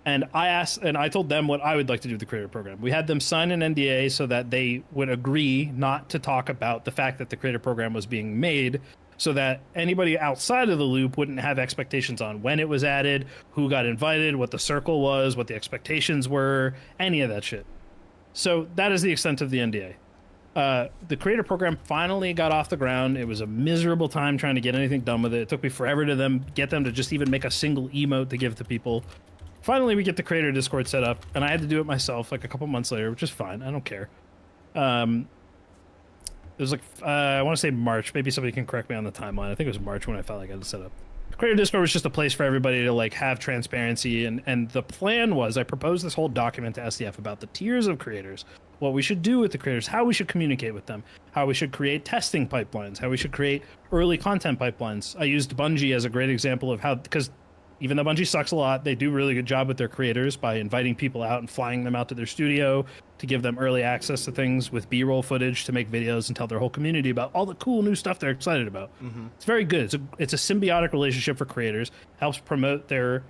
And I told them what I would like to do with the creator program. We had them sign an NDA so that they would agree not to talk about the fact that the creator program was being made, so that anybody outside of the loop wouldn't have expectations on when it was added, who got invited, what the circle was, what the expectations were, any of that shit. So that is the extent of the NDA. The creator program finally got off the ground. It was a miserable time trying to get anything done with it. It took me forever to get them to just even make a single emote to give to people. Finally, we get the creator Discord set up, and I had to do it myself like a couple months later, which is fine. I don't care. It was I want to say March. Maybe somebody can correct me on the timeline. I think it was March when I felt like I had to set up. Creator Discord was just a place for everybody to have transparency, and the plan was I proposed this whole document to SDF about the tiers of creators, what we should do with the creators, how we should communicate with them, how we should create testing pipelines, how we should create early content pipelines. I used Bungie as a great example of how, because even though Bungie sucks a lot, they do a really good job with their creators by inviting people out and flying them out to their studio to give them early access to things with B-roll footage to make videos and tell their whole community about all the cool new stuff they're excited about. Mm-hmm. It's very good. It's a symbiotic relationship for creators, helps promote their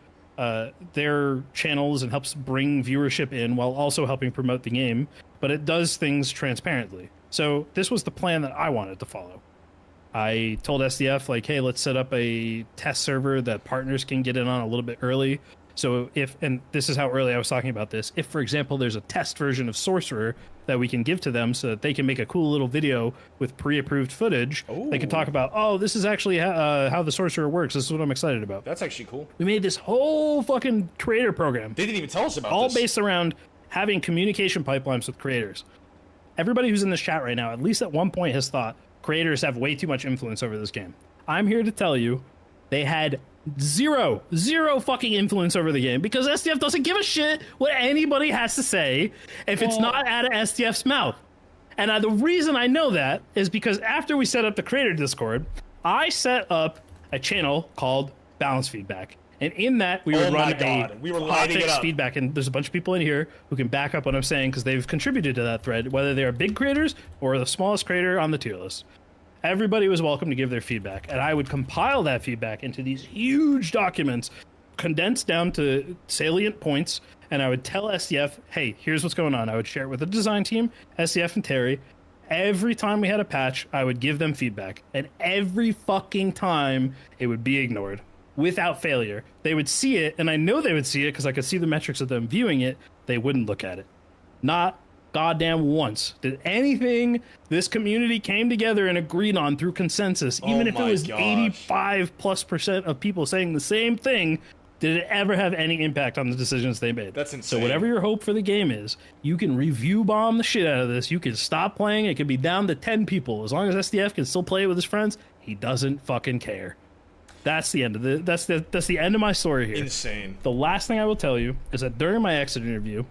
channels and helps bring viewership in while also helping promote the game, but it does things transparently. So this was the plan that I wanted to follow. I told SDF, hey, let's set up a test server that partners can get in on a little bit early. So and this is how early I was talking about this, if, for example, there's a test version of Sorcerer that we can give to them so that they can make a cool little video with pre-approved footage, they can talk about, this is actually how the Sorcerer works. This is what I'm excited about. That's actually cool. We made this whole fucking creator program. They didn't even tell us about all this. Based around having communication pipelines with creators. Everybody who's in this chat right now, at least at one point, has thought creators have way too much influence over this game. I'm here to tell you they had zero fucking influence over the game, because SDF doesn't give a shit what anybody has to say if it's not out of SDF's mouth. And the reason I know that is because after we set up the creator Discord, I set up a channel called Balance Feedback. And in that, we would run hotfix feedback. And there's a bunch of people in here who can back up what I'm saying because they've contributed to that thread, whether they're big creators or the smallest creator on the tier list. Everybody was welcome to give their feedback, and I would compile that feedback into these huge documents, condensed down to salient points, and I would tell SDF, hey, here's what's going on. I would share it with the design team, SDF and Terry. Every time we had a patch, I would give them feedback, and every fucking time it would be ignored without failure. They would see it, and I know they would see it because I could see the metrics of them viewing it. They wouldn't look at it. Not goddamn once did anything this community came together and agreed on through consensus, even if it was 85+% of people saying the same thing, did it ever have any impact on the decisions they made. That's insane. So whatever your hope for the game is, you can review bomb the shit out of this. You can stop playing. It could be down to 10 people. As long as SDF can still play it with his friends, he doesn't fucking care. That's the end of that's the end of my story here. Insane. The last thing I will tell you is that during my exit interview,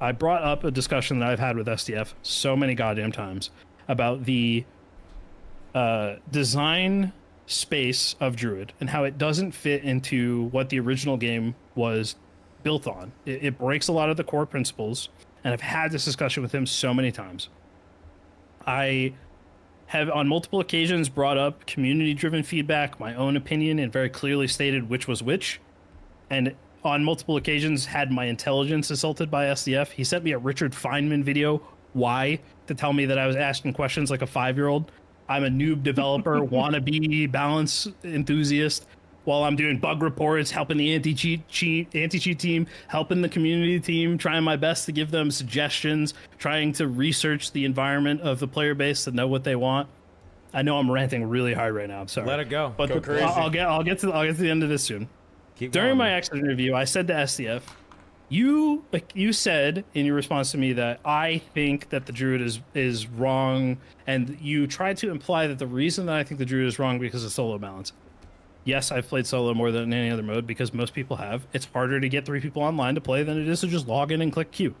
I brought up a discussion that I've had with SDF so many goddamn times about the design space of Druid and how it doesn't fit into what the original game was built on. It breaks a lot of the core principles, and I've had this discussion with him so many times. I have on multiple occasions brought up community-driven feedback, my own opinion, and very clearly stated which was which, and on multiple occasions had my intelligence assaulted by SDF. He sent me a Richard Feynman video, why, to tell me that I was asking questions like a 5-year-old. I'm a noob developer, wannabe balance enthusiast, while I'm doing bug reports, helping the anti-cheat team, helping the community team, trying my best to give them suggestions, trying to research the environment of the player base to know what they want. I know I'm ranting really hard right now. I'm sorry. Let it go. But Go crazy. I'll get to the end of this soon. During my exit interview, I said to SDF, you said in your response to me that I think that the Druid is wrong, and you tried to imply that the reason that I think the Druid is wrong because of solo balance. Yes, I've played solo more than any other mode because most people have. It's harder to get 3 people online to play than it is to just log in and click queue.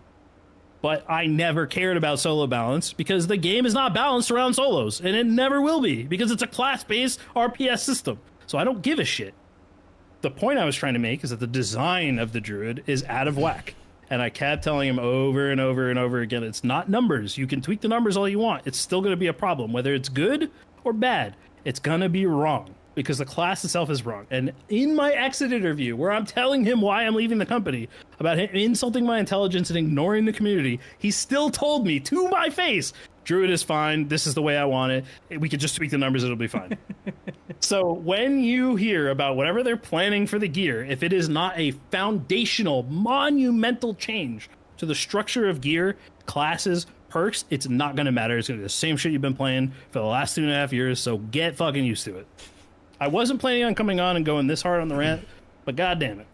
But I never cared about solo balance because the game is not balanced around solos, and it never will be because it's a class-based RPS system. So I don't give a shit. The point I was trying to make is that the design of the Druid is out of whack. And I kept telling him over and over and over again, it's not numbers. You can tweak the numbers all you want. It's still going to be a problem. Whether it's good or bad, it's going to be wrong because the class itself is wrong. And in my exit interview, where I'm telling him why I'm leaving the company, about him insulting my intelligence and ignoring the community, he still told me to my face, Druid is fine. This is the way I want it. We could just tweak the numbers. It'll be fine. So when you hear about whatever they're planning for the gear, if it is not a foundational, monumental change to the structure of gear, classes, perks, it's not going to matter. It's going to be the same shit you've been playing for the last 2.5 years. So get fucking used to it. I wasn't planning on coming on and going this hard on the rant, but god damn it.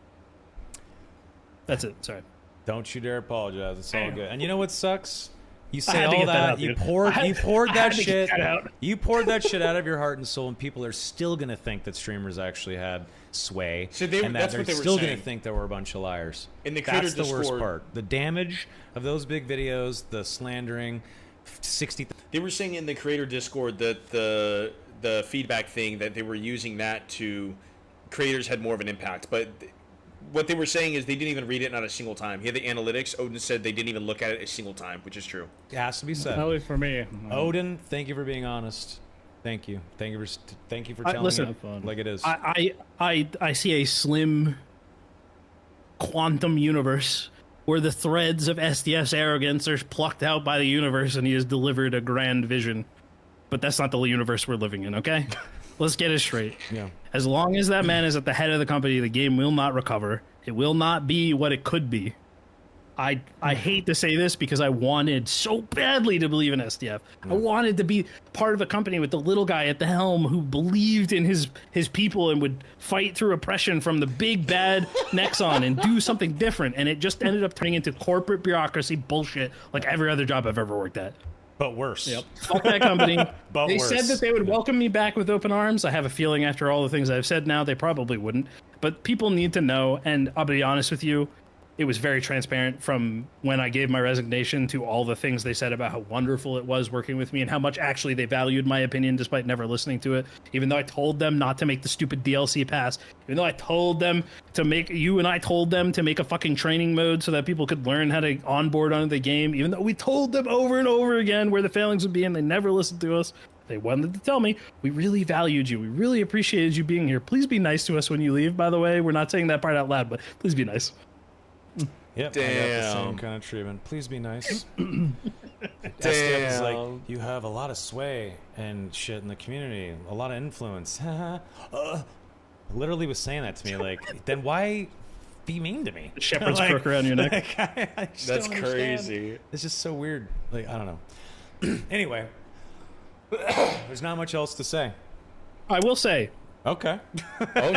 That's it. Sorry. Don't you dare apologize. It's all good. And you know what sucks? You say had to all get that that, out, you dude. poured that shit. You poured that shit out of your heart and soul, and people are still gonna think that streamers actually had sway, So and that that's they're what they were still saying. gonna think that we're a bunch of liars. In the creator That's the worst Discord- part. The damage of those big videos, the slandering, 60. They were saying in the creator Discord that the feedback thing, that they were using that to creators had more of an impact, but what they were saying is they didn't even read it not a single time. Here the analytics, Odin said they didn't even look at it a single time, which is true. It has to be said. At least for me. Odin, thank you for being honest. Thank you for telling listen, it like it is. I see a slim quantum universe where the threads of SDF's arrogance are plucked out by the universe and he has delivered a grand vision. But that's not the universe we're living in, okay? Let's get it straight. Yeah. As long as that man is at the head of the company, the game will not recover. It will not be what it could be. I hate to say this because I wanted so badly to believe in SDF. I wanted to be part of a company with the little guy at the helm who believed in his people and would fight through oppression from the big bad Nexon and do something different. And it just ended up turning into corporate bureaucracy bullshit like every other job I've ever worked at. But worse. Yep. Fuck that company. But They worse. said that they would welcome me back with open arms. I have a feeling after all the things I've said now, they probably wouldn't. But people need to know, and I'll be honest with you, it was very transparent from when I gave my resignation to all the things they said about how wonderful it was working with me and how much actually they valued my opinion despite never listening to it. Even though I told them not to make the stupid DLC pass, even though I told them to make, you and I told them to make a fucking training mode so that people could learn how to onboard onto the game, even though we told them over and over again where the failings would be and they never listened to us. They wanted to tell me, we really valued you. We really appreciated you being here. Please be nice to us when you leave, by the way. We're not saying that part out loud, but please be nice. Yep, I got the same Damn. kind of treatment. Please be nice. SDF is like, you have a lot of sway and shit in the community, a lot of influence. Literally was saying that to me, like, then why be mean to me? Shepherd's Like- crook around your neck. like, I just That's don't understand. crazy. It's just so weird. Like, I don't know. Anyway, there's not much else to say. I will say, Okay. Oh,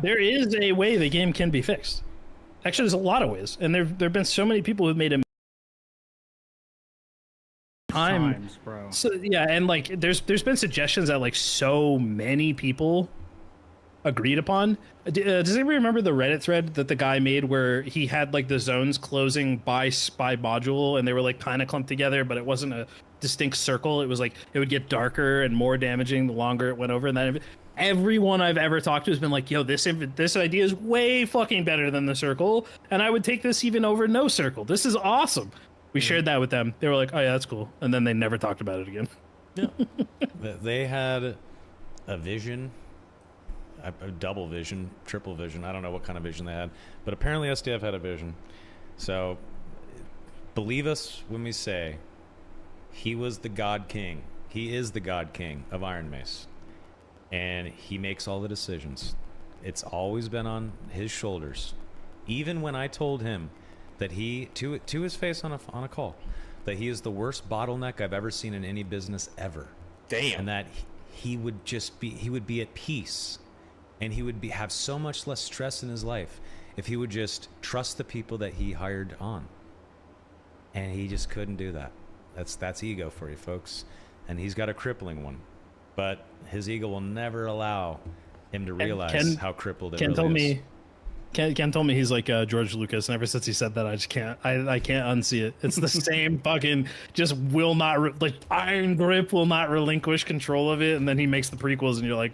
there is a way the game can be fixed. Actually, there's a lot of ways, and there've been so many people who've made a Times, bro. So yeah, and like there's been suggestions that like so many people agreed upon. Does anybody remember the Reddit thread that the guy made where he had like the zones closing by module, and they were like kind of clumped together, but it wasn't a distinct circle. It was like it would get darker and more damaging the longer it went over, and then everyone I've ever talked to has been like, yo, this idea is way fucking better than the circle, and I would take this even over no circle. This is awesome. We shared that with them. They were like, oh yeah, that's cool. And then they never talked about it again. They had a vision, a double vision, triple vision. I don't know what kind of vision they had, but apparently SDF had a vision. So believe us when we say he was the God King. He is the God King of Iron Mace. And he makes all the decisions. It's always been on his shoulders. Even when I told him that he, to his face on a call, that he is the worst bottleneck I've ever seen in any business ever. Damn. And that he would be at peace, and he would have so much less stress in his life if he would just trust the people that he hired on. And he just couldn't do that. That's ego for you, folks. And he's got a crippling one. But his ego will never allow him to realize how crippled it really is. Ken told me he's like George Lucas, and ever since he said that, I just can't. I can't unsee it. It's the same fucking. Just will not like iron grip will not relinquish control of it, and then he makes the prequels, and you're like,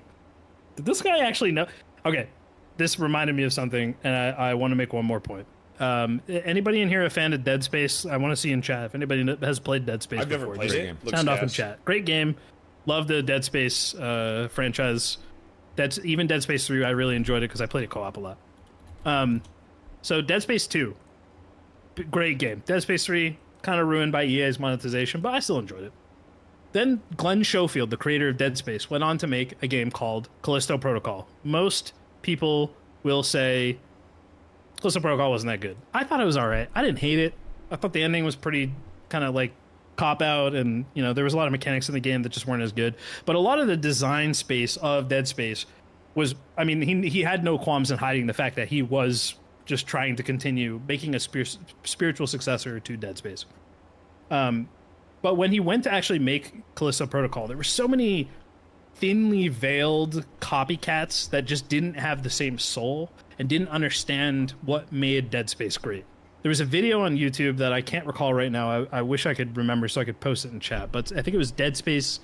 did this guy actually know? Okay, this reminded me of something, and I want to make one more point. Anybody in here a fan of Dead Space? I want to see in chat if anybody has played Dead Space. I've never before. played Just it. Looks sound off in gas. chat. Great game. Love the Dead Space franchise. That's even Dead Space 3. I really enjoyed it because I played it co-op a lot. So Dead Space 2, great game. Dead Space 3 kind of ruined by EA's monetization, but I still enjoyed it. Then Glenn Schofield, the creator of Dead Space, went on to make a game called Callisto Protocol. Most people will say Callisto Protocol wasn't that good. I thought it was all right. I didn't hate it. I thought the ending was pretty kind of like cop out, and you know there was a lot of mechanics in the game that just weren't as good. But a lot of the design space of Dead Space was, I mean, he had no qualms in hiding the fact that he was just trying to continue making a spiritual successor to Dead Space. But when he went to actually make Callisto Protocol, there were so many thinly veiled copycats that just didn't have the same soul and didn't understand what made Dead Space great. There was a video on YouTube that I can't recall right now. I wish I could remember so I could post it in chat, but I think it was Dead Space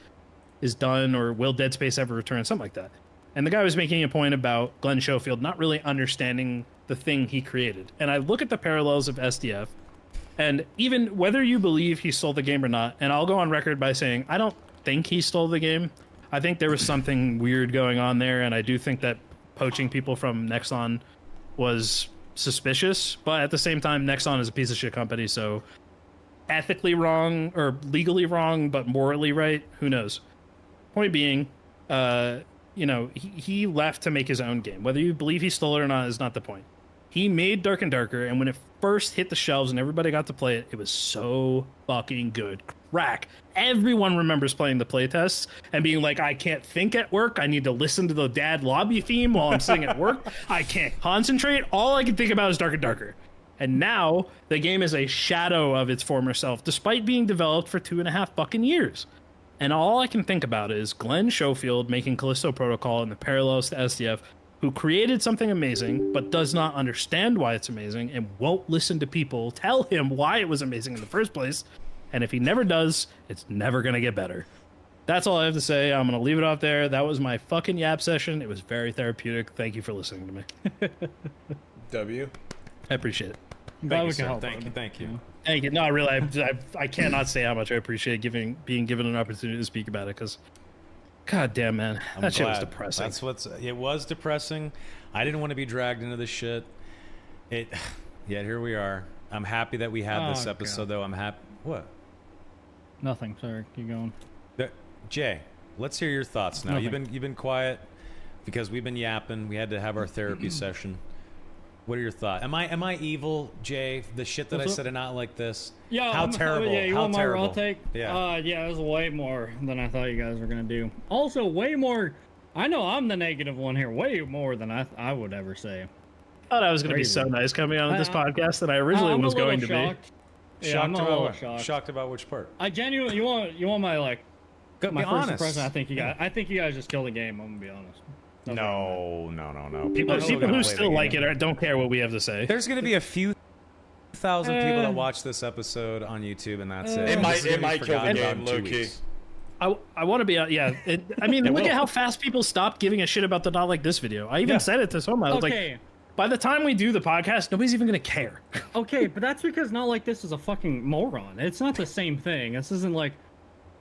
is Done or Will Dead Space Ever Return, something like that. And the guy was making a point about Glenn Schofield not really understanding the thing he created. And I look at the parallels of SDF, and even whether you believe he stole the game or not, and I'll go on record by saying I don't think he stole the game. I think there was something weird going on there, and I do think that poaching people from Nexon was suspicious. But at the same time, Nexon is a piece of shit company, so ethically wrong or legally wrong, but morally right, who knows? Point being, you know, he left to make his own game. Whether you believe he stole it or not is not the point. He made Dark and Darker, and when it first hit the shelves and everybody got to play it, it was so fucking good. Crack. Everyone remembers playing the playtests and being like, I can't think at work. I need to listen to the dad lobby theme while I'm sitting at work. I can't concentrate. All I can think about is Dark and Darker. And now the game is a shadow of its former self, despite being developed for 2.5 fucking years. And all I can think about is Glenn Schofield making Callisto Protocol and the parallels to SDF, who created something amazing, but does not understand why it's amazing and won't listen to people tell him why it was amazing in the first place. And if he never does, it's never going to get better. That's all I have to say. I'm going to leave it off there. That was my fucking yap session. It was very therapeutic. Thank you for listening to me. W. I appreciate it. glad we you, can sir. help. Thank out. you. Thank you. Thank you. No, really, I cannot say how much I appreciate being given an opportunity to speak about it, because, god damn, man, that shit was depressing. It was depressing. I didn't want to be dragged into this shit. Yet here we are. I'm happy that we had this episode, though. I'm happy. What? Nothing. Sorry. Keep going. Jay, let's hear your thoughts now. Nothing. You've been quiet because we've been yapping. We had to have our therapy session. What are your thoughts? Am I evil, Jay? The shit that I said and not like this. Yeah. How terrible? Yeah. You How want my terrible? raw take? Yeah. Yeah. It was way more than I thought you guys were gonna do. Also, way more. I know I'm the negative one here. Way more than I would ever say. I thought I was going to be so nice coming on this podcast than I originally was going to be. Yeah, I'm a little shocked. Shocked about which part? I genuinely, you want my like, Be my first honest. impression. I think you guys just killed the game. I'm gonna be honest. No. People who still like it don't care what we have to say. There's going to be a few thousand people that watch this episode on YouTube, and that's it. It This is gonna be might kill the forgotten game, about in 2 low-key. weeks. I want to be I mean, look at how fast people stopped giving a shit about the not like this video. I even said it to someone. I was like, by the time we do the podcast, nobody's even gonna care. Okay, but that's because not like this is a fucking moron. It's not the same thing. This isn't like,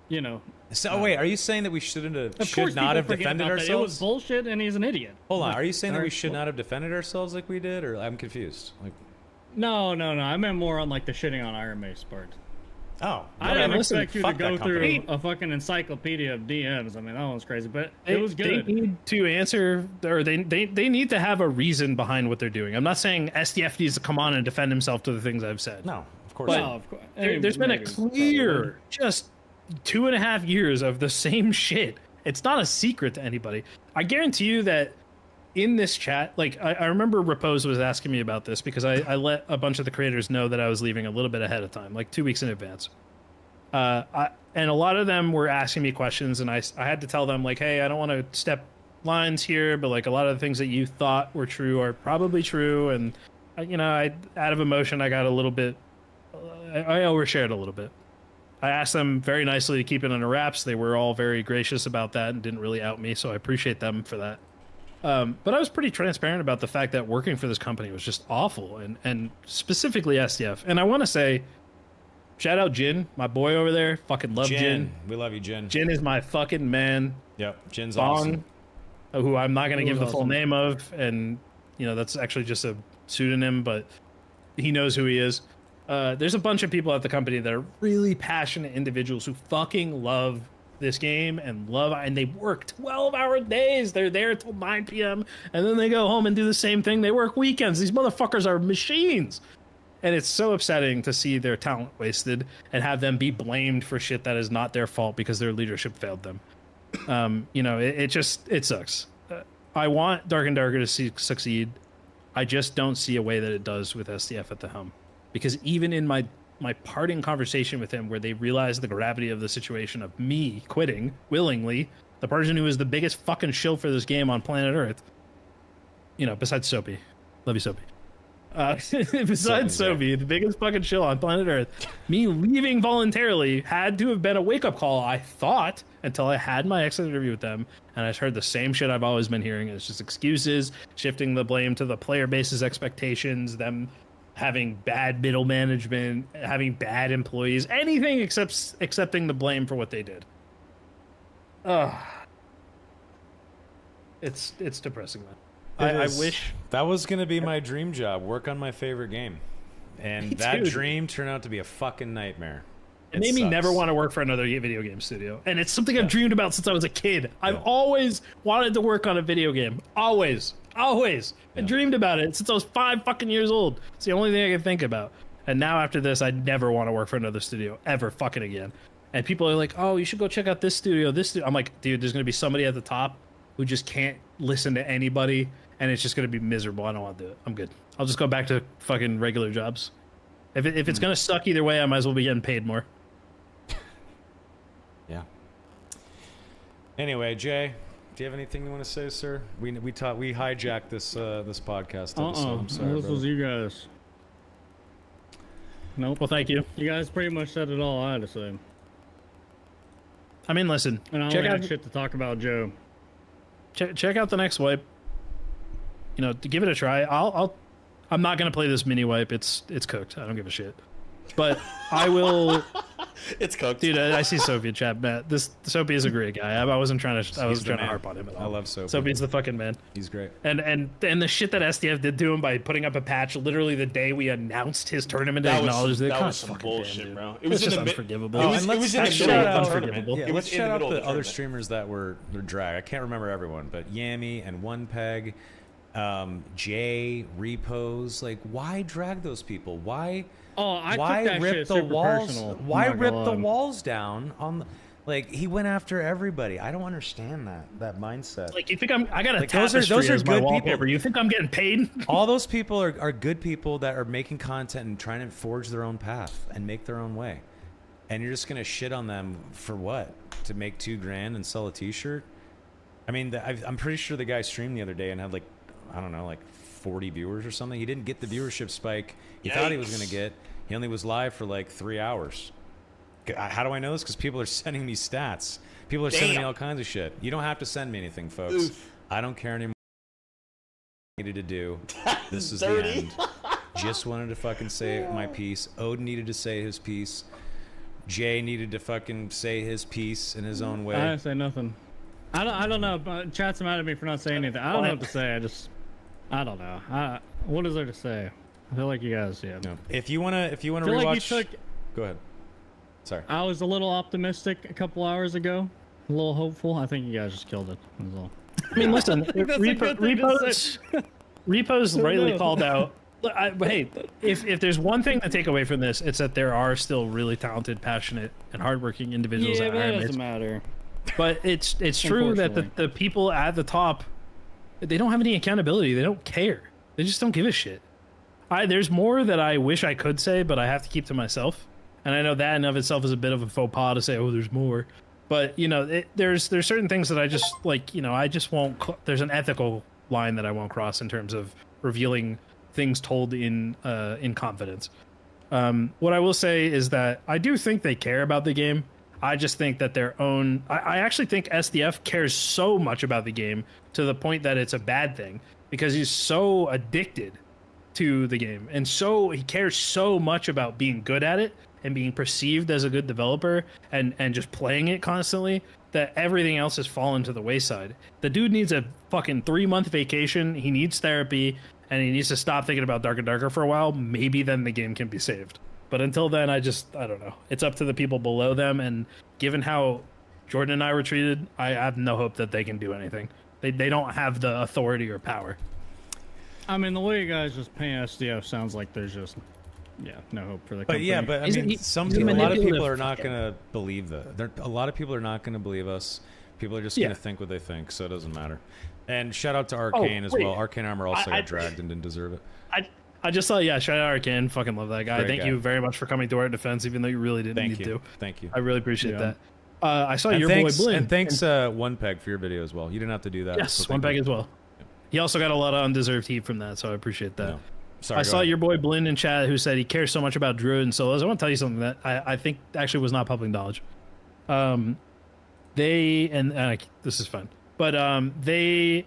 you know. So wait, are you saying that we should not have people forget defended about that. It was ourselves? bullshit, and he's an idiot. Hold on, are you saying that we should not have defended ourselves like we did, or I'm confused? Like, No. I meant more on like the shitting on Iron Mace part. oh, I didn't listen, expect you to fuck that go through company. a fucking encyclopedia of DMs. I mean, that was crazy, but it was good. They need to answer, or they need to have a reason behind what they're doing. I'm not saying SDF needs to come on and defend himself to the things I've said. no, of course But not. No, of course. There's been a clear, just 2.5 years of the same shit. It's not a secret to anybody. I guarantee you that in this chat, like I remember Repose was asking me about this because I let a bunch of the creators know that I was leaving a little bit ahead of time, like 2 weeks in advance. And a lot of them were asking me questions, and I had to tell them like, hey, I don't want to step lines here, but like a lot of the things that you thought were true are probably true. And I out of emotion, I got a little bit, I overshared a little bit. I asked them very nicely to keep it under wraps. They were all very gracious about that and didn't really out me, so I appreciate them for that. But I was pretty transparent about the fact that working for this company was just awful, and specifically SDF. And I want to say, shout out Jin, my boy over there. Fucking love Jin. We love you, Jin. Jin is my fucking man. Yep, Jin's Bong, awesome. who I'm not going to give the full awesome. name of, and that's actually just a pseudonym, but he knows who he is. There's a bunch of people at the company that are really passionate individuals who fucking love this game and they work 12-hour days. They're there till 9 p.m. and then they go home and do the same thing. They work weekends. These motherfuckers are machines. And it's so upsetting to see their talent wasted and have them be blamed for shit that is not their fault because their leadership failed them. It sucks. I want Dark and Darker to succeed. I just don't see a way that it does with SDF at the helm. Because even in my parting conversation with him, where they realized the gravity of the situation of me quitting willingly, the person who is the biggest fucking shill for this game on planet Earth, besides Soapy. Love you, Soapy. Besides Soapy, the biggest fucking shill on planet Earth, me leaving voluntarily had to have been a wake-up call, I thought, until I had my exit interview with them, and I heard the same shit I've always been hearing. It's just excuses, shifting the blame to the player base's expectations, them having bad middle management, having bad employees, anything except accepting the blame for what they did. It's depressing, man. I wish that was gonna be my dream job. Work on my favorite game, and that Dude. dream turned out to be a fucking nightmare. It made me sucks. never want to work for another video game studio, and it's something I've dreamed about since I was a kid. I've always wanted to work on a video game. Always. I dreamed about it since I was 5 fucking years old. It's the only thing I can think about. And now after this, I never want to work for another studio ever fucking again. And people are like, "Oh, you should go check out this studio, this studio." I'm like, dude, there's gonna be somebody at the top who just can't listen to anybody, and it's just gonna be miserable. I don't want to do it. I'm good. I'll just go back to fucking regular jobs. If it's gonna suck either way, I might as well be getting paid more. Yeah. Anyway, Jay, do you have anything you want to say, sir? We hijacked this podcast episode. I'm sorry, This brother. was you guys. Nope. Well, thank you. You guys pretty much said it all I had to say. I mean, listen. And I check only out had shit to talk about Joe. check out the next wipe. To give it a try. I'm not gonna play this mini wipe. It's cooked. I don't give a shit. But I will. It's cooked, dude. I see Sophie in chat, Matt. This Sophie is a great guy. I wasn't trying to. I wasn't trying to harp on him at all. I love Sophie. Sophie's the fucking man. He's great. And the shit that SDF did to him by putting up a patch literally the day we announced his tournament, that acknowledged it. was some bullshit, bro. It was just in the unforgivable. It was in the middle of the tournament. Yeah, It let's was in shout the out middle of the the other tournament. streamers that were drag. I can't remember everyone, but Yami and One Peg, Jay, Repose. Like, why drag those people? Why? Oh, I Why took that rip shit the super walls? personal. Why I'm not rip gonna the lie. walls down on? Like, he went after everybody. I don't understand that mindset. Like, you think I got a Like, those tapestry are as my good wallpaper. people. You think I'm getting paid? All those people are good people that are making content and trying to forge their own path and make their own way. And you're just gonna shit on them for what? To make $2,000 and sell a T-shirt? I mean, I'm pretty sure the guy streamed the other day and had like, I don't know, like 40 viewers or something. He didn't get the viewership spike he thought he was gonna get. He only was live for like 3 hours. How do I know this? Because people are sending me stats. People are sending me all kinds of shit. You don't have to send me anything, folks. Oof. I don't care anymore. Needed to do. This is dirty. the end. Just wanted to fucking say my piece. Odin needed to say his piece. Jay needed to fucking say his piece in his own way. I didn't say nothing. I don't know. But chat's mad at me for not saying anything. I don't know what to say. I don't know. What is there to say? I feel like you guys, yeah. No. If you wanna I feel rewatch, like you took. go ahead. Sorry. I was a little optimistic a couple hours ago. A little hopeful. I think you guys just killed it. That's all. I mean, listen, That's a good thing to Repos rightly no. called out. Hey, if there's one thing to take away from this, it's that there are still really talented, passionate, and hardworking individuals Yeah, at but that Iron doesn't Mace. matter. But it's true that the people at the top, they don't have any accountability. They don't care. They just don't give a shit. There's more that I wish I could say, but I have to keep to myself. And I know that in of itself is a bit of a faux pas to say, oh, there's more. But, you know, there's certain things that I just, like, you know, I just won't... There's an ethical line that I won't cross in terms of revealing things told in confidence. What I will say is that I do think they care about the game. I just think that their own... I actually think SDF cares so much about the game to the point that it's a bad thing because he's so addicted to the game. And so he cares so much about being good at it and being perceived as a good developer and just playing it constantly that everything else has fallen to the wayside. The dude needs a fucking 3-month vacation. He needs therapy and he needs to stop thinking about Dark and Darker for a while. Maybe then the game can be saved. But until then, I don't know. It's up to the people below them. And given how Jordan and I were treated, I have no hope that they can do anything. They don't have the authority or power. I mean, the way you guys just paint SDF sounds like there's just, no hope for the But company. yeah, but I He's- mean, he- some he's a people, a lot of people manipulative are not fucking- gonna believe that. A lot of people are not gonna believe us. People are just gonna think what they think, so it doesn't matter. And shout out to Arcane as wait. well. Arcane Armor also I- got dragged and didn't deserve it. I just saw, shout out Arcane. Fucking love that guy. Great Thank guy. you very much for coming to our defense, even though you really didn't Thank need you. to. Thank you. I really appreciate Yeah. that. I saw And your thanks, boy Blin. and thanks One Peg for your video as well. You didn't have to do that. Yes, so One thank Peg you. as well. He also got a lot of undeserved heat from that, so I appreciate that. No. Sorry, I go saw ahead. your boy Blin in chat who said he cares so much about Druid and solos. I want to tell you something that I think actually was not public knowledge. This is fun, but they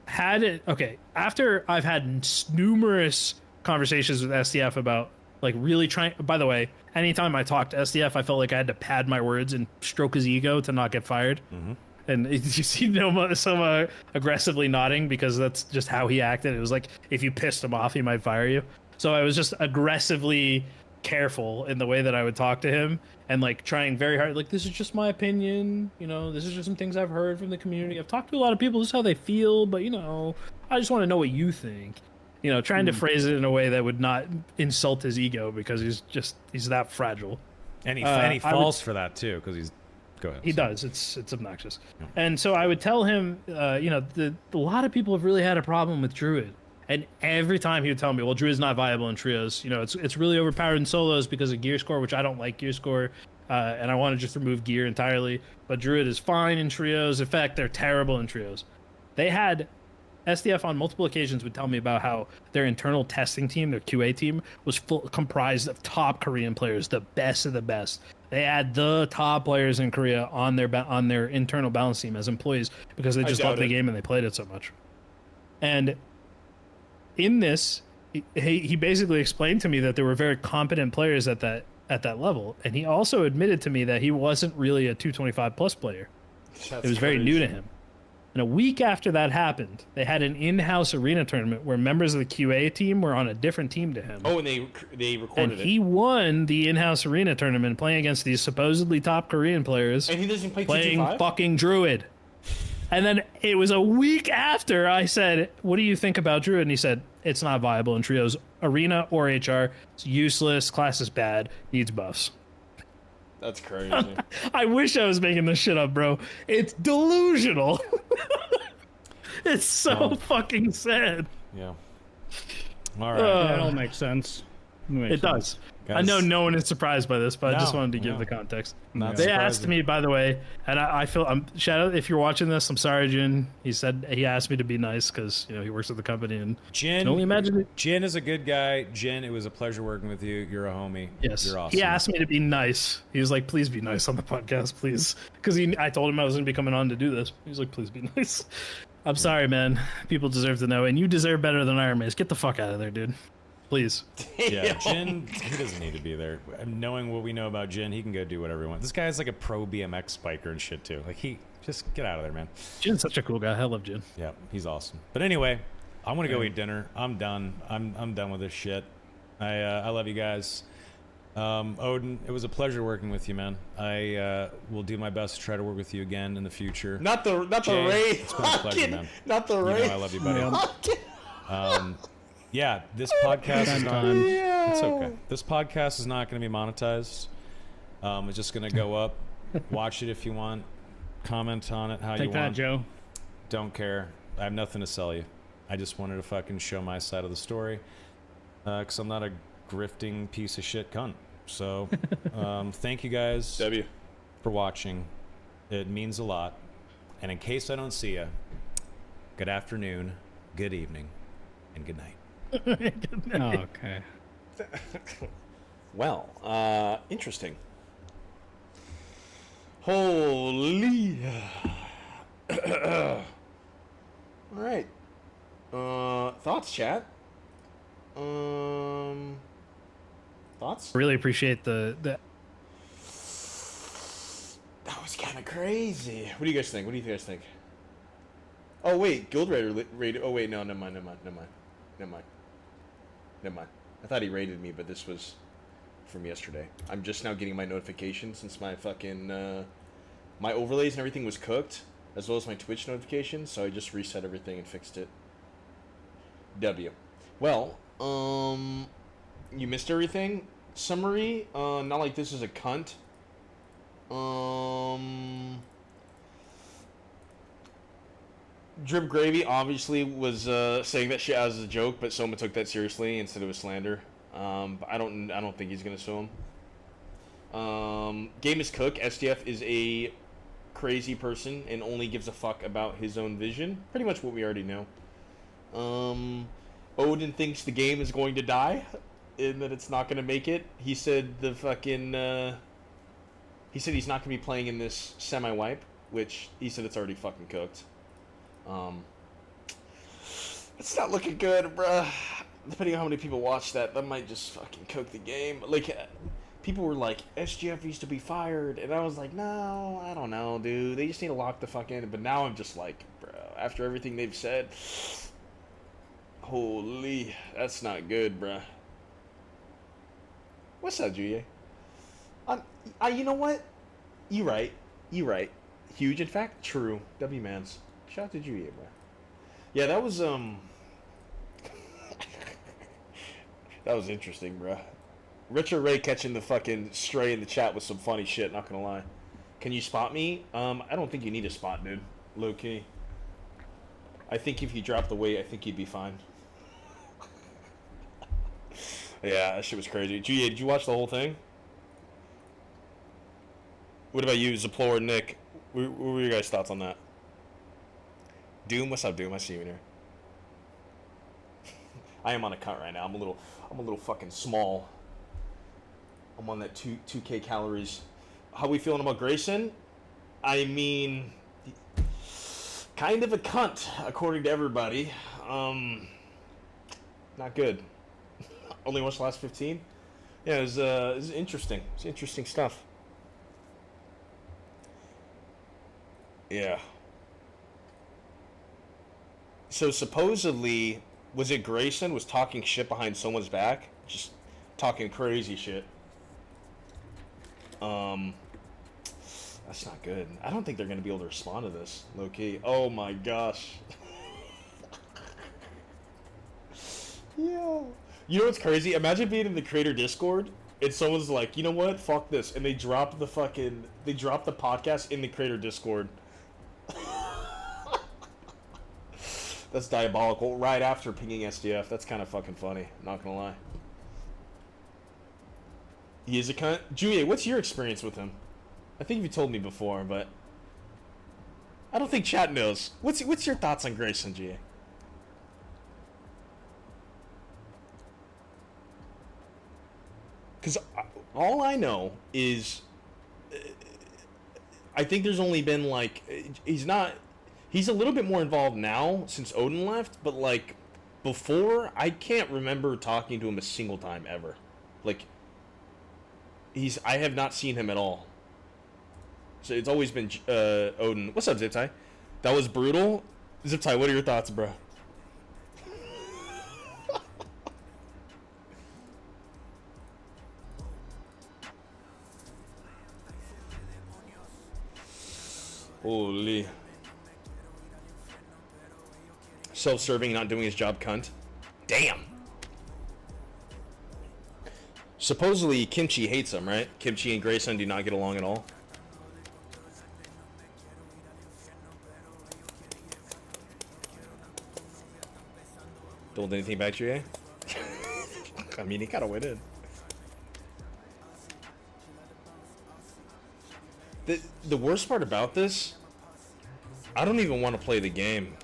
had it. Okay, after I've had numerous conversations with SDF about like really trying. By the way, anytime I talked to SDF, I felt like I had to pad my words and stroke his ego to not get fired. Mm-hmm. And you see Noma so aggressively nodding because that's just how he acted. It was like if you pissed him off, he might fire you. So I was just aggressively careful in the way that I would talk to him and like trying very hard. Like, this is just my opinion. You know, this is just some things I've heard from the community. I've talked to a lot of people. This is how they feel. But, you know, I just want to know what you think. You know, trying to phrase it in a way that would not insult his ego because he's that fragile. And he falls for that too because he's. Go ahead. He does. It's obnoxious. And so I would tell him, a lot of people have really had a problem with Druid. And every time he would tell me, well, Druid's not viable in trios. You know, it's really overpowered in solos because of gear score, which I don't like gear score. And I want to just remove gear entirely. But Druid is fine in trios. In fact, they're terrible in trios. They had SDF on multiple occasions would tell me about how their internal testing team, their QA team, was comprised of top Korean players, the best of the best. They had the top players in Korea on their internal balance team as employees because they just loved the game and they played it so much. And in this, he basically explained to me that there were very competent players at that level, and he also admitted to me that he wasn't really a 225 plus player. It was very new to him. And a week after that happened, they had an in-house arena tournament where members of the QA team were on a different team to him. Oh, and they recorded and he won the in-house arena tournament playing against these supposedly top Korean players. And he doesn't play playing 225? fucking Druid. And then it was a week after I said, "What do you think about Druid?" And he said, "It's not viable in trios, arena or HR. It's useless. Class is bad. Needs buffs." That's crazy. I wish I was making this shit up, bro. It's delusional. It's so fucking sad. Yeah. All right. That all makes sense. It does. Guys, I know no one is surprised by this, but I just No, wanted to give no. the context. Not They surprising. asked me, by the way, and I feel shout out if you're watching this. I'm sorry, Jin. He said he asked me to be nice because he works at the company and Jin, can only imagine it. Jin is a good guy. Jin, it was a pleasure working with you. You're a homie. Yes, You're awesome. he asked me to be nice. He was like, "Please be nice on the podcast, please," because I told him I was going to be coming on to do this. He was like, "Please be nice." I'm sorry, man. People deserve to know, and you deserve better than Iron Mace. Get the fuck out of there, dude. Please. Yeah, Jin, he doesn't need to be there. Knowing what we know about Jin, he can go do whatever he wants. This guy's like a pro BMX biker and shit too. Like just get out of there, man. Jin's such a cool guy. I love Jin. Yeah, he's awesome. But anyway, I want to go eat dinner. I'm done. I'm done with this shit. I love you guys. Odin, it was a pleasure working with you, man. I will do my best to try to work with you again in the future. Not the Jay, raid. it's been a pleasure, man. Not the You raid. know I love you, buddy. Yeah, this podcast is not. It's okay. This podcast is not going to be monetized. It's just going to go up. Watch it if you want. Comment on it how you Take that, want. Joe. Don't care. I have nothing to sell you. I just wanted to fucking show my side of the story. Because I'm not a grifting piece of shit cunt. So, thank you guys W. for watching. It means a lot. And in case I don't see you, good afternoon, good evening, and good night. Okay. Well, interesting. Holy. All right. Thoughts, chat? Thoughts? Really appreciate the That was kind of crazy. What do you guys think? What do you guys think? Oh wait, Guild Raider rated. Oh wait, no, never mind. I thought he rated me, but this was from yesterday. I'm just now getting my notifications since my fucking my overlays and everything was cooked, as well as my Twitch notifications. So I just reset everything and fixed it. W. Well, you missed everything. Summary. Not like this is a cunt. Drip Gravy obviously was saying that shit as a joke, but Soma took that seriously instead of a slander. But I don't think he's gonna sue him. Game is Cook. SDF is a crazy person and only gives a fuck about his own vision. Pretty much what we already know. Odin thinks the game is going to die and that it's not gonna make it. He said the fucking he said he's not gonna be playing in this semi-wipe, which he said it's already fucking cooked. It's not looking good, bruh. Depending on how many people watch that might just fucking cook the game. Like, people were like, SGF used to be fired, and I was like, no, I don't know, dude. They just need to lock the fuck in. But now I'm just like, bro, after everything they've said, holy, that's not good, bruh. What's up, Julia? You know what? You right. Huge, in fact, true. W-Mans. Shout out to Julia, bro. Yeah, that was, that was interesting, bro. Richard Ray catching the fucking stray in the chat with some funny shit, not gonna lie. Can you spot me? I don't think you need a spot, dude. Low key. I think if you drop the weight, I think you'd be fine. Yeah, that shit was crazy. Julia, did you watch the whole thing? What about you, Zaplor, Nick? What were your guys' thoughts on that? Doom, what's up, Doom? I see you in here. I am on a cut right now. I'm a little fucking small. I'm on that 2K calories. How we feeling about Grayson? I mean, kind of a cunt, according to everybody. not good. Only watched the last 15. Yeah, it was interesting. It's interesting stuff. Yeah. So supposedly, was it Grayson was talking shit behind someone's back? Just talking crazy shit. That's not good. I don't think they're going to be able to respond to this, low-key. Oh my gosh. Yeah. You know what's crazy? Imagine being in the creator Discord and someone's like, you know what? Fuck this. And they drop the podcast in the creator Discord. That's diabolical. Right after pinging SDF. That's kind of fucking funny. Not gonna lie. He is a cunt. Julia, what's your experience with him? I think you told me before, but I don't think chat knows. What's your thoughts on Grayson, Julia? Because all I know is I think there's only been like he's a little bit more involved now since Odin left, but like before I can't remember talking to him a single time ever. Like I have not seen him at all. So it's always been Odin. What's up, Ziptai? That was brutal. Ziptai, what are your thoughts, bro? Holy. Self-serving, not doing his job, cunt. Damn. Supposedly, Kimchi hates him, right? Kimchi and Grayson do not get along at all. Don't do anything back to you, eh? I mean, he kind of went in. The worst part about this, I don't even want to play the game.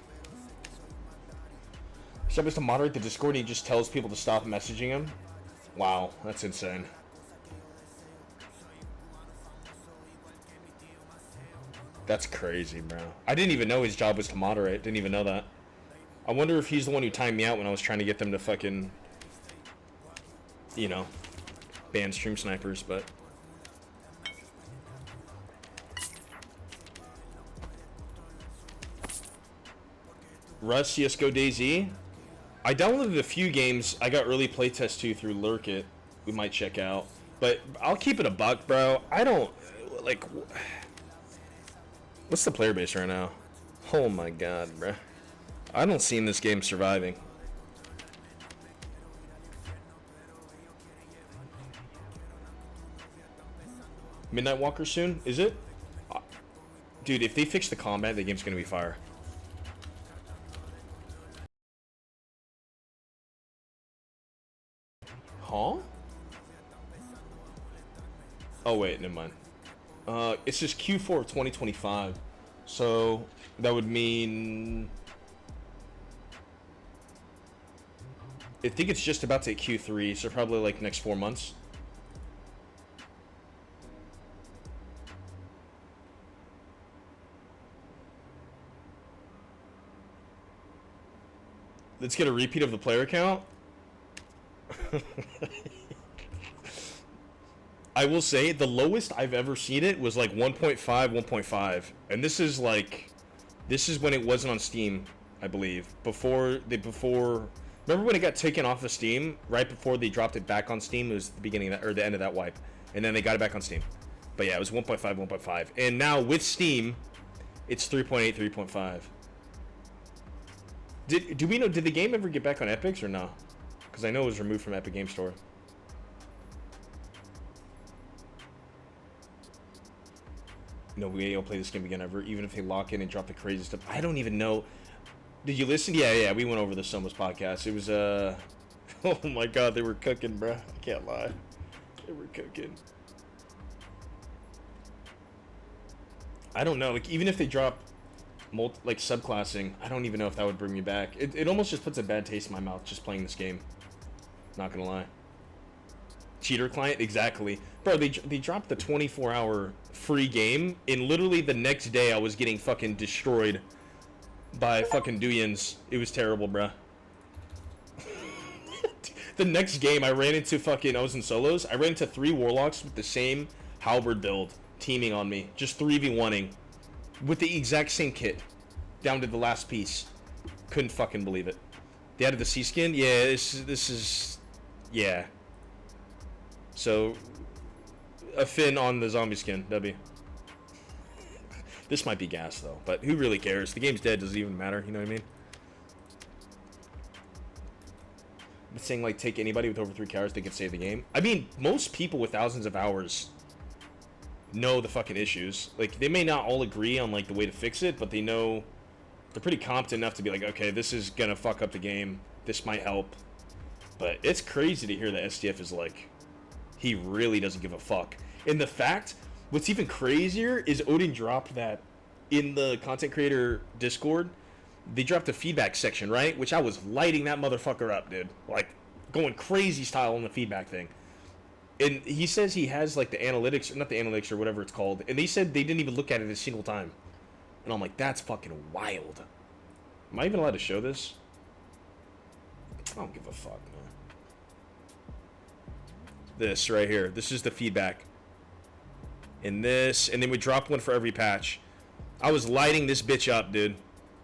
Supposed to moderate the Discord and he just tells people to stop messaging him? Wow, that's insane. That's crazy, bro. I didn't even know his job was to moderate. Didn't even know that. I wonder if he's the one who timed me out when I was trying to get them to fucking, you know, ban stream snipers, but... Rust, CSGO, DayZ. I downloaded a few games. I got early playtest 2 through Lurk It. We might check out. But I'll keep it a buck, bro. I don't... Like... What's the player base right now? Oh my god, bro. I don't see this game surviving. Midnight Walker soon? Is it? Dude, if they fix the combat, the game's gonna be fire. Huh? Oh wait, never mind. It's just Q4 of 2025. So that would mean I think it's just about to hit Q3, so probably like next 4 months. Let's get a repeat of the player count. I will say the lowest I've ever seen it was like 1.5, 1.5, and this is when it wasn't on Steam, I believe. Before remember when it got taken off of Steam right before they dropped it back on Steam? It was the beginning of that, or the end of that wipe, and then they got it back on Steam. But yeah, it was 1.5, 1.5, and now with Steam, it's 3.8, 3.5. Do we know? Did the game ever get back on Epic's or no? Because I know it was removed from Epic Game Store. No, we don't play this game again ever, even if they lock in and drop the crazy stuff. I don't even know. Did you listen? Yeah, we went over the Soma's podcast. It was, oh my god, they were cooking, bruh. I can't lie. They were cooking. I don't know. Like, even if they drop, like, subclassing, I don't even know if that would bring me back. It almost just puts a bad taste in my mouth just playing this game. Not gonna lie. Cheater client? Exactly. Bro, they dropped the 24-hour free game, and literally the next day I was getting fucking destroyed by fucking Duyans. It was terrible, bruh. The next game, I ran into fucking... I was in solos. I ran into 3 warlocks with the same halberd build teaming on me. Just 3v1ing. With the exact same kit. Down to the last piece. Couldn't fucking believe it. They added the sea skin? Yeah, this is... Yeah. So... A fin on the zombie skin, W. This might be gas, though. But who really cares? The game's dead. Doesn't even matter. You know what I mean? I'm saying, like, take anybody with over 3 hours, they can save the game. I mean, most people with thousands of hours know the fucking issues. Like, they may not all agree on, like, the way to fix it, but they know... They're pretty competent enough to be like, okay, this is gonna fuck up the game. This might help. But it's crazy to hear that SDF is like... He really doesn't give a fuck. And the fact... What's even crazier is Odin dropped that in the content creator Discord. They dropped a feedback section, right? Which I was lighting that motherfucker up, dude. Like, going crazy style on the feedback thing. And he says he has, like, the analytics, not the analytics or whatever it's called. And they said they didn't even look at it a single time. And I'm like, that's fucking wild. Am I even allowed to show this? I don't give a fuck, man. This right here. This is the feedback. And this. And then we dropped one for every patch. I was lighting this bitch up, dude.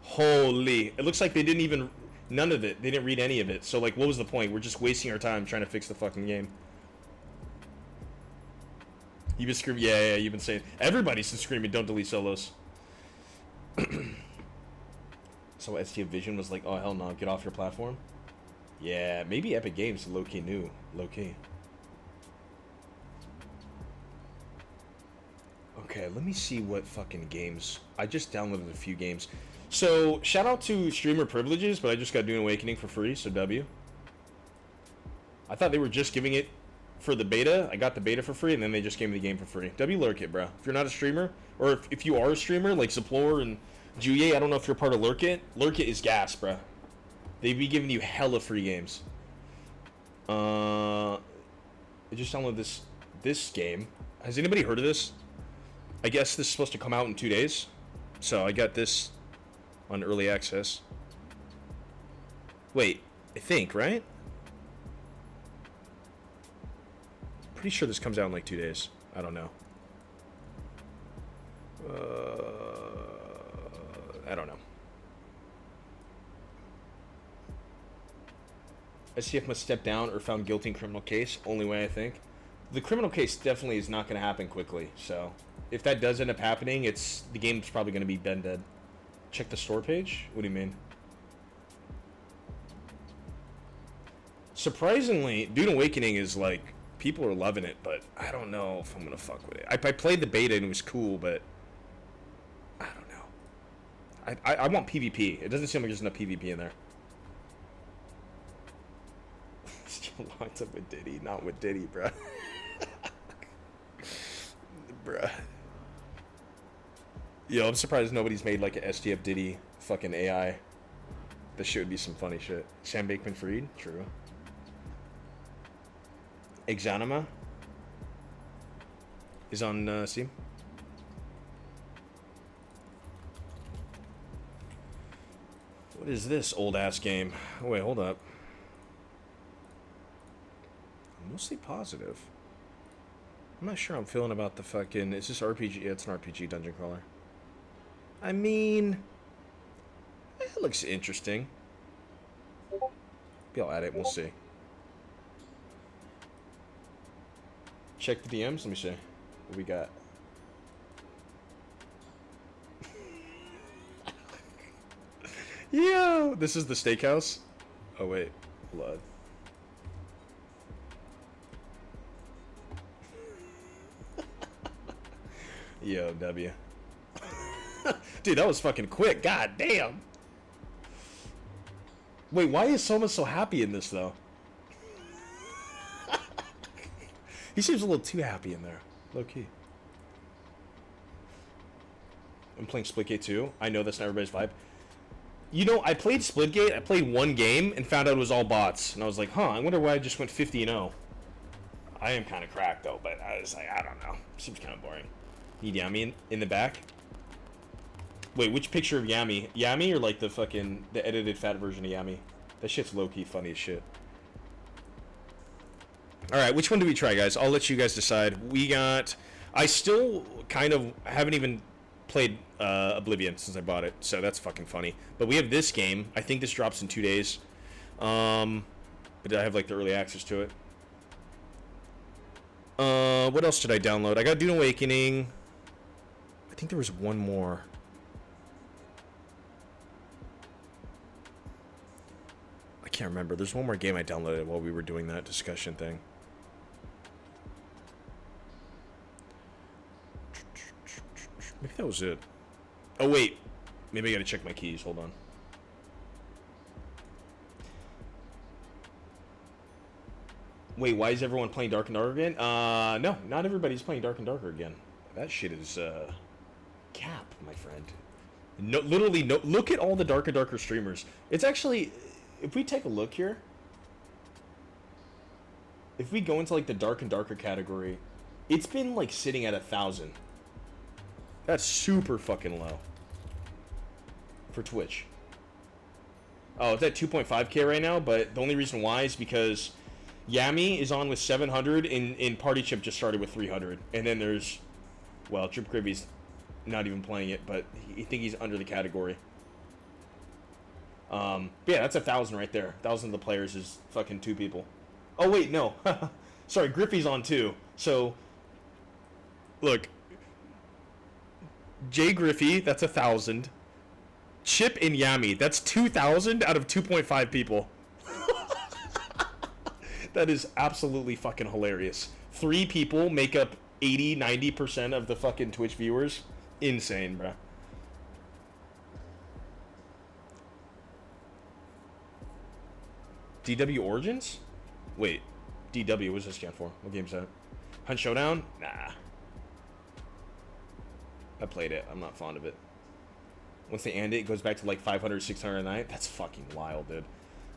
Holy. It looks like they didn't even... None of it. They didn't read any of it. So, like, what was the point? We're just wasting our time trying to fix the fucking game. You've been screaming... Yeah, you've been saying... Everybody's been screaming, don't delete solos. So STF Vision was like, oh, hell no, get off your platform? Yeah, maybe Epic Games low-key knew. Low-key. Okay, let me see what fucking games... I just downloaded a few games. So, shout out to streamer privileges, but I just got Dune Awakening for free, so W. I thought they were just giving it for the beta. I got the beta for free, and then they just gave me the game for free. W Lurk it, bro. If you're not a streamer, or if you are a streamer, like Zaplor and Juye, I don't know if you're part of Lurk It. Lurk It is gas, bro. They be giving you hella free games. I just downloaded this game. Has anybody heard of this? I guess this is supposed to come out in 2 days. So I got this on early access. Wait, I think, right? Pretty sure this comes out in like 2 days. I don't know. I don't know. SCF must step down or found guilty in criminal case. Only way, I think. The criminal case definitely is not going to happen quickly. So if that does end up happening, the game's probably going to be dead. Check the store page? What do you mean? Surprisingly, Dune Awakening is like, people are loving it, but I don't know if I'm going to fuck with it. I played the beta and it was cool, but I don't know. I want PvP. It doesn't seem like there's enough PvP in there. Still locked up with Diddy. Not with Diddy, bruh. Bruh. Yo, I'm surprised nobody's made like a STF Diddy fucking AI. This shit would be some funny shit. Sam Bankman-Fried? True. Exanima is on Steam. What is this old ass game? Oh, wait, hold up. I'm mostly positive. I'm not sure I'm feeling about the fucking... Is this RPG? Yeah, it's an RPG dungeon crawler. I mean... It looks interesting. Maybe I'll add it, we'll see. Check the DMs, let me see what we got. Yo, this is the steakhouse. Oh wait, blood. Yo, W. Dude, that was fucking quick. God damn. Wait, why is Soma so happy in this though? He seems a little too happy in there. Low key. I'm playing Splitgate 2. I know that's not everybody's vibe. You know, I played Splitgate. I played one game and found out it was all bots. And I was like, huh, I wonder why I just went 50-0. I am kind of cracked though, but I was like, I don't know. Seems kind of boring. Need Yami in the back? Wait, which picture of Yami? Yami or like the edited fat version of Yami? That shit's low-key funny as shit. All right, which one do we try, guys? I'll let you guys decide. We got... I still kind of haven't even played Oblivion since I bought it, so that's fucking funny. But we have this game. I think this drops in 2 days. But I have, like, the early access to it. What else did I download? I got Dune Awakening. I think there was one more. I can't remember. There's one more game I downloaded while we were doing that discussion thing. Maybe that was it. Oh, wait. Maybe I gotta check my keys. Hold on. Wait, why is everyone playing Dark and Darker again? No, not everybody's playing Dark and Darker again. That shit is, cap, my friend. No, literally, no. Look at all the Dark and Darker streamers. It's actually, if we take a look here, if we go into, like, the Dark and Darker category, it's been, like, sitting at 1,000. That's super fucking low. For Twitch. Oh, it's at 2.5k right now, but the only reason why is because Yami is on with 700, and Party Chip just started with 300. And then there's, well, Drip Gribby's not even playing it, but I think he's under the category. But yeah, that's 1,000 right there. 1,000 of the players is fucking 2 people. Oh, wait, no. Sorry, Griffey's on 2. So, look. Jay Griffey, that's 1,000. Chip and Yami, that's 2,000 out of 2.5 people. That is absolutely fucking hilarious. 3 people make up 80-90% of the fucking Twitch viewers. Insane, bruh. DW Origins? Wait, DW, what does this stand for? What game's that? Hunt Showdown? Nah. I played it. I'm not fond of it. Once they end it, it goes back to like 500, 600 a night. That's fucking wild, dude.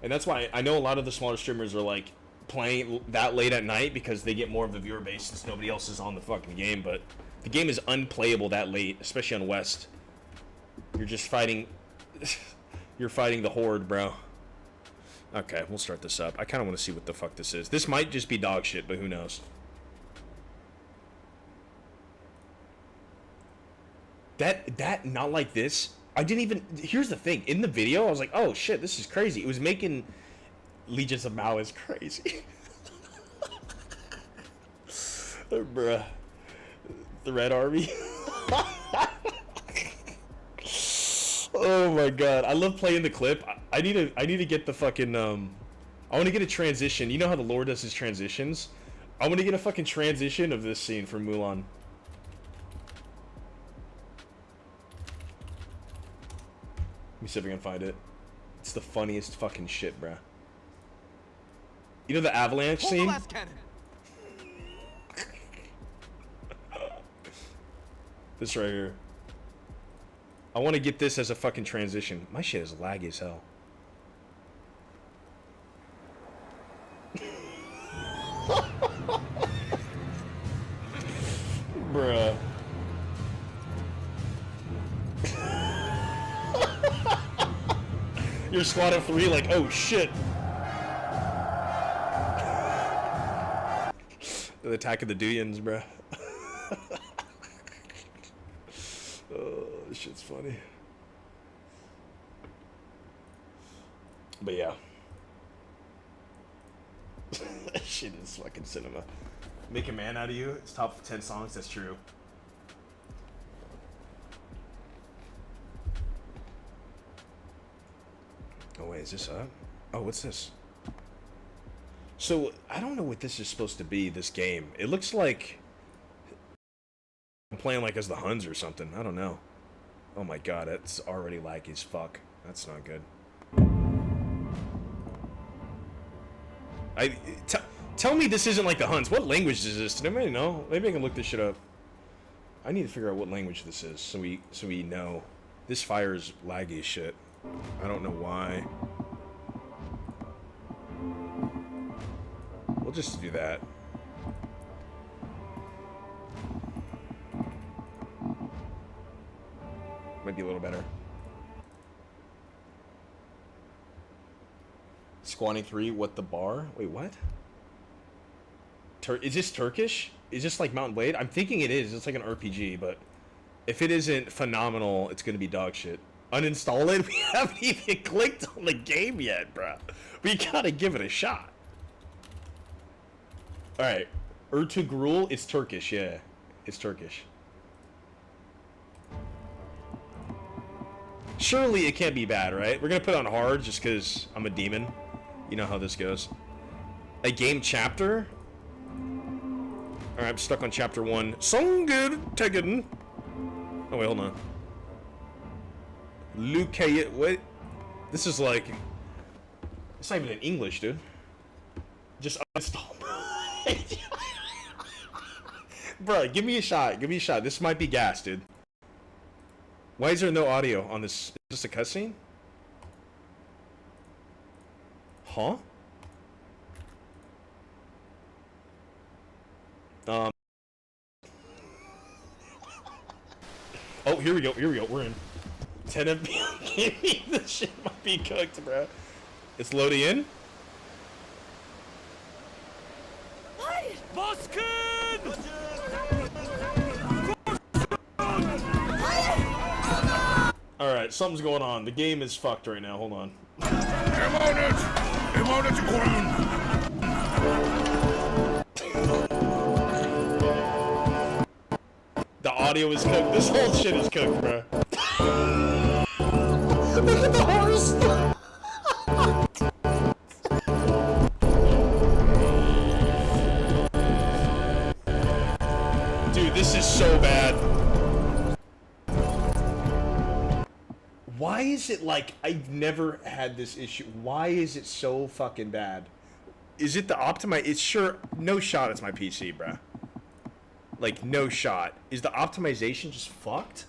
And that's why I know a lot of the smaller streamers are like playing that late at night because they get more of the viewer base since nobody else is on the fucking game. But the game is unplayable that late, especially on West. You're just fighting... You're fighting the Horde, bro. Okay, we'll start this up. I kind of want to see what the fuck this is. This might just be dog shit, but who knows. That not like this. I didn't even... Here's the thing. In the video, I was like, oh, shit, this is crazy. It was making Legions of Mao is crazy. Bruh. The Red Army. Oh, my God. I love playing the clip. I need to get the fucking... I want to get a transition. You know how the lore does his transitions? I want to get a fucking transition of this scene from Mulan. Let me see if I can find it. It's the funniest fucking shit, bruh. You know the avalanche scene? This right here. I want to get this as a fucking transition. My shit is laggy as hell. Bruh. Your squad of 3 like, oh shit. The attack of the Duyans, bruh. Oh, this shit's funny. But yeah. That shit is fucking cinema. Make a man out of you. It's top 10 songs, that's true. Oh wait, is this up? Oh, what's this? So, I don't know what this is supposed to be, this game. It looks like I'm playing like as the Huns or something. I don't know. Oh my god, it's already laggy as fuck. That's not good. Tell me this isn't like the Huns. What language is this? Did anybody know? Maybe I can look this shit up. I need to figure out what language this is so we know. This fire is laggy as shit. I don't know why. We'll just do that. Might be a little better. Squatting 3, what the bar? Wait, what? Is this Turkish? Is this like Mountain Blade? I'm thinking it is. It's like an RPG, but if it isn't phenomenal, it's gonna be dog shit. Uninstall it? We haven't even clicked on the game yet, bro. We gotta give it a shot. Alright. Ertugrul, it's Turkish, yeah. It's Turkish. Surely it can't be bad, right? We're gonna put it on hard just because I'm a demon. You know how this goes. A game chapter? Alright, I'm stuck on chapter 1. Songir Tegen. Oh, wait, hold on. Luke, wait. This is like... It's not even in English, dude. Just uninstall, bro. Bro, give me a shot. Give me a shot. This might be gas, dude. Why is there no audio on this? Is this a cutscene? Huh? Oh, here we go. Here we go. We're in. 10 FPS. This shit might be cooked, bro. It's loading in. Alright, something's going on. The game is fucked right now. Hold on. The audio is cooked. This whole shit is cooked, bro. Look at the horse. Dude, this is so bad. Why is it like I've never had this issue? Why is it so fucking bad? Is it the optimize? It's sure no shot. It's my PC, bruh. Like no shot. Is the optimization just fucked?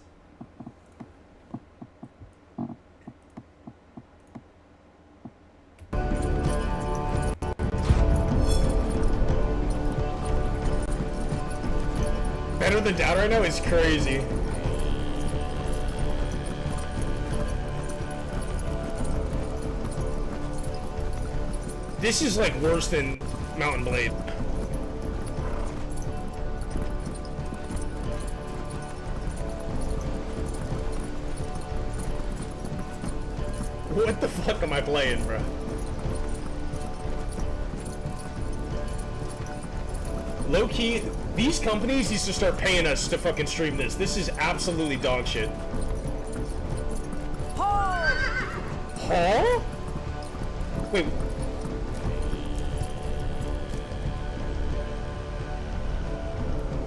Better than down right now is crazy. This is like worse than Mountain Blade. What the fuck am I playing, bro? Low key, these companies used to start paying us to fucking stream this. This is absolutely dog shit. Huh? Wait.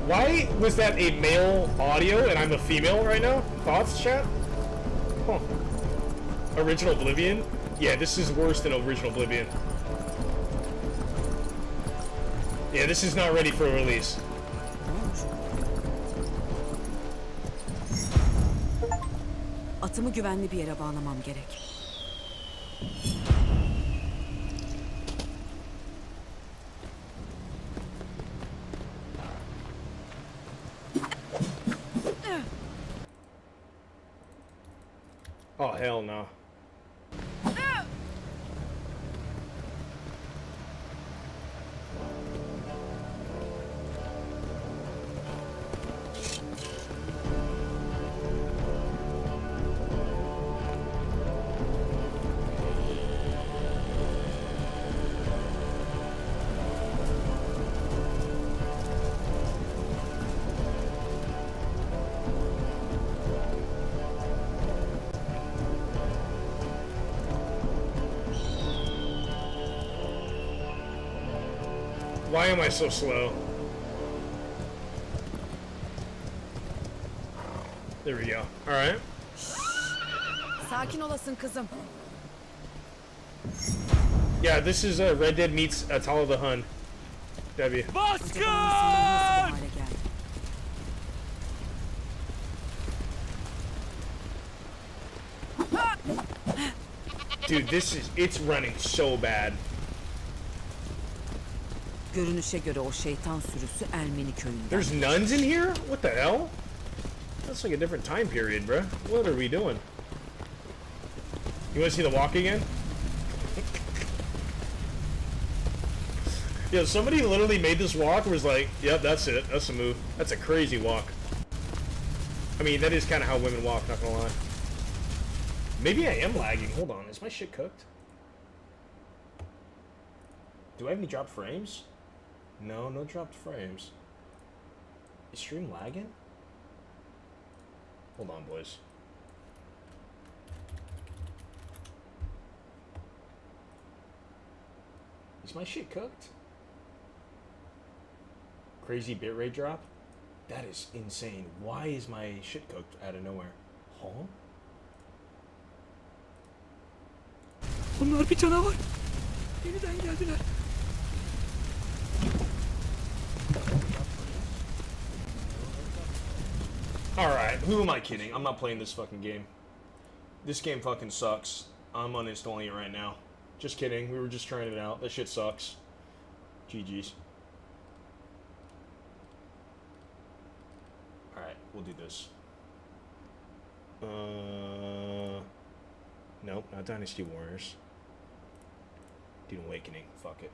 Why was that a male audio and I'm a female right now? Thoughts, chat? Huh. Original Oblivion? Yeah, this is worse than Original Oblivion. Yeah, this is not ready for a release. Atımı güvenli bir yere bağlamam gerek. Oh, hell no. Why am I so slow? There we go. Alright. Sakin olasın kızım. Yeah, this is Red Dead meets Tall of the Hun. W. Dude, it's running so bad. Görünüşe göre o şeytan sürüsü Ermeni köyünden. There's nuns in here? What the hell? That's like a different time period, bro. What are we doing? You want to see the walk again? Yo, somebody literally made this walk and was like, yep, that's it. That's the move. That's a crazy walk. I mean, that is kind of how women walk, not gonna lie. Maybe I am lagging. Hold on. Is my shit cooked? Do I have any dropped frames? No, no dropped frames. Is stream lagging? Hold on, boys. Is my shit cooked? Crazy bitrate drop? That is insane. Why is my shit cooked out of nowhere? Huh? Onlar bir canavar. Yeniden geldiler. Alright, who am I kidding? I'm not playing this fucking game. This game fucking sucks. I'm uninstalling it right now. Just kidding. We were just trying it out. That shit sucks. GG's. Alright, we'll do this. Nope, not Dynasty Warriors. Dune Awakening. Fuck it.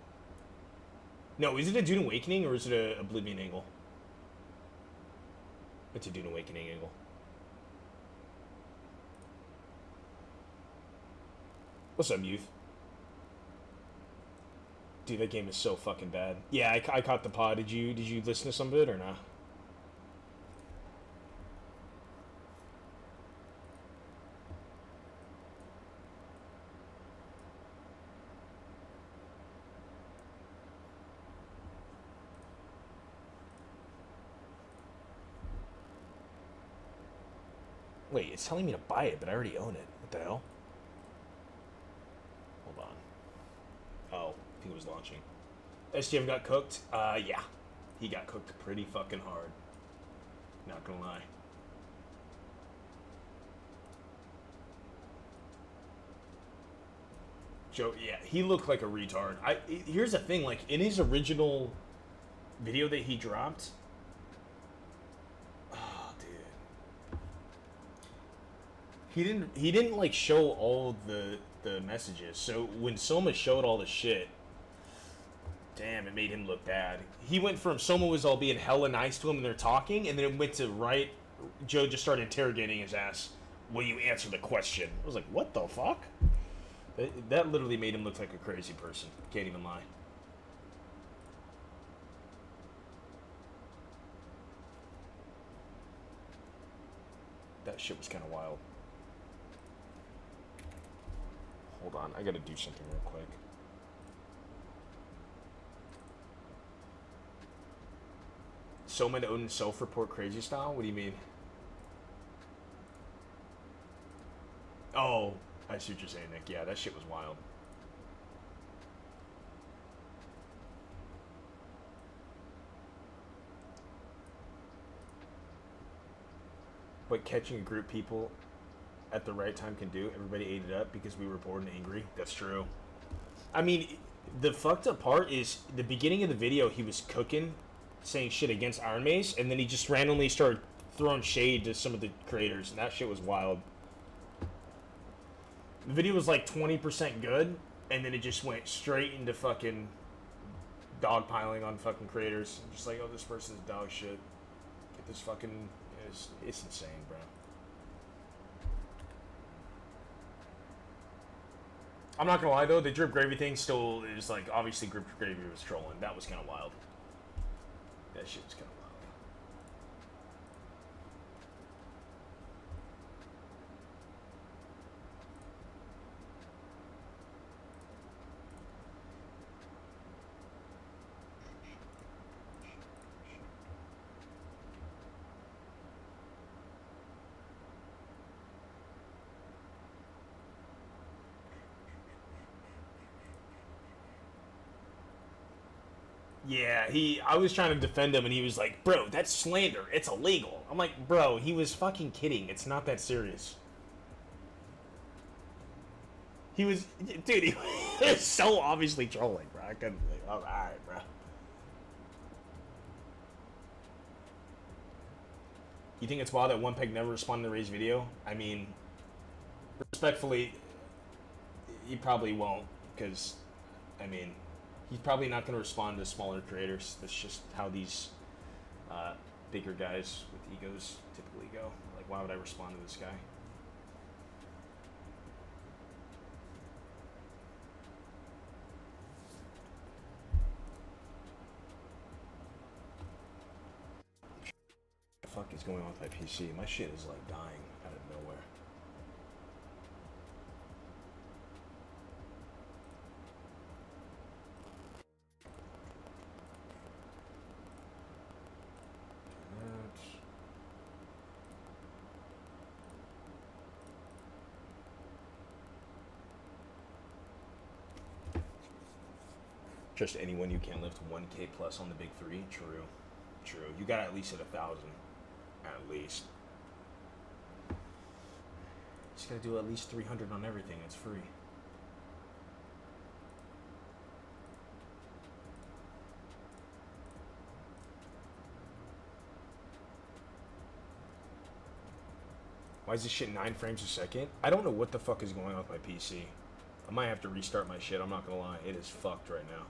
No, is it a Dune Awakening or is it a Oblivion angle? It's a Dune Awakening angle. What's up, youth? Dude, that game is so fucking bad. Yeah, I caught the pod. Did you listen to some of it or not? Wait, it's telling me to buy it, but I already own it. What the hell? Hold on. Oh, I think it was launching. STF got cooked? Yeah. He got cooked pretty fucking hard. Not gonna lie. Joe, yeah, he looked like a retard. Here's the thing, like, in his original video that he dropped... Oh, dude. He didn't like show all the messages. So when Soma showed all the shit, damn, it made him look bad. He went from Soma was all being hella nice to him and they're talking, and then it went to right. Joe just started interrogating his ass. Will you answer the question? I was like, what the fuck? That literally made him look like a crazy person. Can't even lie. That shit was kind of wild. Hold on, I gotta do something real quick. Soma to own self-report crazy style? What do you mean? Oh, I see what you're saying, Nick. Yeah, that shit was wild. What catching a group of people at the right time can do, everybody ate it up because we were bored and angry. That's true. I mean, the fucked up part is the beginning of the video, he was cooking, saying shit against Iron Mace, and then he just randomly started throwing shade to some of the creators, and that shit was wild. The video was like 20% good, and then it just went straight into fucking dogpiling on fucking creators. Just like, oh, this person's dog shit. Get this fucking... It's insane, bro. I'm not gonna lie, though, the Drip Gravy thing still is like, obviously Drip Gravy was trolling. That was kind of wild. That shit was kind of wild. Yeah, I was trying to defend him, and he was like, bro, that's slander. It's illegal. I'm like, bro, he was fucking kidding. It's not that serious. He was, dude, he was so obviously trolling, bro. I couldn't believe it. I was like, alright, bro. You think it's wild that One Peg never responded to Ray's video? I mean, respectfully, he probably won't, because, I mean... He's probably not going to respond to smaller creators. That's just how these bigger guys with egos typically go. Like, why would I respond to this guy? What the fuck is going on with my PC? My shit is like dying out of nowhere. Just anyone you can't lift 1K plus on the big three. True. True. You gotta at least hit 1,000. At least. Just gotta do at least 300 on everything. It's free. Why is this shit 9 frames a second? I don't know what the fuck is going on with my PC. I might have to restart my shit. I'm not gonna lie. It is fucked right now.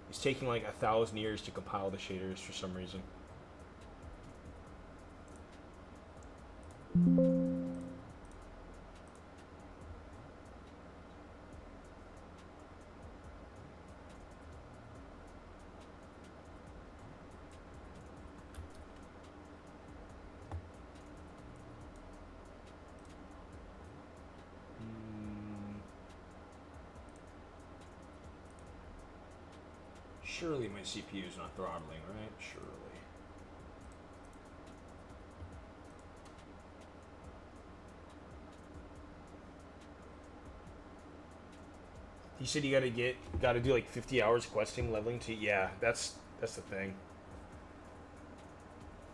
It's taking like 1,000 years to compile the shaders for some reason. Surely my CPU is not throttling, right? Surely. You said you gotta do like 50 hours questing, leveling to, yeah, that's the thing.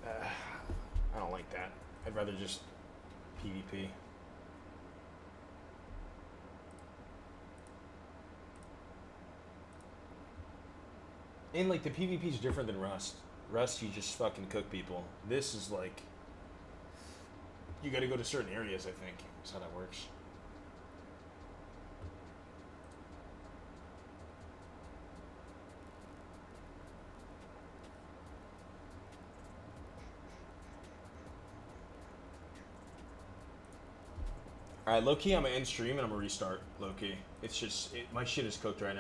I don't like that. I'd rather just PvP. And like the PvP is different than Rust. Rust, you just fucking cook people. This is like, you gotta go to certain areas, I think. That's how that works. Alright, low-key, I'm gonna end stream and I'm gonna restart, low-key. It's just, my shit is cooked right now.